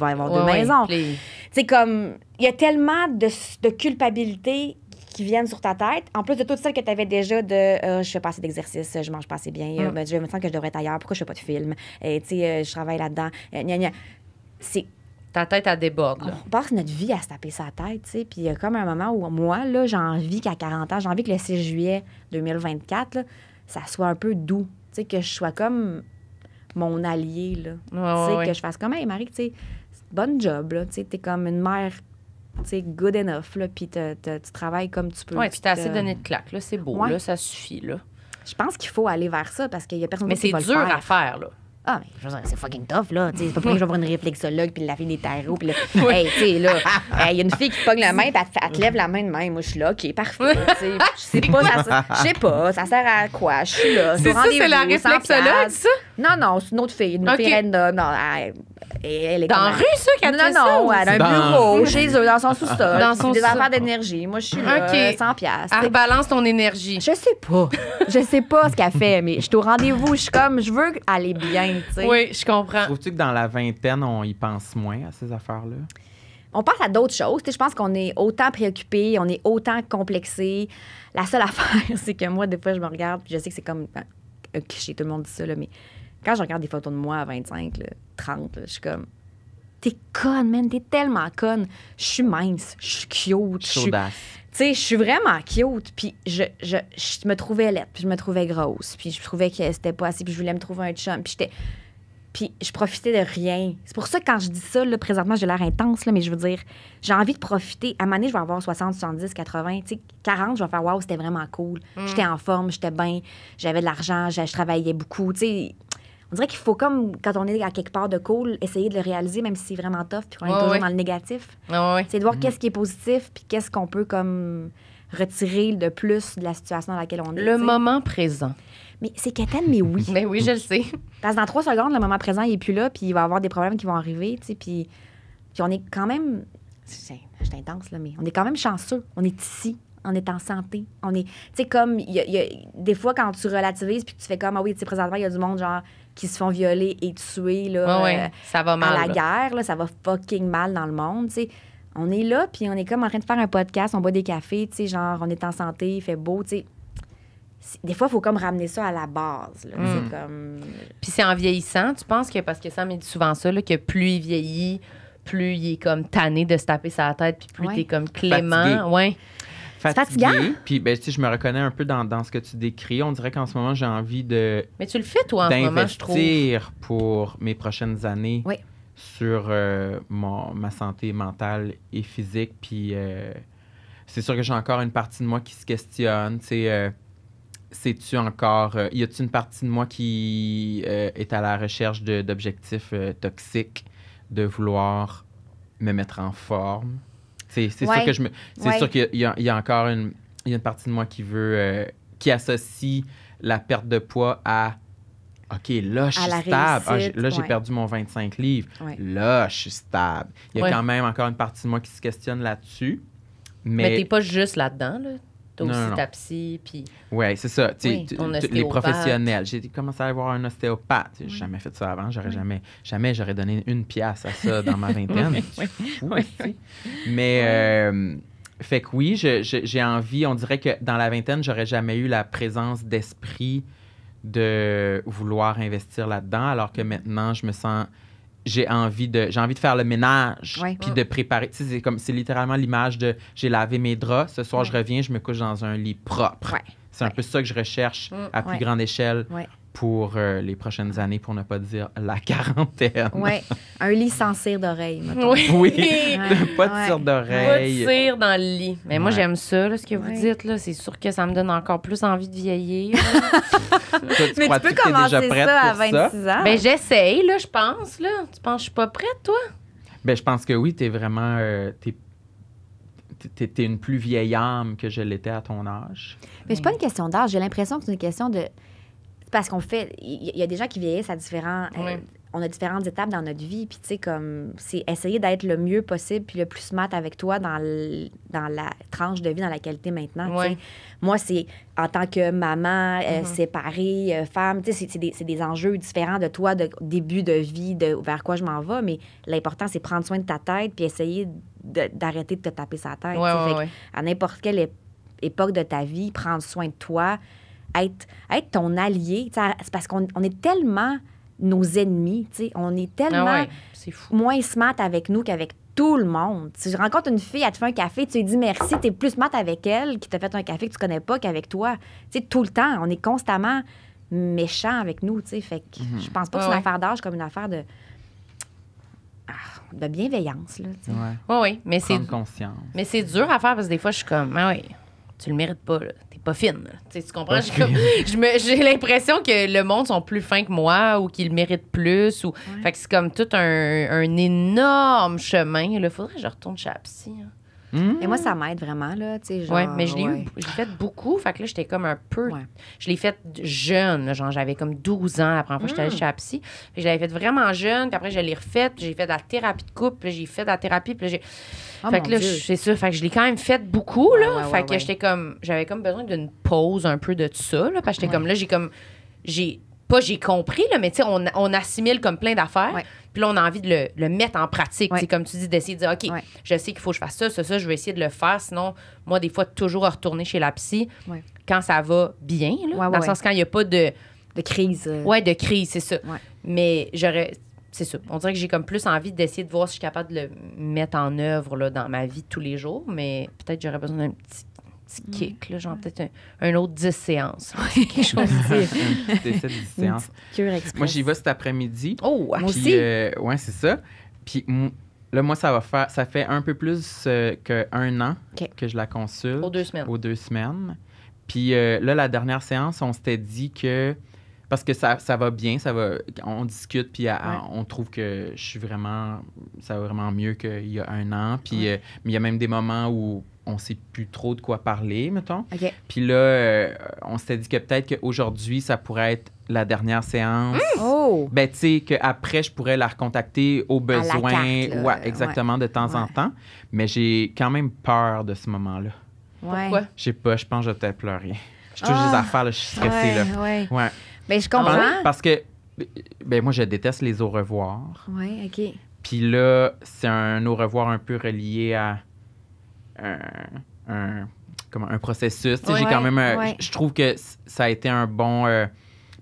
avoir Ouais, deux ouais. maisons. Puis- Tu sais, comme, il y a tellement de culpabilité qui viennent sur ta tête, en plus de tout ça que tu avais déjà de je fais pas assez d'exercice, je mange pas assez bien, ben, je me sens que je devrais être ailleurs, pourquoi je fais pas de film, tu sais, je travaille là-dedans. Gna, gna. C'est, Ta tête, elle déborde, là. on passe notre vie à se taper sa tête, tu sais, puis il y a comme un moment où moi, là, j'ai envie qu'à 40 ans, j'ai envie que le 6 juillet 2024, là, ça soit un peu doux, tu sais, que je sois comme mon allié, là. Tu sais, Ouais. que je fasse comme, hey, Marie, tu sais, bonne job, là, tu sais, t'es comme une mère, tu sais, good enough, là, puis tu travailles comme tu peux. Ouais, tu t'as assez te- donné de claques, là. C'est beau, Ouais. là. Ça suffit, là. Je pense qu'il faut aller vers ça, parce qu'il y a personne Mais d'autre qui c'est va le dur faire. à faire, là. Ah, mais je veux dire, c'est fucking tough, là. Tu sais, c'est pas pour rien que je vais voir une réflexologue, puis la fille des tarots, puis là, hey, tu sais, là, il y a une fille qui pogne la main, puis elle te lève la main de même. Moi, je suis là, OK, parfait. Tu sais, je sais pas, je sais pas, ça sert à quoi? Je suis là. C'est ça, c'est la réflexologue, ça? Non, non, c'est une autre fille. Une OK. fille random. Non, elle est Dans comme- la rue, ça, qu'elle Non, fait ça? non, ou- elle a un Dans- bureau chez eux, dans son sous-sol. Dans puis son des sous-sol. affaires d'énergie. Moi, je suis là, OK. 100 piastres. Elle rebalance ton énergie. Je sais pas. Je sais pas ce qu'elle fait, mais je suis au rendez-vous. Je suis comme, je veux aller bien, tu sais. Oui, je comprends. Trouves-tu que dans la vingtaine, on y pense moins à ces affaires-là? On pense à d'autres choses. Tu sais, je pense qu'on est autant préoccupé, on est autant complexé. La seule affaire, c'est que moi, des fois, je me regarde, puis je sais que c'est comme un cliché, tout le monde dit ça, là, mais quand je regarde des photos de moi à 25, là, 30, là, je suis comme, t'es conne, man, t'es tellement conne. Je suis mince, je suis cute, je suis... Chaudasse. Tu sais, je suis vraiment cute, puis je me trouvais laide, puis je me trouvais grosse, puis je trouvais que c'était pas assez, puis je voulais me trouver un chum, puis j'étais... Puis je profitais de rien. C'est pour ça que quand je dis ça, là, présentement, j'ai l'air intense, là, mais je veux dire, j'ai envie de profiter. À un moment donné, je vais avoir 60, 70, 80. Tu sais, 40, je vais faire « Wow, c'était vraiment cool. J'étais en forme, j'étais bien, j'avais de l'argent, je travaillais beaucoup. » Tu sais, on dirait qu'il faut, comme quand on est à quelque part de cool, essayer de le réaliser, même si c'est vraiment tough, puis qu'on est toujours dans le négatif. C'est de voir qu'est-ce qui est positif, puis qu'est-ce qu'on peut comme retirer de plus de la situation dans laquelle on est. Le moment présent. Mais c'est quétaine, mais oui. Mais oui, je le sais. Parce que dans 3 secondes, le moment présent, il n'est plus là, puis il va y avoir des problèmes qui vont arriver, tu sais, puis on est quand même... C'est intense, là, mais on est quand même chanceux. On est ici, on est en santé. On est... Tu sais, comme, il y a des fois, quand tu relativises, puis tu fais comme, ah oui, tu sais, présentement, il y a du monde, genre, qui se font violer et tuer, là, ça va mal, à la guerre, là, ça va fucking mal dans le monde, tu sais. On est là, puis on est comme en train de faire un podcast, on boit des cafés, tu sais, genre, on est en santé, il fait beau, tu sais. Des fois, il faut comme ramener ça à la base. Là, comme... Puis c'est en vieillissant, tu penses que, parce que Sam me dit souvent ça, là, que plus il vieillit, plus il est comme tanné de se taper sa tête, puis plus t'es comme clément. Fatigué. Puis, ben, tu sais, je me reconnais un peu dans ce que tu décris. On dirait qu'en ce moment, j'ai envie de... Mais tu le fais, toi, en ce moment, je trouve. D'investir pour mes prochaines années sur ma santé mentale et physique. Puis, c'est sûr que j'ai encore une partie de moi qui se questionne, tu sais... sais-tu encore... y a-t-il une partie de moi qui est à la recherche d'objectifs toxiques, de vouloir me mettre en forme? C'est sûr que c'est sûr qu'il y a encore une partie de moi qui veut... qui associe la perte de poids à... OK, là, je suis stable. Là, j'ai perdu mon 25 livres. Là, je suis stable. Il y a quand même encore une partie de moi qui se questionne là-dessus. Mais t'es pas juste là-dedans, là. T'as aussi non. ta psy, puis... Oui, c'est ça. Les professionnels. J'ai commencé à aller voir un ostéopathe. J'ai jamais fait ça avant. Jamais j'aurais donné une pièce à ça dans ma vingtaine. Mais, fait que oui, j'ai envie... On dirait que dans la vingtaine, j'aurais jamais eu la présence d'esprit de vouloir investir là-dedans, alors que maintenant, je me sens... J'ai envie de faire le ménage, puis de préparer. Tu sais, c'est littéralement l'image de j'ai lavé mes draps, ce soir je reviens, je me couche dans un lit propre. C'est un peu ça que je recherche à plus grande échelle pour les prochaines années, pour ne pas dire la quarantaine. Un lit sans cire d'oreille, mettons. Pas de cire d'oreille. Pas de cire dans le lit. Mais moi, j'aime ça, là, ce que vous dites. Là. C'est sûr que ça me donne encore plus envie de vieillir. Toi, mais tu peux commencer ça à 26 ans. Ben, j'essaye, là, je pense. Là. Tu penses que je suis pas prête, toi? Ben, je pense que oui, t'es vraiment... T'es une plus vieille âme que je l'étais à ton âge. Mais c'est pas une question d'âge. J'ai l'impression que c'est une question de... Parce qu'on fait... Il y a des gens qui vieillissent à différents... on a différentes étapes dans notre vie. Puis, tu sais, comme... C'est essayer d'être le mieux possible puis le plus smart avec toi dans la tranche de vie dans laquelle tu es maintenant. Moi, c'est en tant que maman, séparée, femme, tu sais, c'est des enjeux différents de toi, de début de vie, vers quoi je m'en vais. Mais l'important, c'est prendre soin de ta tête puis essayer d'arrêter de te taper sa tête. À n'importe quelle époque de ta vie, prendre soin de toi, être ton allié. C'est parce qu'on est tellement nos ennemis. On est tellement moins smart avec nous qu'avec tout le monde. Si je rencontre une fille, elle te fait un café, tu lui dis merci, tu es plus smart avec elle qui t'a fait un café que tu connais pas qu'avec toi. Tout le temps, on est constamment méchants avec nous. Fait que je pense pas que c'est une affaire d'âge comme une affaire de bienveillance. Oui, mais prendre conscience. Mais c'est dur à faire parce que des fois, je suis comme, tu le mérites pas, là. T'es pas fine. Tu comprends? J'ai l'impression que le monde sont plus fins que moi ou qu'ils le méritent plus. Fait que c'est comme tout un énorme chemin. Il faudrait que je retourne chez la psy. Et moi, ça m'aide vraiment, là. Mais j'ai fait beaucoup. Fait que là, j'étais comme un peu... Je l'ai fait jeune. Là, genre, j'avais comme 12 ans la première fois que j'étais allée chez la psy. Puis je l'avais fait vraiment jeune. Puis après, je l'ai refaite. Puis j'ai fait de la thérapie de couple. Puis j'ai fait de la thérapie. Puis fait que là, c'est ça. Fait que je l'ai quand même fait beaucoup, là. Fait que j'étais comme... J'avais comme besoin d'une pause un peu de tout ça, là. Parce que j'étais comme là, j'ai compris, là, mais tu sais, on assimile comme plein d'affaires. Puis là, on a envie de le mettre en pratique. Comme tu dis, d'essayer de dire, OK, je sais qu'il faut que je fasse ça, je vais essayer de le faire. Sinon, moi, des fois, toujours retourner chez la psy quand ça va bien, là, dans le sens quand il n'y a pas de crise. De crise, c'est ça. Mais c'est ça. On dirait que j'ai comme plus envie d'essayer de voir si je suis capable de le mettre en œuvre là, dans ma vie de tous les jours. Mais peut-être que j'aurais besoin d'un petit kick, là, genre peut-être un autre 10 séances. Quelque chose de... Un petit essai de 10 séances. Cure express. Moi, j'y vais cet après-midi. Oh, Moi Puis, aussi. ouais, c'est ça. Puis là, moi, ça fait un peu plus qu'un an OK. que je la consulte. aux 2 semaines. Aux 2 semaines. Puis là, la dernière séance, on s'était dit que... Parce que ça va bien, on discute, puis on trouve que ça va vraiment mieux qu'il y a un an. Puis mais il y a même des moments où on sait plus trop de quoi parler, mettons. OK. Puis là, on s'était dit que peut-être qu'aujourd'hui, ça pourrait être la dernière séance. Oh! Ben, tu sais, qu'après, je pourrais la recontacter au la besoin. carte, là. Ouais, exactement, de temps en Ouais. temps. Mais j'ai quand même peur de ce moment-là. Ouais. Pourquoi? Je sais pas, je pense que je vais peut-être pleurer. Je touche des affaires, là, je suis stressée, là. Ouais. Ouais. Mais je comprends. Parce que, ben, moi, je déteste les au revoir. Oui, OK. Puis là, c'est un au revoir un peu relié à un processus. Tu sais, j'ai Ouais, quand même, ouais. je trouve que ça a été un bon,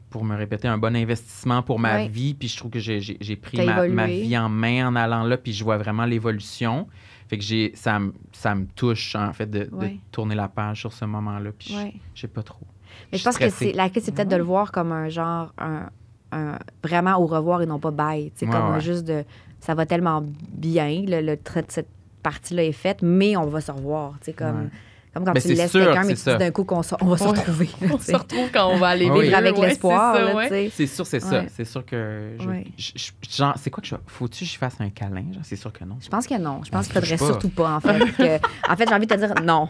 pour me répéter, un bon investissement pour ma Ouais. vie. Puis je trouve que j'ai pris T'as ma évolué. vie en main en allant là. Puis je vois vraiment l'évolution. Fait que ça me touche, en fait, de Ouais. tourner la page sur ce moment-là. Puis Ouais. je sais pas trop. Mais je pense que la clé, c'est peut-être de le Ouais. voir comme un genre, un vraiment au revoir et non pas bye. C'est Ouais, comme ouais. juste de. Ça va tellement bien, le trait de cette partie-là est faite, mais on va se revoir. Tu sais, comme, Ouais. comme quand Ben, tu c'est laisses sûr quelqu'un, que mais c'est tu dis ça. d'un coup qu'on on va se retrouver. là, On tu se sais. retrouve quand on va aller Oui. Vivre avec Ouais, l'espoir. c'est ça, là, ouais. tu sais. C'est sûr, c'est ça. Ouais. C'est sûr que. Ouais. Genre, c'est quoi que faut-tu que je fasse un câlin? Genre, c'est sûr que non. Je pense que non. Je pense qu'il touche faudrait pas. surtout pas, en fait. En fait, j'ai envie de te dire non.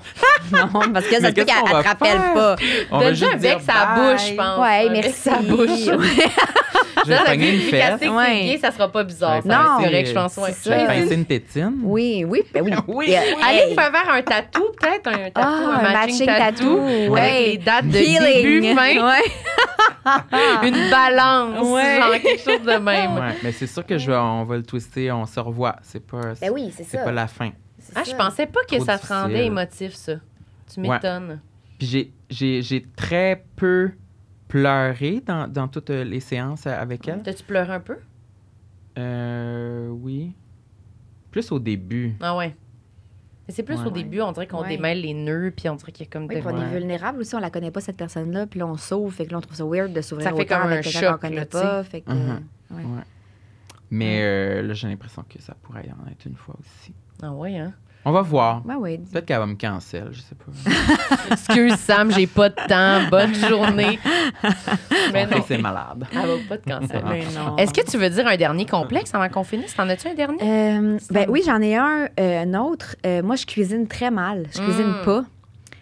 Non, parce que ça Mais se peut qu'est-ce qu'on qu'elle va te rappelle faire? pas. On va Donne-lui juste un bec dire sa bye. bouche, je pense. Ouais, Un bec merci. sa bouche. Je vais Ça, pogner une vu qu'elle fesse. sait que Ouais. c'est gay, ça sera pas bizarre. Je vais Non. C'est correct, je pense. Ouais. C'est Je vais ça. pincer une tétine. Oui, oui, ben oui. Oui. Et, Allez hey, vous faire un tatou, peut-être un tatou, Ah, un matching tattoo, ouais. avec les dates de feeling. début, fin, Ouais. une balance, Ouais. genre quelque chose de même. Ouais, mais c'est sûr que on va le twister, on se revoit. C'est pas, Ben oui, c'est ça. pas la fin. C'est Ah, ça. je pensais pas que Trop ça te rendait difficile. émotif, ça. Tu Ouais. m'étonnes. Puis j'ai très peu pleuré dans toutes les séances avec elle. T'as-tu pleuré un peu? Oui. Plus au début. Ah ouais. Mais c'est plus Ouais. au début, on dirait qu'on Ouais. démêle les nœuds, puis on dirait qu'il y a comme Oui, des... puis on est Ouais. vulnérable aussi, on la connaît pas, cette personne-là, puis là, on s'ouvre, fait que là, on trouve ça weird de s'ouvrir Ça fait autant comme avec un quelqu'un choc, qu'on connaît là, pas, fait que... Mhm. ouais. Ouais. Mais là, j'ai l'impression que ça pourrait y en être une fois aussi. Ah ouais, hein? On va voir. Ouais, ouais. Peut-être qu'elle va me cancel, je sais pas. Excuse, Sam, j'ai pas de temps. Bonne journée. Mais Fait non, que c'est malade. elle va pas te canceller. Mais non. Est-ce que tu veux dire un dernier complexe avant qu'on finisse? T'en as-tu un dernier? Ben oui, j'en ai un autre. Moi, je cuisine très mal. Je cuisine pas.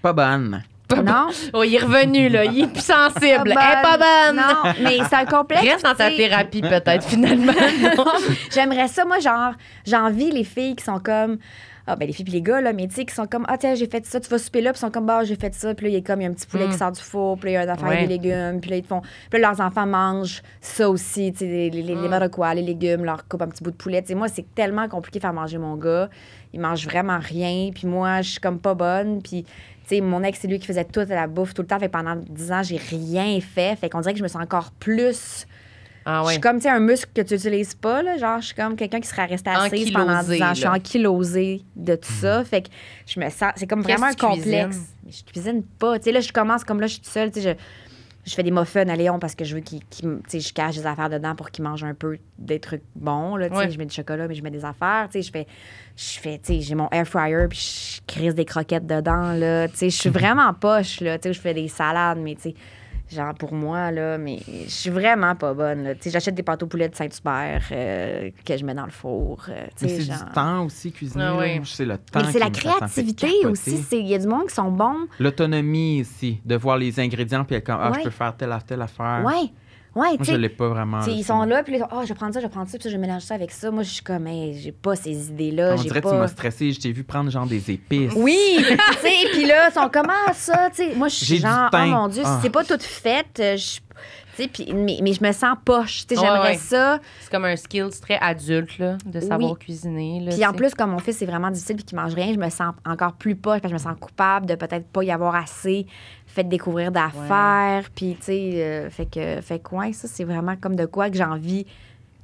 Pas bonne. Non? Oh, il est revenu, là. Il est plus sensible. Elle est pas bonne. Non, mais c'est un complexe. Reste dans ta tu sais. thérapie, peut-être, finalement. Non. J'aimerais ça, moi, genre, j'envie les filles qui sont comme. Ah, ben les filles puis les gars, là, mais tu sais, qui sont comme, ah, tiens, j'ai fait ça, tu vas souper là, puis ils sont comme, bah, j'ai fait ça, puis là, il y a un petit poulet qui sort du four, puis là, il y a une affaire Ouais. des légumes, puis là, ils te font. Puis là, leurs enfants mangent ça aussi, tu sais, les maroquois, les légumes, leur coupe un petit bout de poulet. Tu sais, moi, c'est tellement compliqué de faire manger mon gars. Il mange vraiment rien, puis moi, je suis comme pas bonne, puis. Tu sais, mon ex, c'est lui qui faisait toute la bouffe tout le temps. Fait que pendant 10 ans, j'ai rien fait. Fait qu'on dirait que je me sens encore plus. Ah Je ouais. suis comme, tu sais, un muscle que tu n'utilises pas, là. Genre, je suis comme quelqu'un qui serait resté assise pendant 10 ans. Je suis là. ankylosée de tout ça. Fait que je me sens. C'est comme Qu'est-ce vraiment un que tu complexe. cuisines? Mais je cuisine pas. Tu sais, là, je commence comme là, je suis toute seule. Tu sais, je fais des muffins à Léon parce que je veux tu sais, je cache des affaires dedans pour qu'il mange un peu des trucs bons, là. Tu sais, Ouais. je mets du chocolat, mais je mets des affaires. Tu sais, tu sais, j'ai mon air fryer puis je crisse des croquettes dedans, là. Tu sais, je suis vraiment poche, là. Tu sais, je fais des salades, mais tu sais. Genre, pour moi, là, mais je suis vraiment pas bonne. Là. Tu sais, j'achète des pâtes au poulet de Saint-Hubert que je mets dans le four. Tu Mais sais, c'est genre. du temps aussi, cuisiner. Ah là. ouais. C'est le temps. Mais c'est la qui me- ça me fait créativité capoter. aussi. Il y a du monde qui sont bons. L'autonomie ici, de voir les ingrédients, puis être comme, ah, Ouais. je peux faire telle affaire. Ouais. Ouais, Moi, tu je sais. l'ai pas vraiment. Tu sais, là, ils ça. sont là, puis là, oh, je vais prendre ça, puis ça, je mélange ça avec ça. Moi, je suis comme, hey, j'ai pas ces idées-là. On j'ai dirait que pas... tu m'as stressé. Je t'ai vu prendre genre des épices. Oui, tu sais, puis là, ils sont comme, ah, ça, tu sais. Moi, je J'ai suis du genre, teint. oh mon Dieu, Ah. c'est pas tout fait. Tu sais, puis, mais je me sens poche. Tu sais, Ouais, j'aimerais ouais. ça. C'est comme un skill très adulte, là, de savoir Oui. cuisiner. Là, Puis en tu sais. plus, comme mon fils, c'est vraiment difficile puis qu'il mange rien, je me sens encore plus poche parce que je me sens coupable de peut-être pas y avoir assez fait découvrir d'affaires. Puis, tu sais, fait que ouais, ça, c'est vraiment comme de quoi que j'ai envie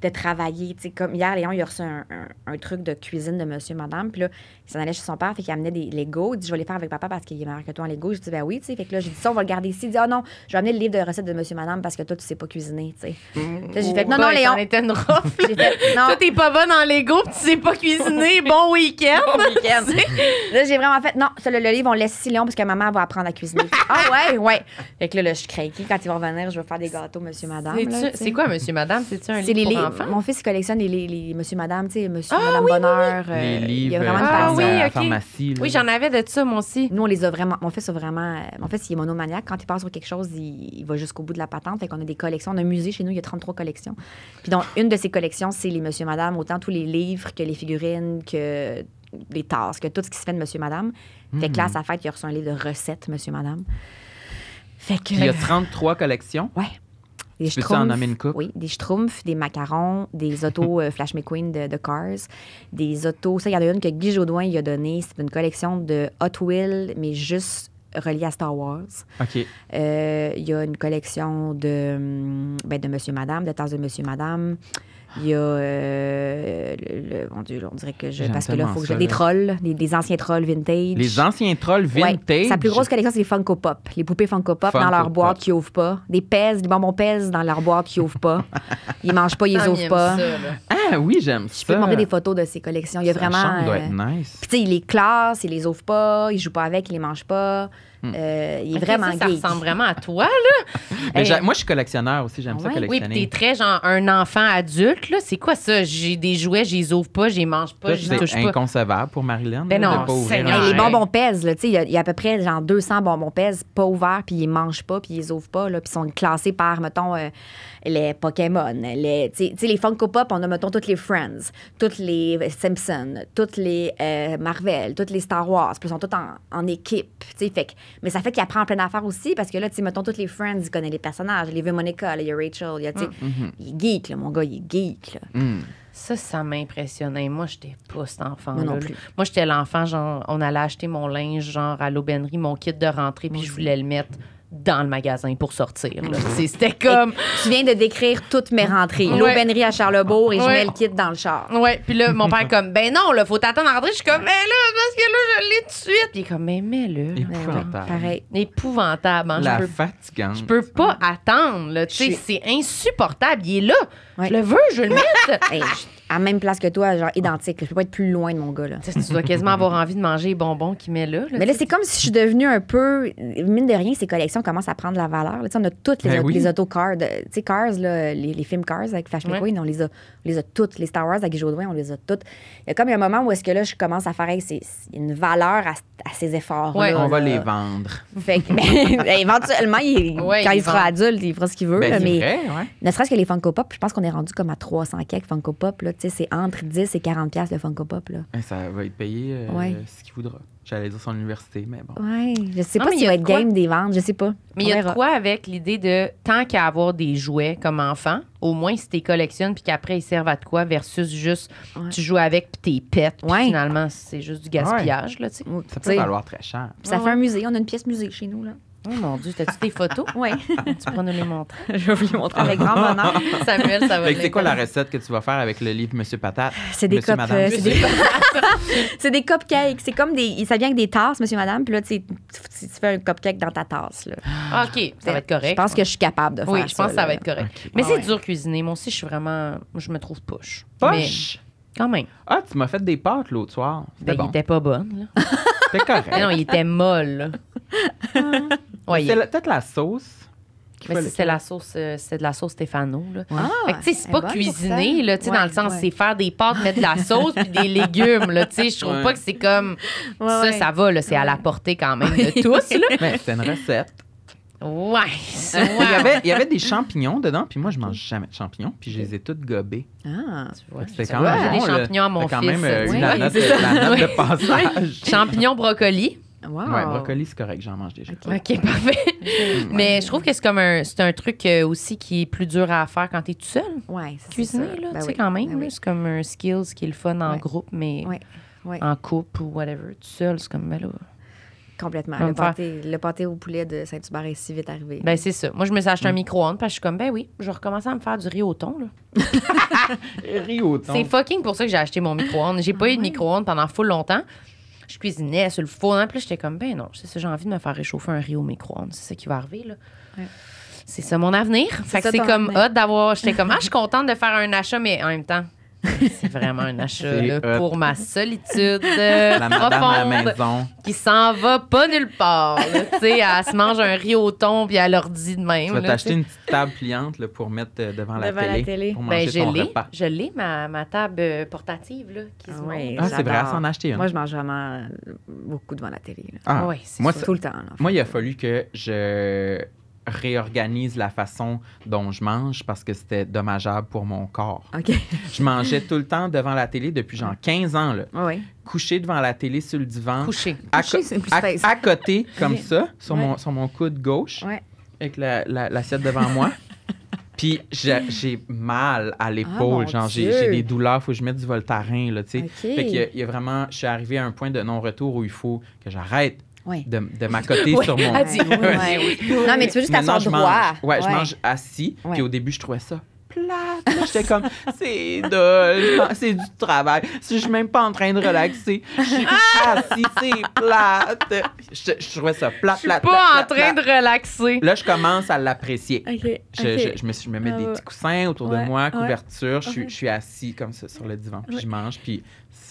de travailler. Tu sais, comme hier, Léon, il a reçu un truc de cuisine de monsieur, madame. Puis là, il s'en allait chez son père, fait qu'il amenait des Legos. Il dit, je vais les faire avec papa parce qu'il est meilleur que toi en Lego. J'ai dit, ben oui, tu sais. Fait que là, j'ai dit, ça, on va le garder ici. Il dit, ah non, je vais amener le livre de recettes de monsieur, madame parce que toi, tu sais pas cuisiner, tu sais. Là, j'ai fait, non, non, Léon. Ça était une rough, là. J'ai fait, non. Toi, t'es pas bonne en Lego, pis tu sais pas cuisiner. Bon week-end. Bon week-end. Là, j'ai vraiment fait, non, ça, le livre, on le laisse ici, Léon, parce que maman va apprendre à cuisiner. Ah ouais. Fait que là, je suis craquée. Quand il va revenir, je vais faire des gâteaux, monsieur, madame. Là, C'est quoi, monsieur, madame? C'est-tu un c'est livre les pour enfants? Mon fils, il collectionne les monsieur, madame, tu sais, monsieur, madame Bonheur. Les livres il y a vraiment une Ah passion. oui, à la ok. pharmacie. Là. Oui, j'en avais de ça, moi aussi. Nous, on les a vraiment. Mon fils a vraiment. Mon fils, il est monomaniaque. Quand il passe sur quelque chose, il va jusqu'au bout de la patente. Fait qu'on a des collections. On a un musée chez nous, il y a 33 collections. Puis donc, une de ces collections, c'est les monsieur, madame, autant tous les livres que les figurines, que les tasses, que tout ce qui se fait de monsieur, madame. Fait que là, à sa fête, il a reçu un livre de recettes, monsieur, madame. Fait que. Il y a 33 collections. Ouais. Des Peux-tu en nommer une couple? Oui, des schtroumpfs, des macarons, des autos Flash McQueen de Cars, des autos... Ça, il y en a une que Guy Jodoin il a donnée. C'est une collection de Hot Wheels, mais juste reliée à Star Wars. OK. Il y a une collection de Monsieur Madame, de tasses de Monsieur Madame. Il y a... mon Dieu, là, on dirait que je... J'aime Parce que là, il faut que tellement des ça, trolls, des anciens trolls vintage. Les anciens trolls vintage. Ouais. Sa plus grosse collection, c'est les Funko Pop. Les poupées Funko Pop dans leur Funko boîte Pop. qui ouvrent pas. Des pèses, des bonbons pèses dans leur boîte qui ouvrent pas. Ils mangent pas, ils Sam, il ouvrent aime pas. ça, là. Ah oui, j'aime ça. Je peux te montrer des photos de ces collections. Il y a Sa vraiment. chambre doit être nice. Puis tu sais, il les classe, il les ouvre pas, il joue pas avec, il les mange pas. Il est Ok, vraiment ça geek. ressemble vraiment à toi, là. Mais Hey. moi, je suis collectionneur aussi. J'aime ça Ouais. Oui, puis collectionner. t'es très genre un enfant adulte, là. C'est quoi ça? J'ai des jouets, je les ouvre pas, je les mange pas, Ça, je les touche c'est pas. inconcevable pour Marilyn. Ben là, non, de pas ouvrir Seigneur. un Hey, les jouet. bonbons pèse, là, tu sais, il y a à peu près genre 200 bonbons pèse pas ouverts, puis ils mangent pas, puis ils les ouvrent pas, là, puis ils sont classés par, mettons, les Pokémon, tu sais, les Funko Pop, on a, mettons, toutes les Friends, toutes les Simpsons, toutes les Marvel, toutes les Star Wars, puis ils sont tous en équipe, tu sais, fait que, mais ça fait qu'il apprend plein d'affaires aussi, parce que là, tu sais, mettons, toutes les Friends, il connaît les personnages, il y a Monica, là, il y a Rachel, il y a, tu sais, il est geek, là, mon gars, il est geek, là. Ça m'impressionnait. Moi, j'étais pas cet enfant-là. Moi non là. plus. Moi, j'étais l'enfant, genre, on allait acheter mon linge, genre, à l'aubainerie, mon kit de rentrée, puis je voulais le mettre dans le magasin pour sortir. là. Tu sais, c'était comme... Tu viens de décrire toutes mes rentrées. Ouais. L'aubainerie à Charlesbourg et je Ouais. mets le kit dans le char. Ouais, puis là, mon père comme, ben non, là, faut t'attendre à rentrer. Je suis comme, ben là, parce que là, je l'ai tout de suite. Puis il est comme, mais mets-le. Épouvantable. Pareil. Épouvantable. Hein, La je peux fatigante. Je peux pas attendre, là. Tu sais, Je- c'est insupportable. Il est là. Ouais. Je le veux, je veux le mettre. Hey, à la même place que toi, genre identique. Je peux pas être plus loin de mon gars, là. Tu sais, tu dois quasiment avoir envie de manger les bonbons qu'il met là. Mais là, c'est comme si je suis devenue un peu. Mine de rien, ces collections commencent à prendre la valeur. Là, tu sais, on a toutes les, Ben oui. les autocars. Tu sais, Cars, là, les films Cars avec Flash McQueen, on les a toutes. Les Star Wars avec Guy Jodoin, on les a toutes. Il y a comme un moment où est-ce que là, je commence à faire hey, c'est une valeur à ces efforts. Ouais. On va les vendre. Fait que, éventuellement, Ouais, quand ils il sera vendent. adulte, il fera ce qu'il veut. Ben, là, c'est mais vrai, ouais. ne serait-ce que les Funko Pop, je pense qu'on est rendu comme à 300 quelques Funko Pop. Là, tu sais, c'est entre 10 et 40 piastres le Funko Pop. Là. Ça va être payé Ouais. ce qu'il voudra. J'allais dire son université, mais bon. Ouais, je sais Non, pas mais s'il il y a va de être quoi- game des ventes, je sais pas. Mais il y On a de verra. quoi avec l'idée de tant qu'à avoir des jouets comme enfant, au moins si tu les collectionnes puis qu'après ils servent à de quoi versus juste Ouais. tu joues avec puis t'es pètes puis Ouais. finalement c'est juste du gaspillage là, tu sais. Ça Tu peut sais, valoir très cher. puis ça fait un musée, on a une pièce musée chez nous. Là. Oh mon Dieu, t'as-tu des photos? Oui, Tu pourras nous les montrer. je vais vous les montrer avec grand bonheur. Samuel, ça va Fait que c'est quoi la l'intéresser. recette que tu vas faire avec le livre Monsieur Patate? C'est des Monsieur, cupcakes. Madame? C'est des cupcakes. C'est comme des. Ça vient avec des tasses, monsieur, madame. Puis là, tu fais un cupcake dans ta tasse. Là. Ah, OK, ça va être correct. Je pense que je suis capable de faire oui, ça. je pense que ça là. va être correct. Ok. Mais Ah c'est ouais. dur cuisiner. Moi aussi, je suis vraiment je me trouve poche. Poche! Mais quand même. Ah, tu m'as fait des pâtes l'autre soir. C'était Ben, bon. il était pas bonne là. C'était correct. Mais non, il était molle. là. Ouais, il- C'est peut-être la sauce. qu'il mais fallait- c'est la sauce, c'est de la sauce Stéphano. Là. Ah, Fait que, tu sais, c'est elle pas est bonne pour cuisiner, ça. là, tu sais, Ouais, dans le sens, ouais. c'est faire des pâtes, mettre de la sauce puis des légumes, là, tu sais. Je trouve Ouais. pas que c'est comme. Ouais, ça, ouais. ça va, là, c'est à la portée quand même de tous, là. Mais c'était une recette. Ouais. Il y avait des champignons dedans, puis moi, je mange jamais de champignons, puis je les ai toutes gobés. Ah. C'était Tu quand vois, même j'ai bon, des là. champignons à mon C'était quand fils. même Oui, la note, c'est ça. la note de passage. Champignons, brocoli. Wow. Ouais, brocoli, c'est correct, j'en mange déjà. OK, parfait. Mais je trouve que c'est un truc aussi qui est plus dur à faire quand t'es tout seul. Ouais, c'est Cuisiner, ça. là, Ben tu sais, oui, quand même. ben là, oui. c'est comme un skills qui est le fun en Ouais. groupe, mais Ouais, ouais. en couple ou whatever. Tout seul, c'est comme, ben là. Complètement. Va me faire- Le pâté au poulet de Saint-Hubert est si vite arrivé. Ben, c'est ça. Moi, je me suis acheté un micro-ondes parce que je suis comme, ben oui, je vais recommencer à me faire du riz au thon, là. Riz au thon. C'est fucking pour ça que j'ai acheté mon micro-ondes. J'ai pas eu de micro-ondes pendant full longtemps. Je cuisinais sur le four. Puis là, j'étais comme, ben non, c'est ça, j'ai envie de me faire réchauffer un riz au micro-ondes. C'est ça qui va arriver, là. Ouais. C'est ça mon avenir. Fait que ça c'est ton comme avenir. hot d'avoir. J'étais comme, je suis contente de faire un achat, mais en même temps, c'est vraiment un achat C'est là, hot. pour ma solitude La madame à la profonde maison. qui s'en va pas nulle part. là. Tu sais, elle se mange un riz au thon puis elle leur dit de même. Tu vas là, t'acheter tu sais. une petite table pliante là, pour mettre devant la Devant la télé. télé. Pour Ben, manger ton repas. je l'ai, ma table portative là, qui se ouais, monte. Ah, c'est vrai, j'adore. à s'en acheter une. Moi, je mange vraiment beaucoup devant la télé. là. Ah, Ouais, c'est moi, ça. ça- Tout le temps. là, en fait. moi, il a fallu que je réorganise la façon dont je mange parce que c'était dommageable pour mon corps. OK. Je mangeais tout le temps devant la télé depuis genre 15 ans, là. Oui. Couché devant la télé sur le divan. Couché. À, Couché, c'est plus à- space. à côté, comme ça, sur, Ouais. sur mon coude gauche, Ouais. avec l'assiette devant moi. Puis j'ai mal à l'épaule, mon genre Dieu. j'ai des douleurs, il faut que je mette du Voltaren, là, tu sais. OK. Fait qu'il y a vraiment, je suis arrivé à un point de non-retour où il faut que j'arrête Oui. de m'accoter Ouais, sur mon... elle dit oui, Ouais. Non, mais tu veux juste Maintenant, t'asseoir je droit. mange. Ouais, je mange assis. Ouais. Puis au début, je trouvais ça plate. Là, j'étais comme, c'est dole, c'est du travail. Si je suis même pas en train de relaxer, je suis assis, c'est plate. Je trouvais ça plate, Je suis plate, pas plate, en train plate. de relaxer. Là, je commence à l'apprécier. OK. Je me mets des petits coussins autour de Ouais, moi, ouais. couverture. Je suis assis comme ça sur le divan. Puis je mange, puis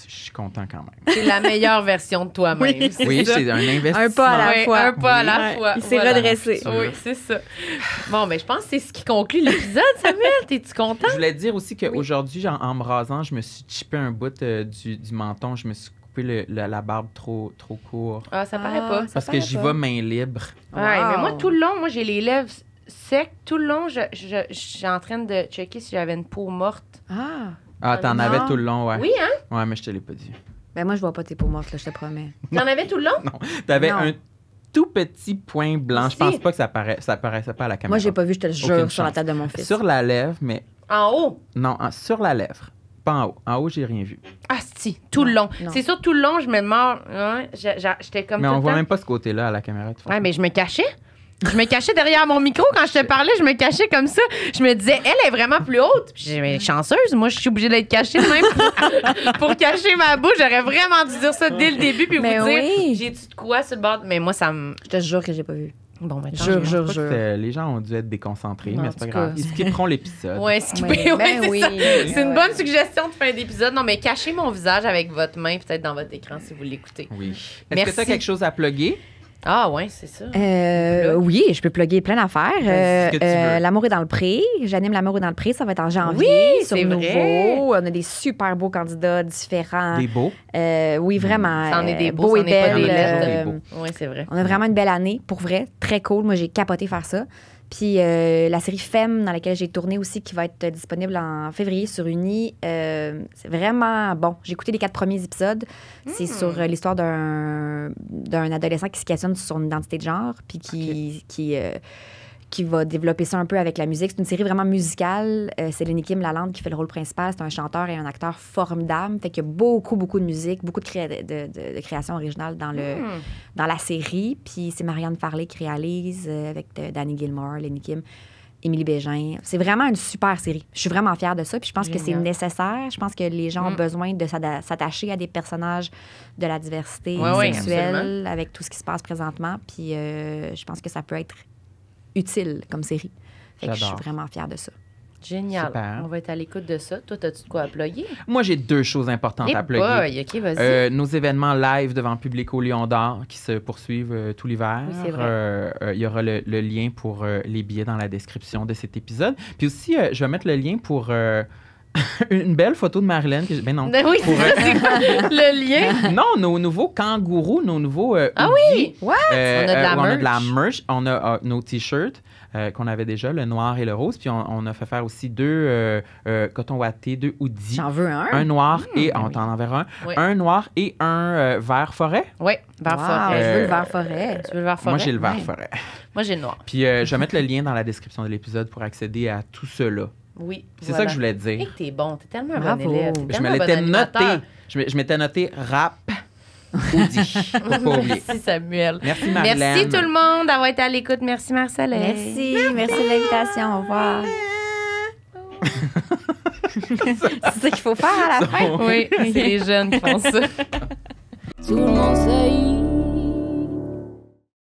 je suis content quand même. C'est la meilleure version de toi-même. Oui. Oui, ça. c'est un investissement. Un pas à la Ouais, fois. un pas à la Ouais. fois. Il s'est Voilà. redressé. Oui, c'est ça. Bon, ben je pense que c'est ce qui conclut l'épisode, Samuel. T'es-tu content? Je voulais dire aussi qu'aujourd'hui, en me rasant, je me suis chippé un bout du menton. Je me suis coupé la barbe trop court. Ah, ça paraît pas. Parce que j'y vais main libre. Ouais, mais moi, Wow. tout le long, moi, j'ai les lèvres secs. Tout le long, je suis en train de checker si j'avais une peau morte. Ah. Ah, t'en Non. avais tout le long, ouais. Oui, hein? Ouais, mais je te l'ai pas dit. Ben moi, je vois pas tes peaux mortes, là, je te promets. T'en avais tout le long? T'avais Non. un tout petit point blanc. Je pense Ici? pas que ça paraissait pas à la caméra. Moi, j'ai pas vu, je te le jure, Aucune sur la chance. tête de mon fils. Sur la lèvre, mais En haut? non, sur la lèvre. Pas en haut. En haut, j'ai rien vu. Ah, si, tout le long. non. C'est sûr, tout le long, je me mords. Ouais, j'étais comme Mais tout on le voit temps. même pas ce côté-là à la caméra. de toute façon. Ouais, mais je me cachais. Je me cachais derrière mon micro quand je te parlais, je me cachais comme ça. Je me disais, elle est vraiment plus haute. Puis j'ai dit, mais chanceuse, moi, je suis obligée d'être cachée de même pour cacher ma bouche. J'aurais vraiment dû dire ça dès le début puis Mais vous dire, oui. j'ai-tu de quoi sur le bord? Mais moi, ça me. Je te jure que j'ai pas vu. Bon, ben, Jure, Je jure, pense pas que jure. les gens ont dû être déconcentrés, En mais c'est pas tout grave. cas, Ils skipperont l'épisode. Ouais, skipper, Ouais, ouais, ben c'est oui. ça. C'est une Ouais. bonne suggestion de fin d'épisode. Non, mais cachez mon visage avec votre main, peut-être dans votre écran si vous l'écoutez. Oui. Est-ce Merci. que tu as quelque chose à plugger? Ah, ouais, c'est ça. Oui, je peux plugger plein d'affaires. Vas-y, ce que tu veux. L'amour est dans le pré. J'anime L'amour est dans le pré. Ça va être en janvier. Oui, sur c'est Nouveau. vrai. On a des super beaux candidats différents. Des beaux? Oui, vraiment. C'en est des beaux, beaux c'en et est pas belles. des lettres. euh, Des beaux. Oui, c'est vrai. On a vraiment une belle année, pour vrai. Très cool. Moi, j'ai capoté faire ça. Puis la série Femme, dans laquelle j'ai tourné aussi, qui va être disponible en février sur Uni, c'est vraiment bon. J'ai écouté les 4 premiers épisodes. C'est sur l'histoire d'un adolescent qui se questionne sur son identité de genre, puis qui va développer ça un peu avec la musique. C'est une série vraiment musicale. C'est Lenny Kim Lalande qui fait le rôle principal. C'est un chanteur et un acteur formidable. Fait qu'il y a beaucoup de musique, beaucoup de création originale dans la série. Puis c'est Marianne Farley qui réalise avec Danny Gilmore, Lenny Kim, Émilie Bégin. C'est vraiment une super série. Je suis vraiment fière de ça. Puis je pense que c'est Génial. nécessaire. Je pense que les gens ont besoin de s'attacher à des personnages de la diversité Ouais, sexuelle absolument. avec tout ce qui se passe présentement. Puis je pense que ça peut être utile comme série. Fait que je suis J'adore. vraiment fière de ça. Génial. Super. On va être à l'écoute de ça. Toi, as-tu de quoi à plugger? Moi, j'ai 2 choses importantes à plugger. boy, OK, vas-y. Nos événements live devant public au Lion d'Or qui se poursuivent tout l'hiver. Oui, c'est vrai. Il y aura le lien pour les billets dans la description de cet épisode. Puis aussi, je vais mettre le lien pour une belle photo de Marilyn. Ben non. Ben oui, c'est ça, c'est quoi le lien? Non, nos nouveaux kangourous, nos nouveaux Ah hoodies. oui! What? On a de la on a de la merch. merch. On a nos t-shirts qu'on avait déjà, le noir et le rose. Puis on a fait faire aussi 2 coton watté, 2 hoodies. J'en veux un. Un noir et... ben On oui. t'en enverra un. Oui. Un noir et un vert forêt. Oui, vert Wow, forêt. je veux le vert forêt. Tu veux le vert forêt? Moi, j'ai le vert Ouais. forêt. Moi, j'ai le noir. Puis je vais mettre le lien dans la description de l'épisode pour accéder à tout cela. Oui. C'est ça que je voulais dire. Hey, t'es bon. T'es tellement un Bravo. bon élève. T'es Je tellement me un bon l'étais animateur. noté. Je m'étais noté rap, Audi. Faut pas oublier. Merci, Samuel. Merci, Marilyn. Merci tout le monde d'avoir été à l'écoute. Merci, Marc-Soleil. Merci de l'invitation. Au revoir. C'est ça qu'il faut faire à la fin. Oui, c'est les jeunes qui font ça. Tout le monde sait